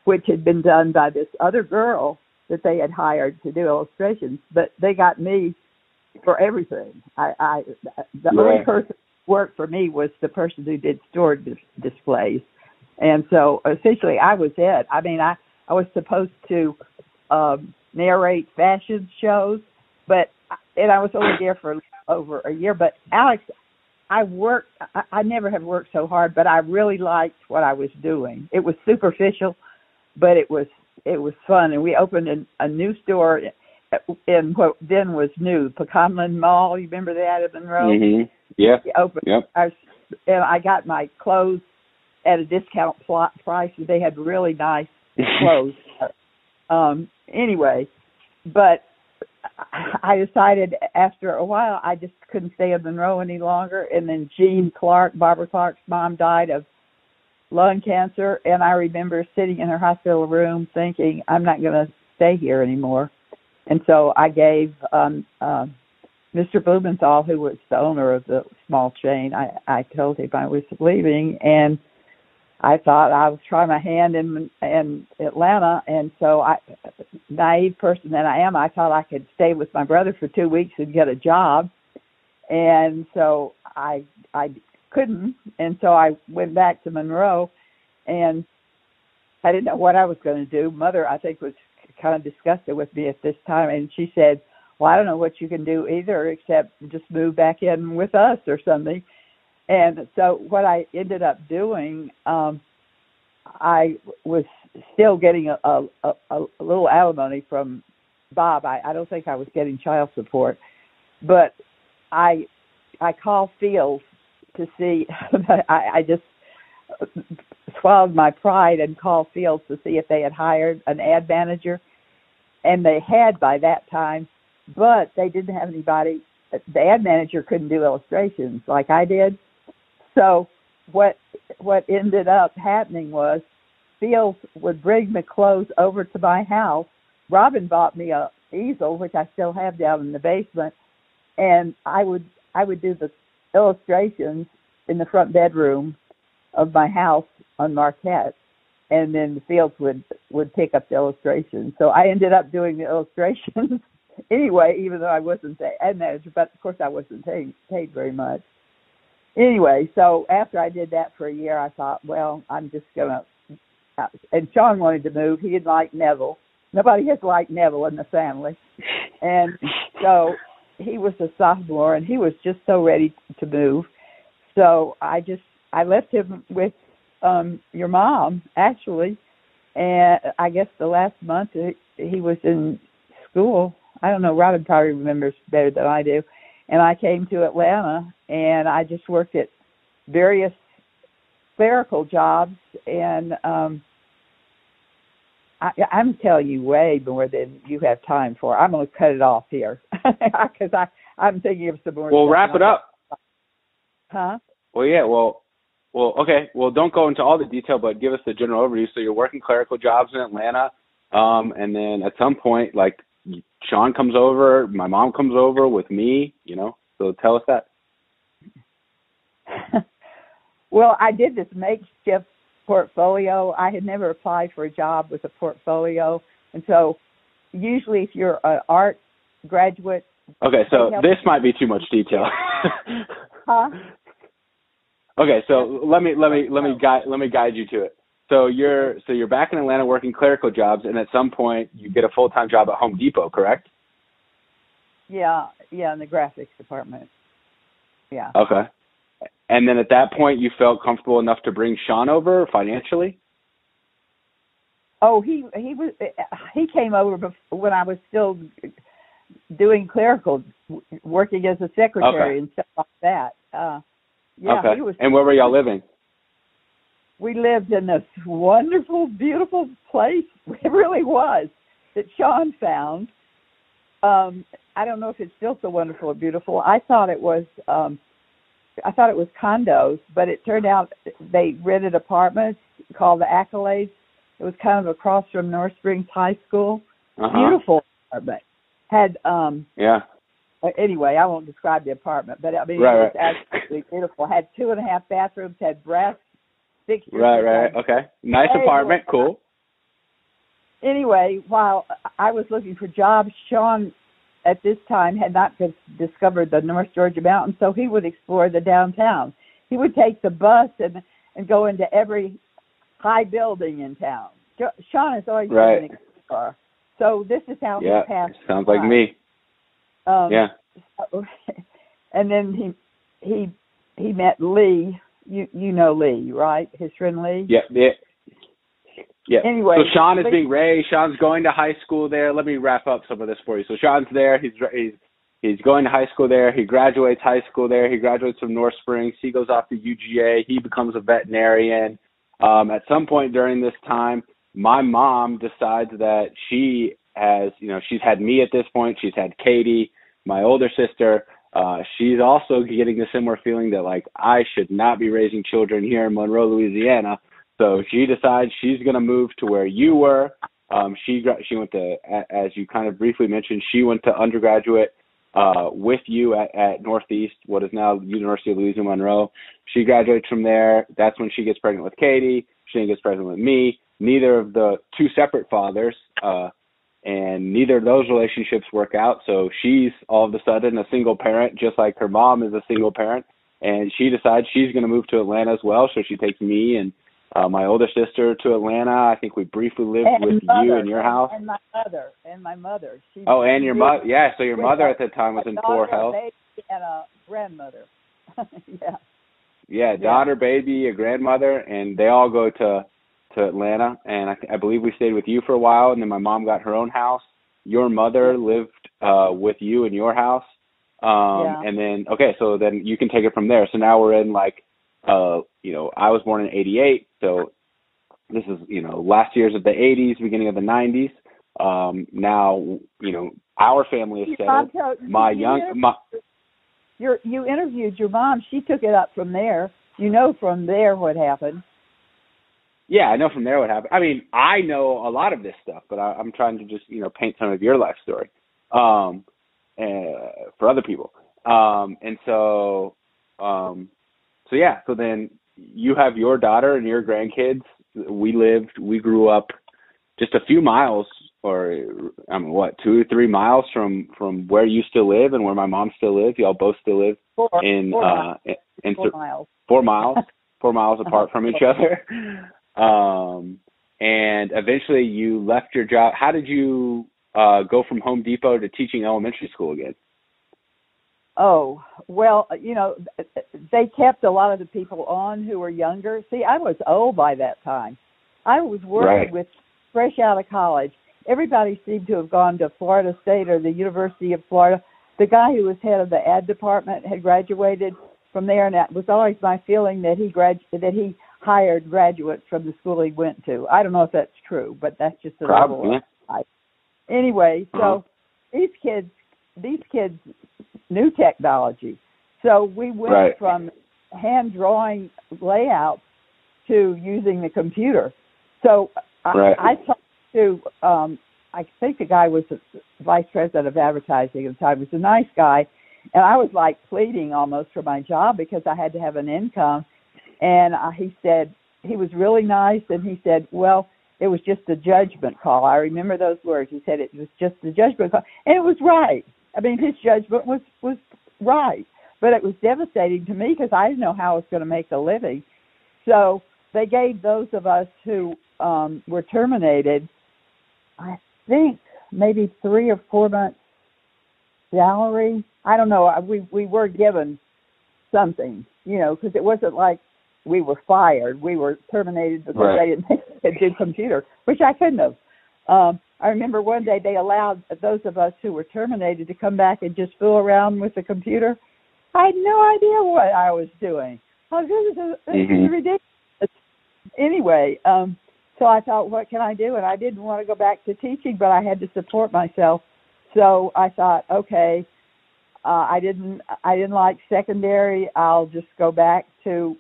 which had been done by this other girl that they had hired to do illustrations. But they got me for everything. The only person who worked for me was the person who did store displays. And so essentially I was it. I mean, I was supposed to narrate fashion shows, and I was only there for over a year. But Alex, I never have worked so hard, but I really liked what I was doing. It was superficial, but it was fun. And we opened a new store in what then was new, Pecanland Mall. You remember that at Monroe? Mm-hmm. Yeah. We opened, yep. And I got my clothes at a discount price. They had really nice clothes. Anyway, but I decided after a while I just couldn't stay in Monroe any longer. And then Jean Clark, Barbara Clark's mom, died of lung cancer. And I remember sitting in her hospital room thinking, I'm not going to stay here anymore. And so I gave Mr. Blumenthal, who was the owner of the small chain, I told him I was leaving, and I thought I would try my hand in Atlanta. And so, naive person that I am, I thought I could stay with my brother for 2 weeks and get a job. And so I couldn't, and so I went back to Monroe, and I didn't know what I was going to do. Mother, I think, was kind of disgusted with me at this time, and she said, well, I don't know what you can do either except just move back in with us or something. And so what I ended up doing, I was still getting a little alimony from Bob. I don't think I was getting child support, but I called Fields to see. I just swallowed my pride and called Fields to see if they had hired an ad manager, and they had by that time, but they didn't have anybody. The ad manager couldn't do illustrations like I did. So what ended up happening was Fields would bring the clothes over to my house. Robin bought me a easel, which I still have down in the basement, and I would do the illustrations in the front bedroom of my house on Marquette, and then the Fields would pick up the illustrations. So I ended up doing the illustrations anyway, even though I wasn't the ad manager, but of course I wasn't paid very much. Anyway, so after I did that for a year, I thought, well, I'm just going to, and Sean wanted to move. He didn't like Neville. Nobody has liked Neville in the family. And so he was a sophomore, and he was just so ready to move. So I left him with your mom, actually, and I guess the last month he was in school. I don't know, Robin probably remembers better than I do. And I came to Atlanta, and I just worked at various clerical jobs, and I'm telling you way more than you have time for. I'm going to cut it off here because I'm thinking of some more. Well, wrap it up. Huh? Well, yeah, well, okay. Well, don't go into all the detail, but give us the general overview. So you're working clerical jobs in Atlanta, and then at some point, like, Sean comes over, my mom comes over with me, so tell us that. Well, I did this makeshift portfolio. I had never applied for a job with a portfolio. And so usually if you're an art graduate. Okay, so this might be too much detail. Huh? Okay, so let me guide you to it. So you're back in Atlanta working clerical jobs, and at some point you get a full-time job at Home Depot, correct? Yeah, in the graphics department. Yeah. Okay. And then at that point you felt comfortable enough to bring Sean over financially? Oh, he came over when I was still doing clerical, working as a secretary and stuff like that. Yeah, okay. he was. And where were y'all living? We lived in this wonderful, beautiful place. It really was, that Sean found. I don't know if it's still so wonderful or beautiful. I thought it was condos, but it turned out they rented apartments called the Accolades. It was kind of across from North Springs High School. Beautiful apartment. Had anyway, I won't describe the apartment, but I mean, it was absolutely beautiful. Had 2.5 bathrooms, had brass fixtures. Right. Okay. Nice apartment. Cool. Anyway, while I was looking for jobs, Sean at this time had not discovered the North Georgia mountains, so he would explore the downtown. He would take the bus and go into every high building in town. Sean has always been an explorer. So this is how he passed. Sounds like me. So, and then he met Lee. You know Lee, right? His friend Lee. Yeah. Anyway, so Sean is being raised. Sean's going to high school there. Let me wrap up some of this for you. So Sean's there. He's going to high school there. He graduates high school there. He graduates from North Springs. He goes off to UGA. He becomes a veterinarian. At some point during this time, my mom decides that she has, she's had me at this point. She's had Katie, my older sister. She's also getting a similar feeling that, like, I should not be raising children here in Monroe, Louisiana. So she decides she's going to move to where you were. She went to, as you kind of briefly mentioned, she went to undergraduate with you at Northeast, what is now University of Louisiana Monroe. She graduates from there. That's when she gets pregnant with Katie. She then gets pregnant with me. Neither of the two separate fathers, and neither of those relationships work out. So she's all of a sudden a single parent, just like her mom is a single parent. And she decides she's going to move to Atlanta as well. So she takes me and my older sister to Atlanta. I think we briefly lived with you in your house. And my mother. And your mother. Yeah, so your mother at the time was in poor health. And a grandmother. Yeah, daughter, baby, a grandmother, and they all go to Atlanta. And I believe we stayed with you for a while, and then my mom got her own house. Your mother lived with you in your house. And then, so then you can take it from there. So now we're in, like, I was born in 88, so this is, last years of the 80s, beginning of the 90s. Now, our family is settled. You interviewed your mom. She took it up from there. From there what happened. Yeah, I know from there what happened. I mean, I know a lot of this stuff, but I'm trying to just, paint some of your life story for other people. So then you have your daughter and your grandkids. We grew up just a few miles, or 2 or 3 miles from where you still live and where my mom still lives. Y'all both still live 4 miles. 4 miles, 4 miles apart from each other. And eventually you left your job. How did you go from Home Depot to teaching elementary school again? Oh, well, they kept a lot of the people on who were younger. See, I was old by that time. I was working with fresh out of college. Everybody seemed to have gone to Florida State or the University of Florida. The guy who was head of the ad department had graduated from there, and that was always my feeling that he hired graduates from the school he went to. I don't know if that's true, but that's just a level. Anyway, so these kids new technology. So we went from hand drawing layouts to using the computer. So I talked to, I think the guy was the vice president of advertising at the time. He was a nice guy. And I was like pleading almost for my job because I had to have an income. And he said, he was really nice. And he said, well, it was just a judgment call. I remember those words. He said it was just a judgment call. And it was right. I mean, his judgment was right, but it was devastating to me because I didn't know how I was going to make a living. So they gave those of us who were terminated, I think, maybe 3 or 4 months salary. I don't know. We were given something, because it wasn't like we were fired. We were terminated because they didn't think we could do computer, which I couldn't have. I remember one day they allowed those of us who were terminated to come back and just fool around with the computer. I had no idea what I was doing. This is ridiculous. Anyway, so I thought, what can I do? And I didn't want to go back to teaching, but I had to support myself. So I thought, okay, I didn't like secondary. I'll just go back to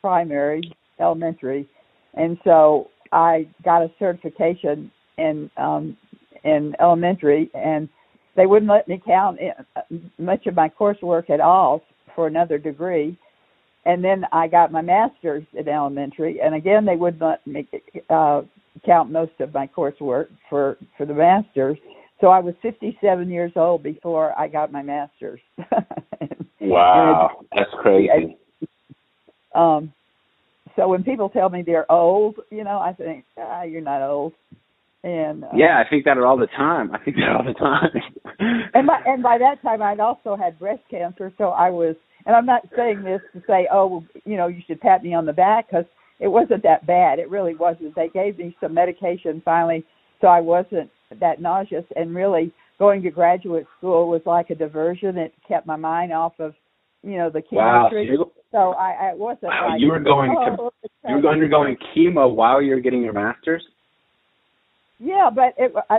primary, elementary, and so I got a certification in elementary, and they wouldn't let me count much of my coursework at all for another degree. And then I got my master's in elementary, and again they wouldn't let me count most of my coursework for the master's. So I was 57 years old before I got my master's. Wow, that's crazy. So when people tell me they're old, I think, you're not old. And I think that all the time. and by that time I'd also had breast cancer, so I was. And I'm not saying this to say, you should pat me on the back, because it wasn't that bad. It really wasn't. They gave me some medication finally, so I wasn't that nauseous. And really, going to graduate school was like a diversion. It kept my mind off of, the chemistry. Wow. So I wasn't. Wow, like, you were undergoing chemo while you were getting your master's? Yeah, but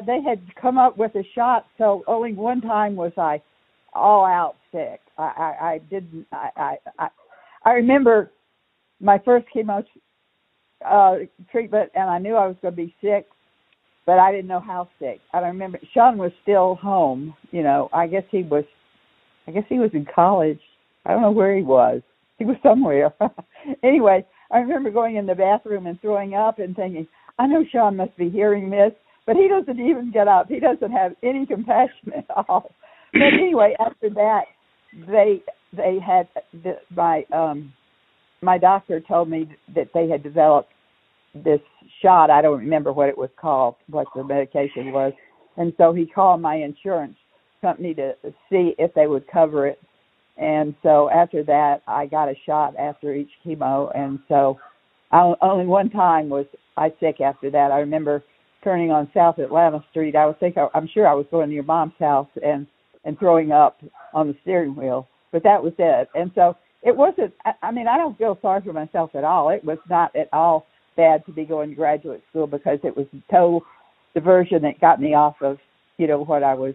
they had come up with a shot, so only one time was I all out sick. I remember my first chemo treatment, and I knew I was going to be sick, but I didn't know how sick. I remember Sean was still home. I guess he was in college. I don't know where he was. He was somewhere. Anyway, I remember going in the bathroom and throwing up and thinking, I know Sean must be hearing this, but he doesn't even get up. He doesn't have any compassion at all. But anyway, after that, they had my doctor told me that they had developed this shot. I don't remember what it was called, what the medication was, and so he called my insurance company to see if they would cover it. And so after that, I got a shot after each chemo, and so only one time was I sick after that. I remember turning on South Atlanta Street. I'm sure I was going to your mom's house and throwing up on the steering wheel, but that was it. And so it wasn't, I don't feel sorry for myself at all. It was not at all bad to be going to graduate school, because it was a total diversion that got me off of, what I was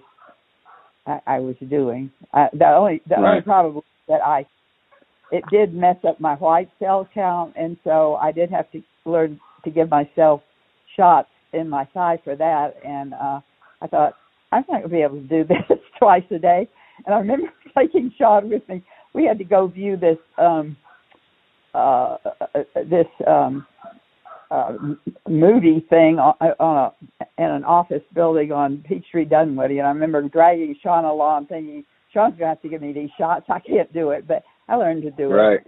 doing. The only problem was that it did mess up my white cell count, and so I did have to learn to give myself shots in my thigh for that. And I thought, I'm not going to be able to do this twice a day. And I remember taking Sean with me. We had to go view this movie thing in an office building on Peachtree, Dunwoody. And I remember dragging Sean along, thinking, Sean's going to have to give me these shots. I can't do it, but I learned to do it.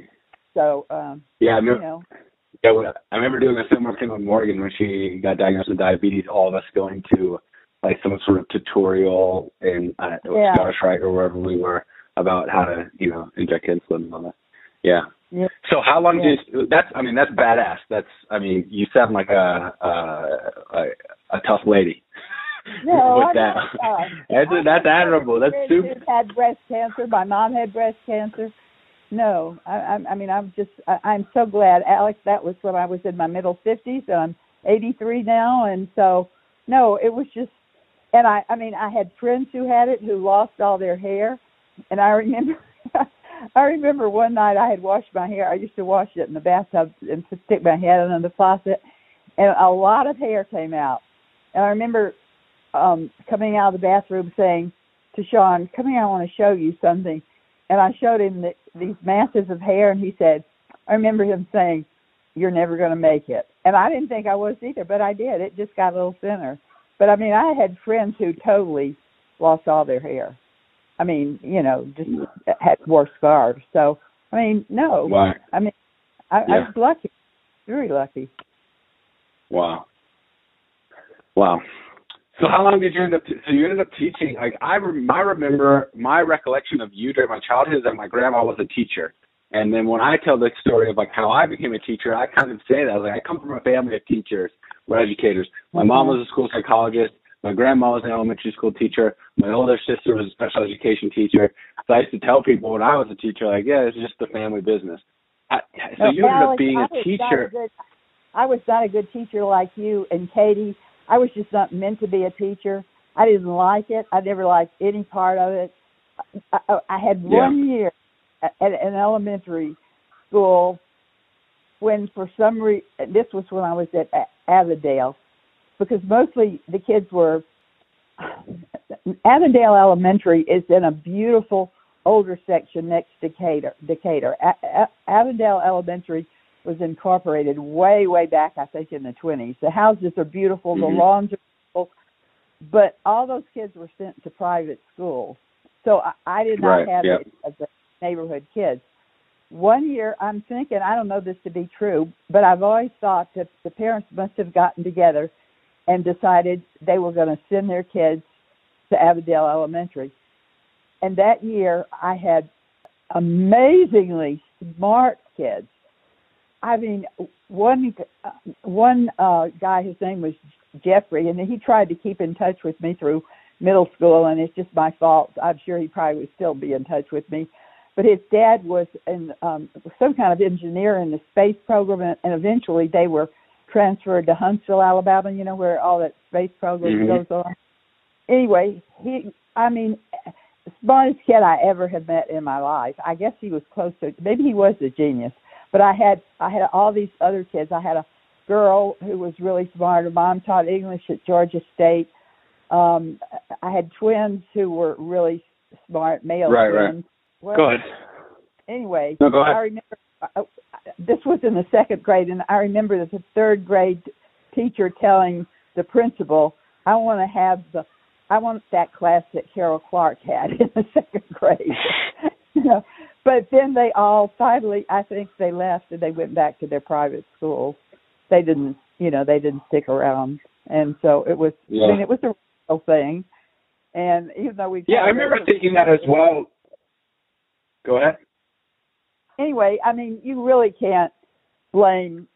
So, I remember doing a similar thing with Morgan when she got diagnosed with diabetes. All of us going to like some sort of tutorial in Scottish Rite or wherever we were about how to, inject insulin and all that. Yeah. So how long that's badass. You sound like a tough lady. No, with that. That's admirable. That's super. Had breast cancer. My mom had breast cancer. No, I'm so glad, Alex. That was when I was in my middle 50s, and I'm 83 now, and so no, it was just. And I had friends who had it who lost all their hair, and I remember one night I had washed my hair. I used to wash it in the bathtub and stick my head under the faucet, and a lot of hair came out. And I remember coming out of the bathroom saying to Sean, "Come here, I want to show you something." And I showed him these masses of hair, and he said, I remember him saying, "You're never going to make it." And I didn't think I was either, but I did. It just got a little thinner. But, I had friends who totally lost all their hair. Just wore scarves. So, no. Right. I was lucky, very lucky. Wow. So how long did you end up? So you ended up teaching. Like my recollection of you during my childhood is that my grandma was a teacher. And then when I tell the story of like how I became a teacher, I kind of say that. I was like, I come from a family of teachers, we're educators. My mom was a school psychologist. My grandma was an elementary school teacher. My older sister was a special education teacher. So I used to tell people when I was a teacher, like, yeah, it's just the family business. So you ended up being a teacher. I was not a good teacher like you and Katie. I was just not meant to be a teacher. I didn't like it. I never liked any part of it. I had 1 year at an elementary school when for some reason, this was when I was at Avondale, because mostly the kids were, Avondale Elementary is in a beautiful older section next to Decatur. Avondale Elementary was incorporated way, way back, I think, in the 20s. The houses are beautiful, the lawns are beautiful, but all those kids were sent to private schools. So I did not have it as a neighborhood kids. 1 year, I'm thinking, I don't know this to be true, but I've always thought that the parents must have gotten together and decided they were going to send their kids to Avondale Elementary. And that year, I had amazingly smart kids. I mean, one guy, his name was Jeffrey, and he tried to keep in touch with me through middle school, and it's just my fault. I'm sure he probably would still be in touch with me. But his dad was some kind of engineer in the space program, and eventually they were transferred to Huntsville, Alabama, you know, where all that space program goes on. Anyway, the smartest kid I ever have met in my life. I guess he was close to, maybe he was a genius. But I had all these other kids. I had a girl who was really smart. Her mom taught English at Georgia State. I had twins who were really smart, male twins. Right. Well, go ahead. Anyway, go ahead. I remember this was in the second grade, and I remember that the third grade teacher telling the principal, I want that class that Carol Clark had in the second grade. You know, but then they all finally, I think they left and they went back to their private schools. They didn't stick around, and so it was. I mean, it was a real thing. And even though I remember thinking that as well. Go ahead. Anyway, I mean, you really can't blame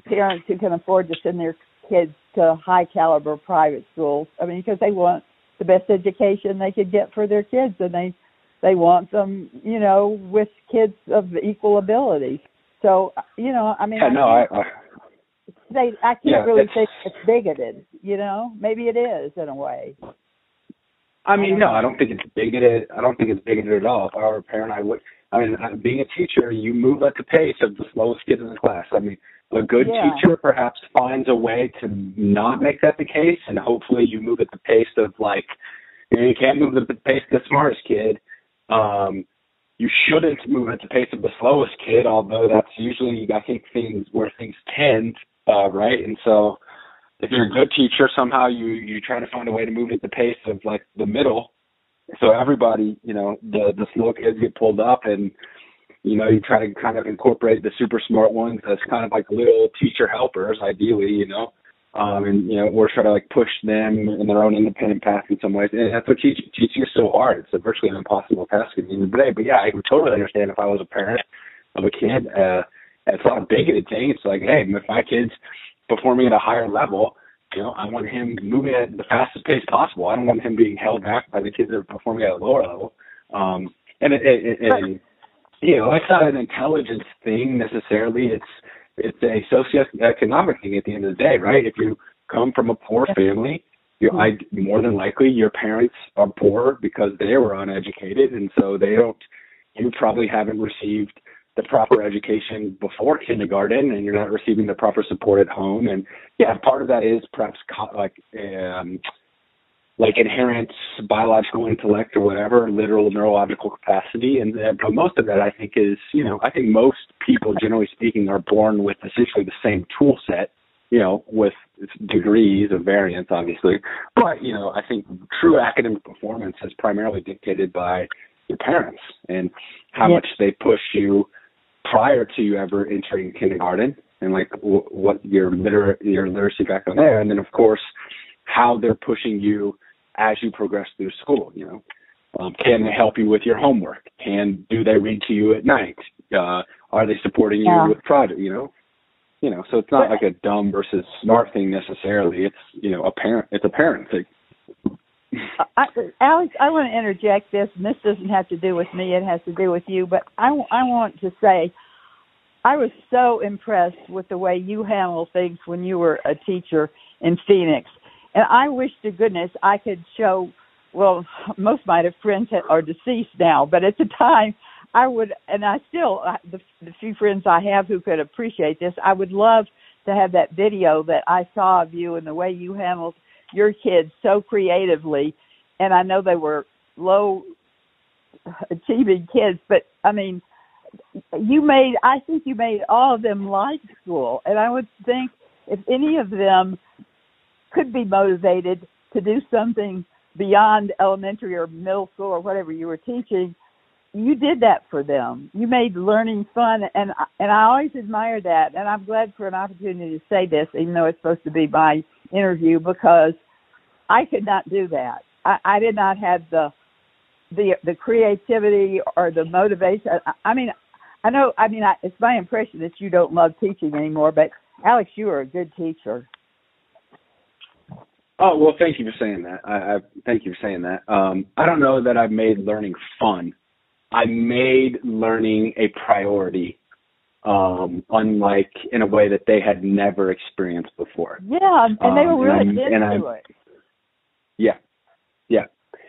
parents who can afford to send their kids to high-caliber private schools. I mean, because they want the best education they could get for their kids, and they want them, you know, with kids of equal ability. So, you know, I mean, I can't really think it's bigoted, you know. Maybe it is in a way. I mean, no, I don't think it's bigoted. I don't think it's bigoted at all. If I were a parent, being a teacher, you move at the pace of the slowest kid in the class. I mean, a good teacher perhaps finds a way to not make that the case, and hopefully you move at the pace of, like, you can't move at the pace of the smartest kid. You shouldn't move at the pace of the slowest kid, although that's usually, I think, where things tend, right? And so if you're a good teacher, somehow you try to find a way to move at the pace of, like, the middle. So everybody, you know, the slow kids get pulled up, and, you know, you try to kind of incorporate the super smart ones as kind of like little teacher helpers, ideally, you know. And, you know, or try to, like, push them in their own independent path in some ways. And that's what teaching is so hard. It's a virtually an impossible task at the end of the day. But, yeah, I would totally understand if I was a parent of a kid. It's not a bigoted thing. It's like, hey, if my kid's performing at a higher level, you know, I want him moving at the fastest pace possible. I don't want him being held back by the kids that are performing at a lower level. And you know, it's not an intelligence thing necessarily. It's a socioeconomic thing at the end of the day, right? If you come from a poor family, more than likely your parents are poor because they were uneducated, and so you probably haven't received the proper education before kindergarten, and you're not receiving the proper support at home. And part of that is perhaps like inherent biological intellect or whatever, literal neurological capacity. But most of that, I think, is, you know, I think most people, generally speaking, are born with essentially the same tool set, you know, with degrees of variance, obviously. But, you know, I think true academic performance is primarily dictated by your parents and how much they push you prior to you ever entering kindergarten, and like what your literacy background there, and then of course how they're pushing you as you progress through school. You know, Can they help you with your homework? Do they read to you at night? Are they supporting you with project? So it's not like a dumb versus smart thing necessarily. It's a parent thing. Alex, I want to interject this, and this doesn't have to do with me. It has to do with you. But I want to say, I was so impressed with the way you handled things when you were a teacher in Phoenix. And I wish to goodness I could show, well, most of my friends are deceased now, but at the time I would, and I still, the few friends I have who could appreciate this, I would love to have that video that I saw of you and the way you handled your kids so creatively. And I know they were low achieving kids, but I mean, I think you made all of them like school. And I would think if any of them could be motivated to do something beyond elementary or middle school or whatever you were teaching, you did that for them. You made learning fun, and I always admire that. And I'm glad for an opportunity to say this, even though it's supposed to be my interview, because I could not do that. I did not have the creativity or the motivation. It's my impression that you don't love teaching anymore, but Alex, you are a good teacher. Oh, well, thank you for saying that. I thank you for saying that. I don't know that I've made learning fun. I made learning a priority, unlike in a way that they had never experienced before. Yeah, and they were really into it. Yeah.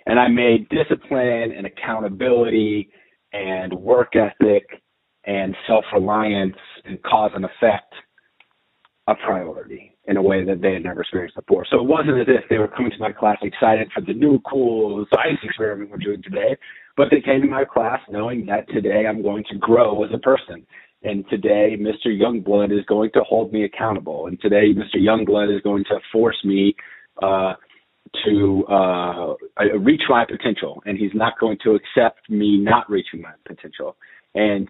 And I made discipline and accountability and work ethic and self-reliance and cause and effect a priority in a way that they had never experienced before. So it wasn't as if they were coming to my class excited for the new cool science experiment we're doing today, but they came to my class knowing that today I'm going to grow as a person. And today Mr. Youngblood is going to hold me accountable. And today Mr. Youngblood is going to force me to reach my potential. And he's not going to accept me not reaching my potential. And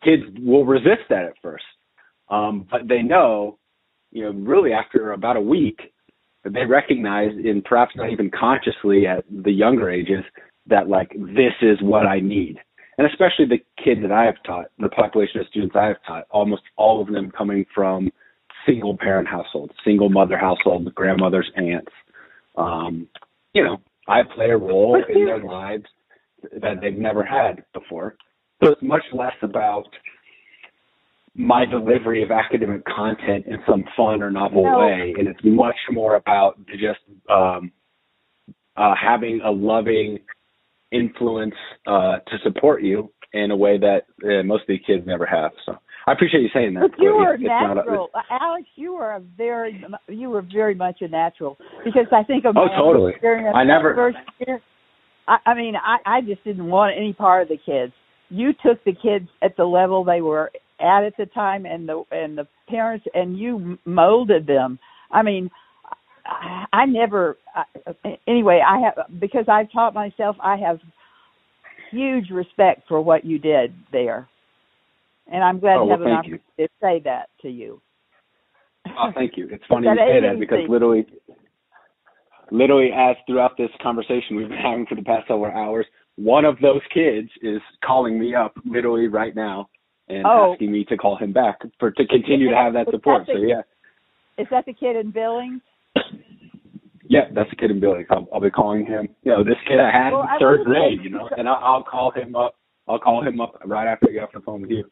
kids will resist that at first. But they know, really after about a week, they recognize, and perhaps not even consciously at the younger ages, that like, this is what I need. And especially the kids that I have taught, the population of students I have taught, almost all of them coming from single parent households, single mother households, grandmothers, aunts. I play a role in their lives that they've never had before. So it's much less about my delivery of academic content in some fun or novel way, and it's much more about just having a loving influence to support you in a way that most of the kids never have. So I appreciate you saying that. But you were natural, Alex. You were very much a natural, because I think of totally. I never. First year, I just didn't want any part of the kids. You took the kids at the level they were at the time, and the parents, and you molded them. Because I've taught myself, I have huge respect for what you did there. And I'm glad to have an opportunity to say that to you. Oh, thank you. It's funny you say that, because literally as throughout this conversation we've been having for the past several hours, one of those kids is calling me up literally right now and asking me to call him back to continue to have that support. So yeah. Is that the kid in Billings? Yeah, that's the kid in Billings. I'll be calling him. This kid I had in third grade, and I'll call him up. I'll call him up right after I get off the phone with you.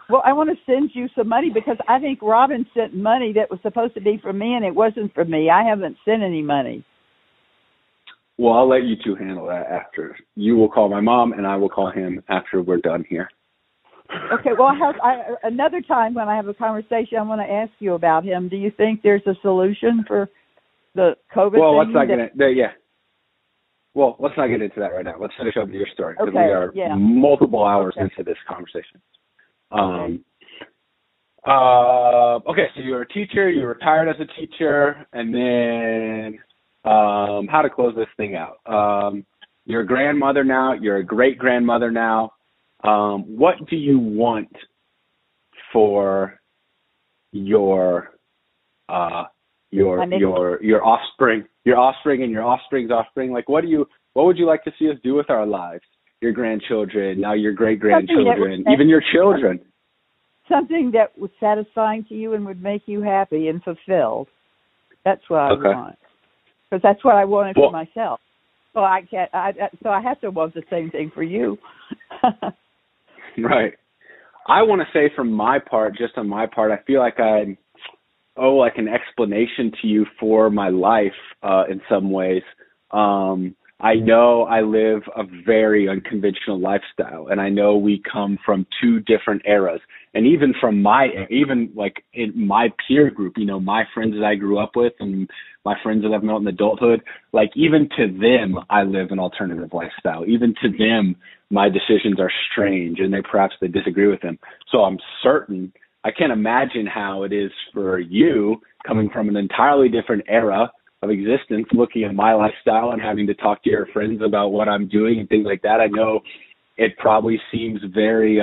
Well, I want to send you some money, because I think Robin sent money that was supposed to be for me, and it wasn't for me. I haven't sent any money. Well, I'll let you two handle that after. You will call my mom, and I will call him after we're done here. Okay. Well, another time when I have a conversation, I want to ask you about him. Do you think there's a solution for the COVID thing? Well, let's not get into Well, let's not get into that right now. Let's finish up your story, because we are multiple hours into this conversation. Okay, so you're a teacher, you retired as a teacher, and then how to close this thing out. You're a grandmother now, you're a great-grandmother now. What do you want for your offspring and your offspring's offspring? Like, what do you What would you like to see us do with our lives? Your grandchildren, now your great-grandchildren, even your children. Something that was satisfying to you and would make you happy and fulfilled. That's what I want. Because that's what I wanted for myself. So I have to want the same thing for you. Right. I want to say from my part, just on my part, I feel like I owe like an explanation to you for my life in some ways. I know I live a very unconventional lifestyle, and I know we come from two different eras. And even like in my peer group, you know, my friends that I grew up with and my friends that I've met in adulthood, like even to them, I live an alternative lifestyle. Even to them, my decisions are strange, and perhaps they disagree with them. So I'm certain, I can't imagine how it is for you coming from an entirely different era of existence, looking at my lifestyle and having to talk to your friends about what I'm doing and things like that. I know it probably seems very,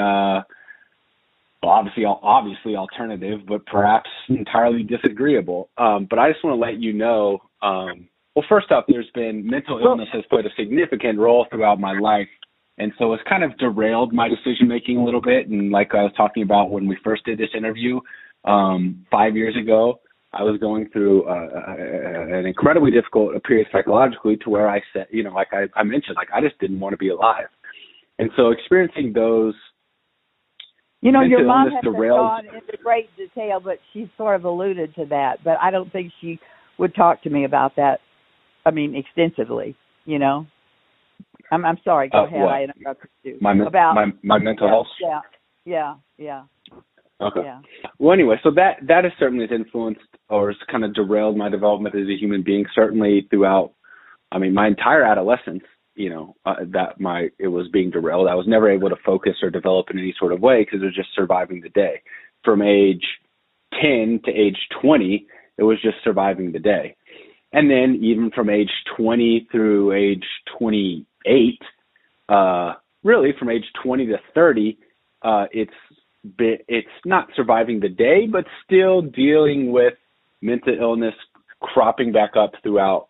obviously alternative, but perhaps entirely disagreeable. But I just want to let you know, well, first off, there's been mental illness has played a significant role throughout my life. And so it's kind of derailed my decision-making a little bit. And like I was talking about when we first did this interview 5 years ago, I was going through an incredibly difficult period psychologically to where I said, you know, like I mentioned, like I just didn't want to be alive. And so experiencing those, you know, your mom hasn't gone into great detail, but she sort of alluded to that. But I don't think she would talk to me about that, I mean, extensively, you know. I'm sorry. Go ahead. I interrupted you. My mental health? Yeah. Okay. Yeah. Well, anyway, so that has certainly influenced or has kind of derailed my development as a human being, certainly throughout, I mean, my entire adolescence, you know, it was being derailed. I was never able to focus or develop in any sort of way because it was just surviving the day. From age 10 to age 20, it was just surviving the day. And then even from age 20 through age 28, really from age 20 to 30, it's not surviving the day, but still dealing with mental illness cropping back up throughout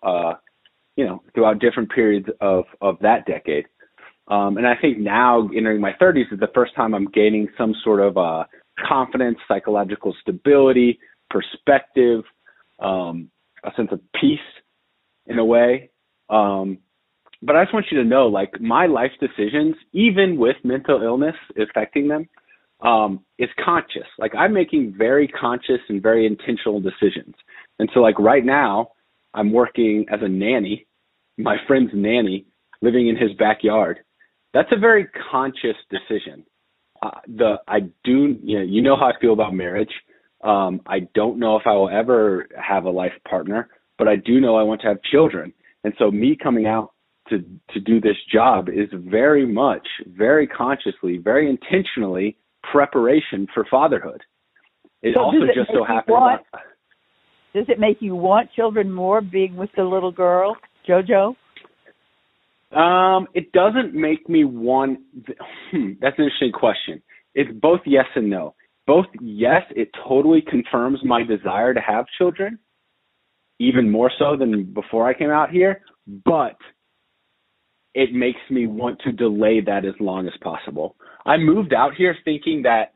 different periods of that decade. And I think now entering my 30s is the first time I'm gaining some sort of confidence, psychological stability, perspective, a sense of peace in a way. But I just want you to know, like, my life decisions, even with mental illness affecting them, is conscious. Like, I'm making very conscious and very intentional decisions. And so, like, right now, I'm working as a nanny, my friend's nanny, living in his backyard. That's a very conscious decision. You know how I feel about marriage. I don't know if I will ever have a life partner, but I do know I want to have children. And so me coming out to do this job is very much, very consciously, very intentionally preparation for fatherhood. It also just so happens. Does it make you want children more being with the little girl, JoJo? It doesn't make me want. That's an interesting question. It's both yes and no. Both yes, it totally confirms my desire to have children, even more so than before I came out here, but it makes me want to delay that as long as possible. I moved out here thinking that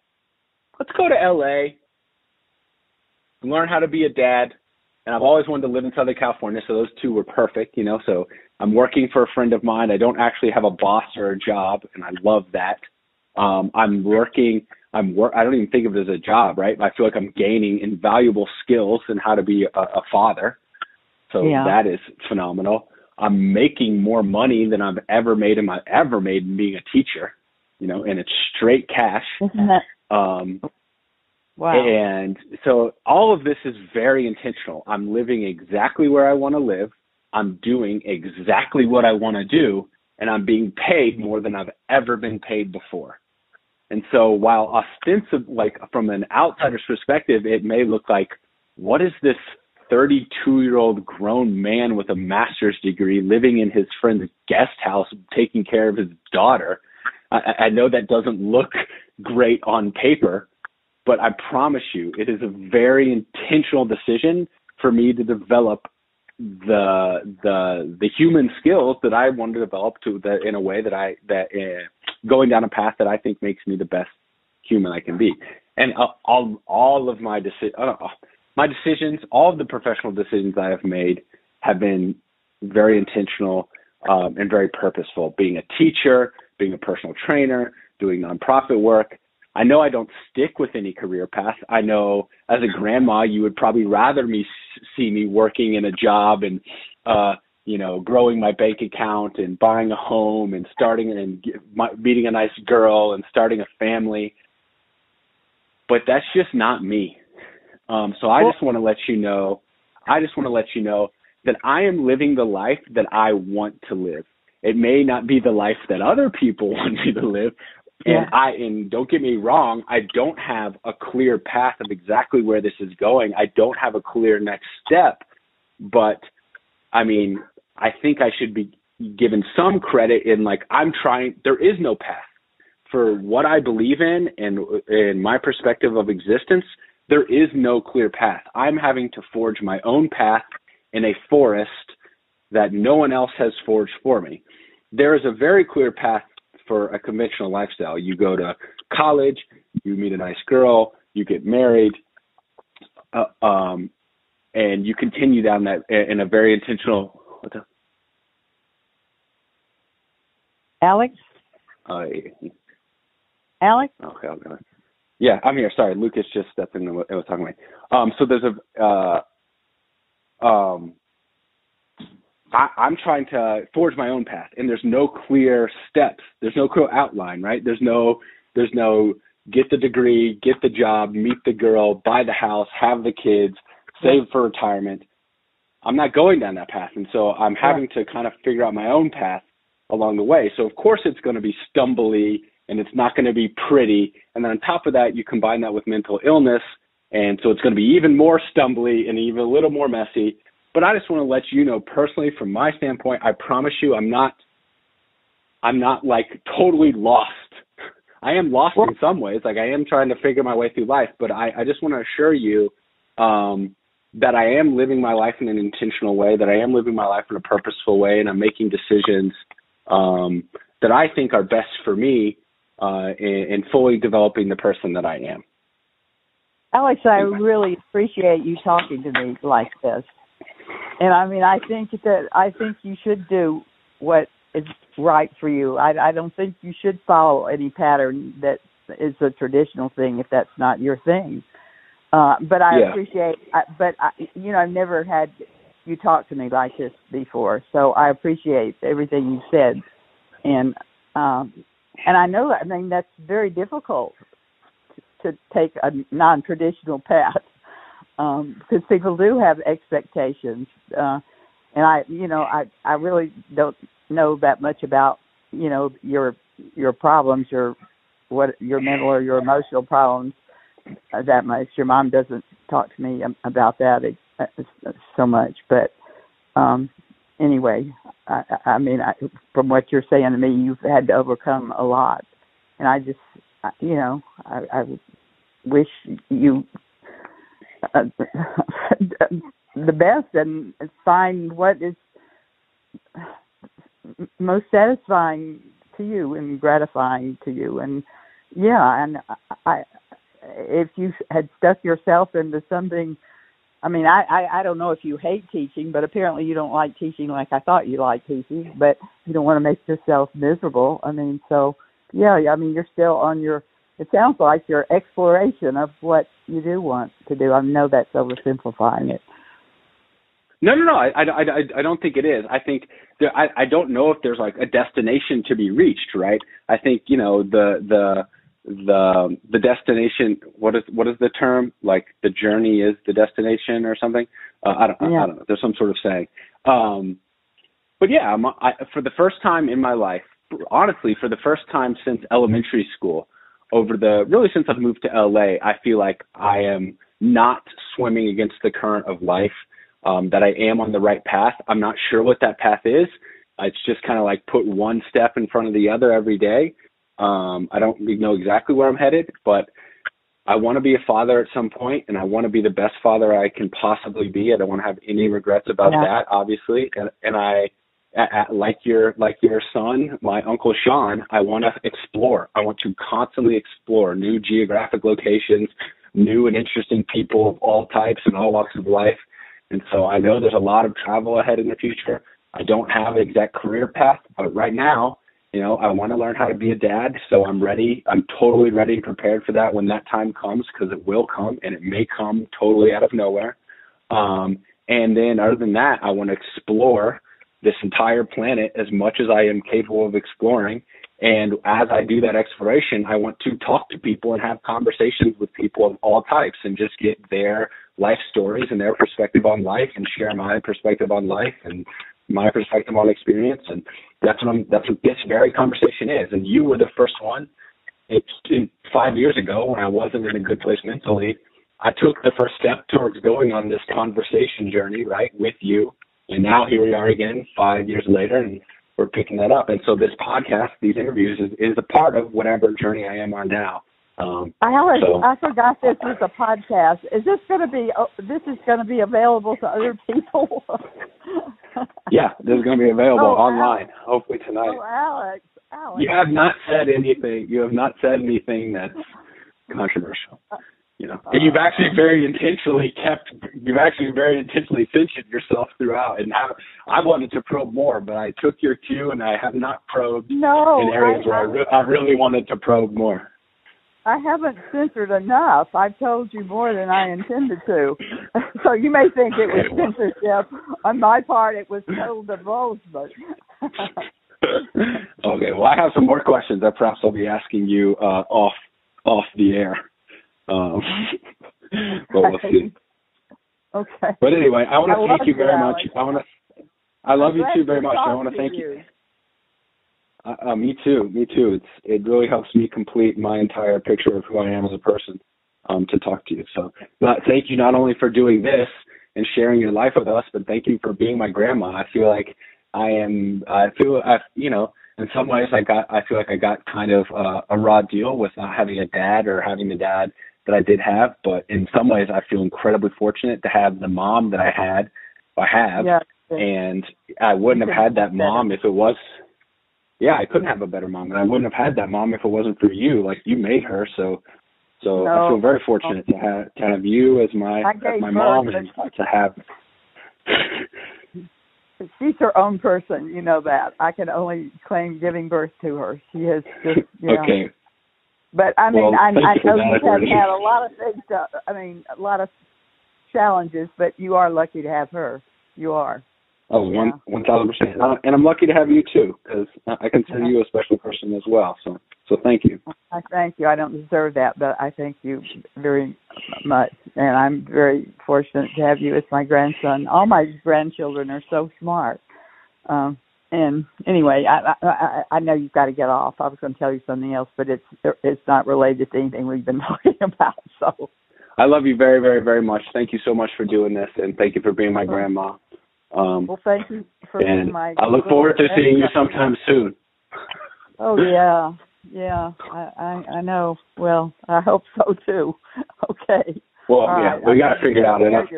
let's go to LA, learn how to be a dad, and I've always wanted to live in Southern California, so those two were perfect, you know. So I'm working for a friend of mine. I don't actually have a boss or a job, and I love that. I'm working. I don't even think of it as a job, right? I feel like I'm gaining invaluable skills in how to be a father. So that is phenomenal. I'm making more money than I've ever made in being a teacher, you know, and it's straight cash. Wow. And so all of this is very intentional. I'm living exactly where I want to live. I'm doing exactly what I want to do, and I'm being paid more than I've ever been paid before. And so while ostensive, like from an outsider's perspective, it may look like, what is this 32-year-old grown man with a master's degree living in his friend's guest house, taking care of his daughter? I know that doesn't look great on paper, but I promise you, it is a very intentional decision for me to develop the human skills that I want to develop in a way that going down a path that I think makes me the best human I can be. And all of my decisions, all of the professional decisions I have made have been very intentional and very purposeful. Being a teacher, being a personal trainer, doing nonprofit work. I know I don't stick with any career path. I know as a grandma, you would probably rather see me working in a job and, growing my bank account and buying a home and meeting a nice girl and starting a family. But that's just not me. So I just want to let you know that I am living the life that I want to live. It may not be the life that other people want me to live. And don't get me wrong, I don't have a clear path of exactly where this is going. I don't have a clear next step. But, I mean, I think I should be given some credit in, there is no path. For what I believe in and in my perspective of existence, there is no clear path. I'm having to forge my own path in a forest that no one else has forged for me. There is a very clear path for a conventional lifestyle. You go to college, you meet a nice girl, you get married, and you continue down that in a very intentional. Alex? Alex? Okay, yeah, I'm here. Sorry, Lucas just stepped in and was talking to me. So there's I'm trying to forge my own path, and there's no clear steps. There's no clear outline, right? There's no get the degree, get the job, meet the girl, buy the house, have the kids, save for retirement. I'm not going down that path, and so I'm having to kind of figure out my own path along the way. So of course it's going to be stumbly, and it's not going to be pretty. And then on top of that, you combine that with mental illness, and so it's going to be even more stumbly and even a little more messy. But I just want to let you know personally, from my standpoint, I promise you I'm not like totally lost. I am lost in some ways. Like I am trying to figure my way through life, but I just want to assure you that I am living my life in an intentional way, that I am living my life in a purposeful way, and I'm making decisions that I think are best for me in fully developing the person that I am. Alex, I really appreciate you talking to me like this. And I mean, I think you should do what is right for you. I don't think you should follow any pattern that is a traditional thing if that's not your thing. But I appreciate. I've never had you talk to me like this before, so I appreciate everything you said. And I know. I mean, that's very difficult to take a non-traditional path. Because people do have expectations, and I really don't know that much about your problems, your mental or your emotional problems that much. Your mom doesn't talk to me about that so much, but anyway, I mean, from what you're saying to me, you've had to overcome a lot, and I just I wish you the best and find what is most satisfying to you and gratifying to you. And if you had stuck yourself into something, I mean, I don't know if you hate teaching, but apparently you don't like teaching like I thought you liked teaching, but you don't want to make yourself miserable. I mean, so I mean, you're still on it sounds like your exploration of what you do want to do. I know that's oversimplifying it. No. I don't think it is. I think I don't know if there's like a destination to be reached, right? I think the destination. What is the term? Like the journey is the destination or something. I don't know. There's some sort of saying. But yeah, for the first time in my life, honestly, for the first time since elementary school. Since I've moved to LA, I feel like I am not swimming against the current of life, that I am on the right path. I'm not sure what that path is. It's just kind of like put one step in front of the other every day. I don't really know exactly where I'm headed, but I want to be a father at some point, and I want to be the best father I can possibly be. I don't want to have any regrets about that, obviously. And I, like your son, my Uncle Sean, I want to explore. I want to constantly explore new geographic locations, new and interesting people of all types and all walks of life. And so I know there's a lot of travel ahead in the future. I don't have an exact career path, but right now, you know, I want to learn how to be a dad, so I'm ready. I'm totally ready and prepared for that when that time comes, because it will come, and it may come totally out of nowhere. And then other than that, I want to explore this entire planet as much as I am capable of exploring. And as I do that exploration, I want to talk to people and have conversations with people of all types and just get their life stories and their perspective on life and share my perspective on life and my perspective on experience. And that's what this very conversation is. And you were the first one. It's 5 years ago when I wasn't in a good place mentally. I took the first step towards going on this conversation journey, right, with you. And now here we are again 5 years later, and we're picking that up. And so this podcast, these interviews, is a part of whatever journey I am on now. I forgot this was a podcast. Is this going to be? This is going to be available to other people? Yeah, this is going to be available online, Alex. Hopefully tonight. Oh, Alex. You have not said anything. You have not said anything that's controversial. You know, and you've actually very intentionally censored yourself throughout. And I wanted to probe more, but I took your cue, and I have not probed in areas where I really wanted to probe more. I haven't censored enough. I've told you more than I intended to. So you may think it was censorship. On my part, it was total divulgement. Okay, well, I have some more questions that perhaps I'll be asking you off the air. But we'll see. Okay. But anyway, I want to thank you very much. I love you too very much. I want to thank you. Me too. It really helps me complete my entire picture of who I am as a person to talk to you. So, but thank you not only for doing this and sharing your life with us, but thank you for being my grandma. I feel like in some ways I feel like I got kind of a raw deal with not having a dad or having the dad that I did have, but in some ways I feel incredibly fortunate to have the mom that I have. Yeah. And I wouldn't have had that mom if it was. Yeah, I couldn't have a better mom, and I wouldn't have had that mom if it wasn't for you. Like, you made her, so I feel very fortunate to have you as my mom and to have. She's her own person, you know that. I can only claim giving birth to her. She has just, Okay. But I mean, I know you have had a lot of things. A lot of challenges, but you are lucky to have her. You are. Oh, 1,000%. And I'm lucky to have you too, because I consider you a special person as well. So thank you. I thank you. I don't deserve that, but I thank you very much, and I'm very fortunate to have you as my grandson. All my grandchildren are so smart. And anyway, I know you've got to get off. I was going to tell you something else, but it's not related to anything we've been talking about. So I love you very, very, very much. Thank you so much for doing this, and thank you for being my grandma. Well, thank you for being my. I look forward to seeing you sometime soon. Oh yeah. I know. Well, I hope so too. Okay. Well, all right. We got to figure it out enough.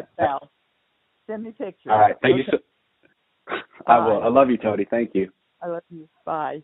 Send me pictures. All right. Thank you so. I will. I love you, Todie. Thank you. I love you. Bye.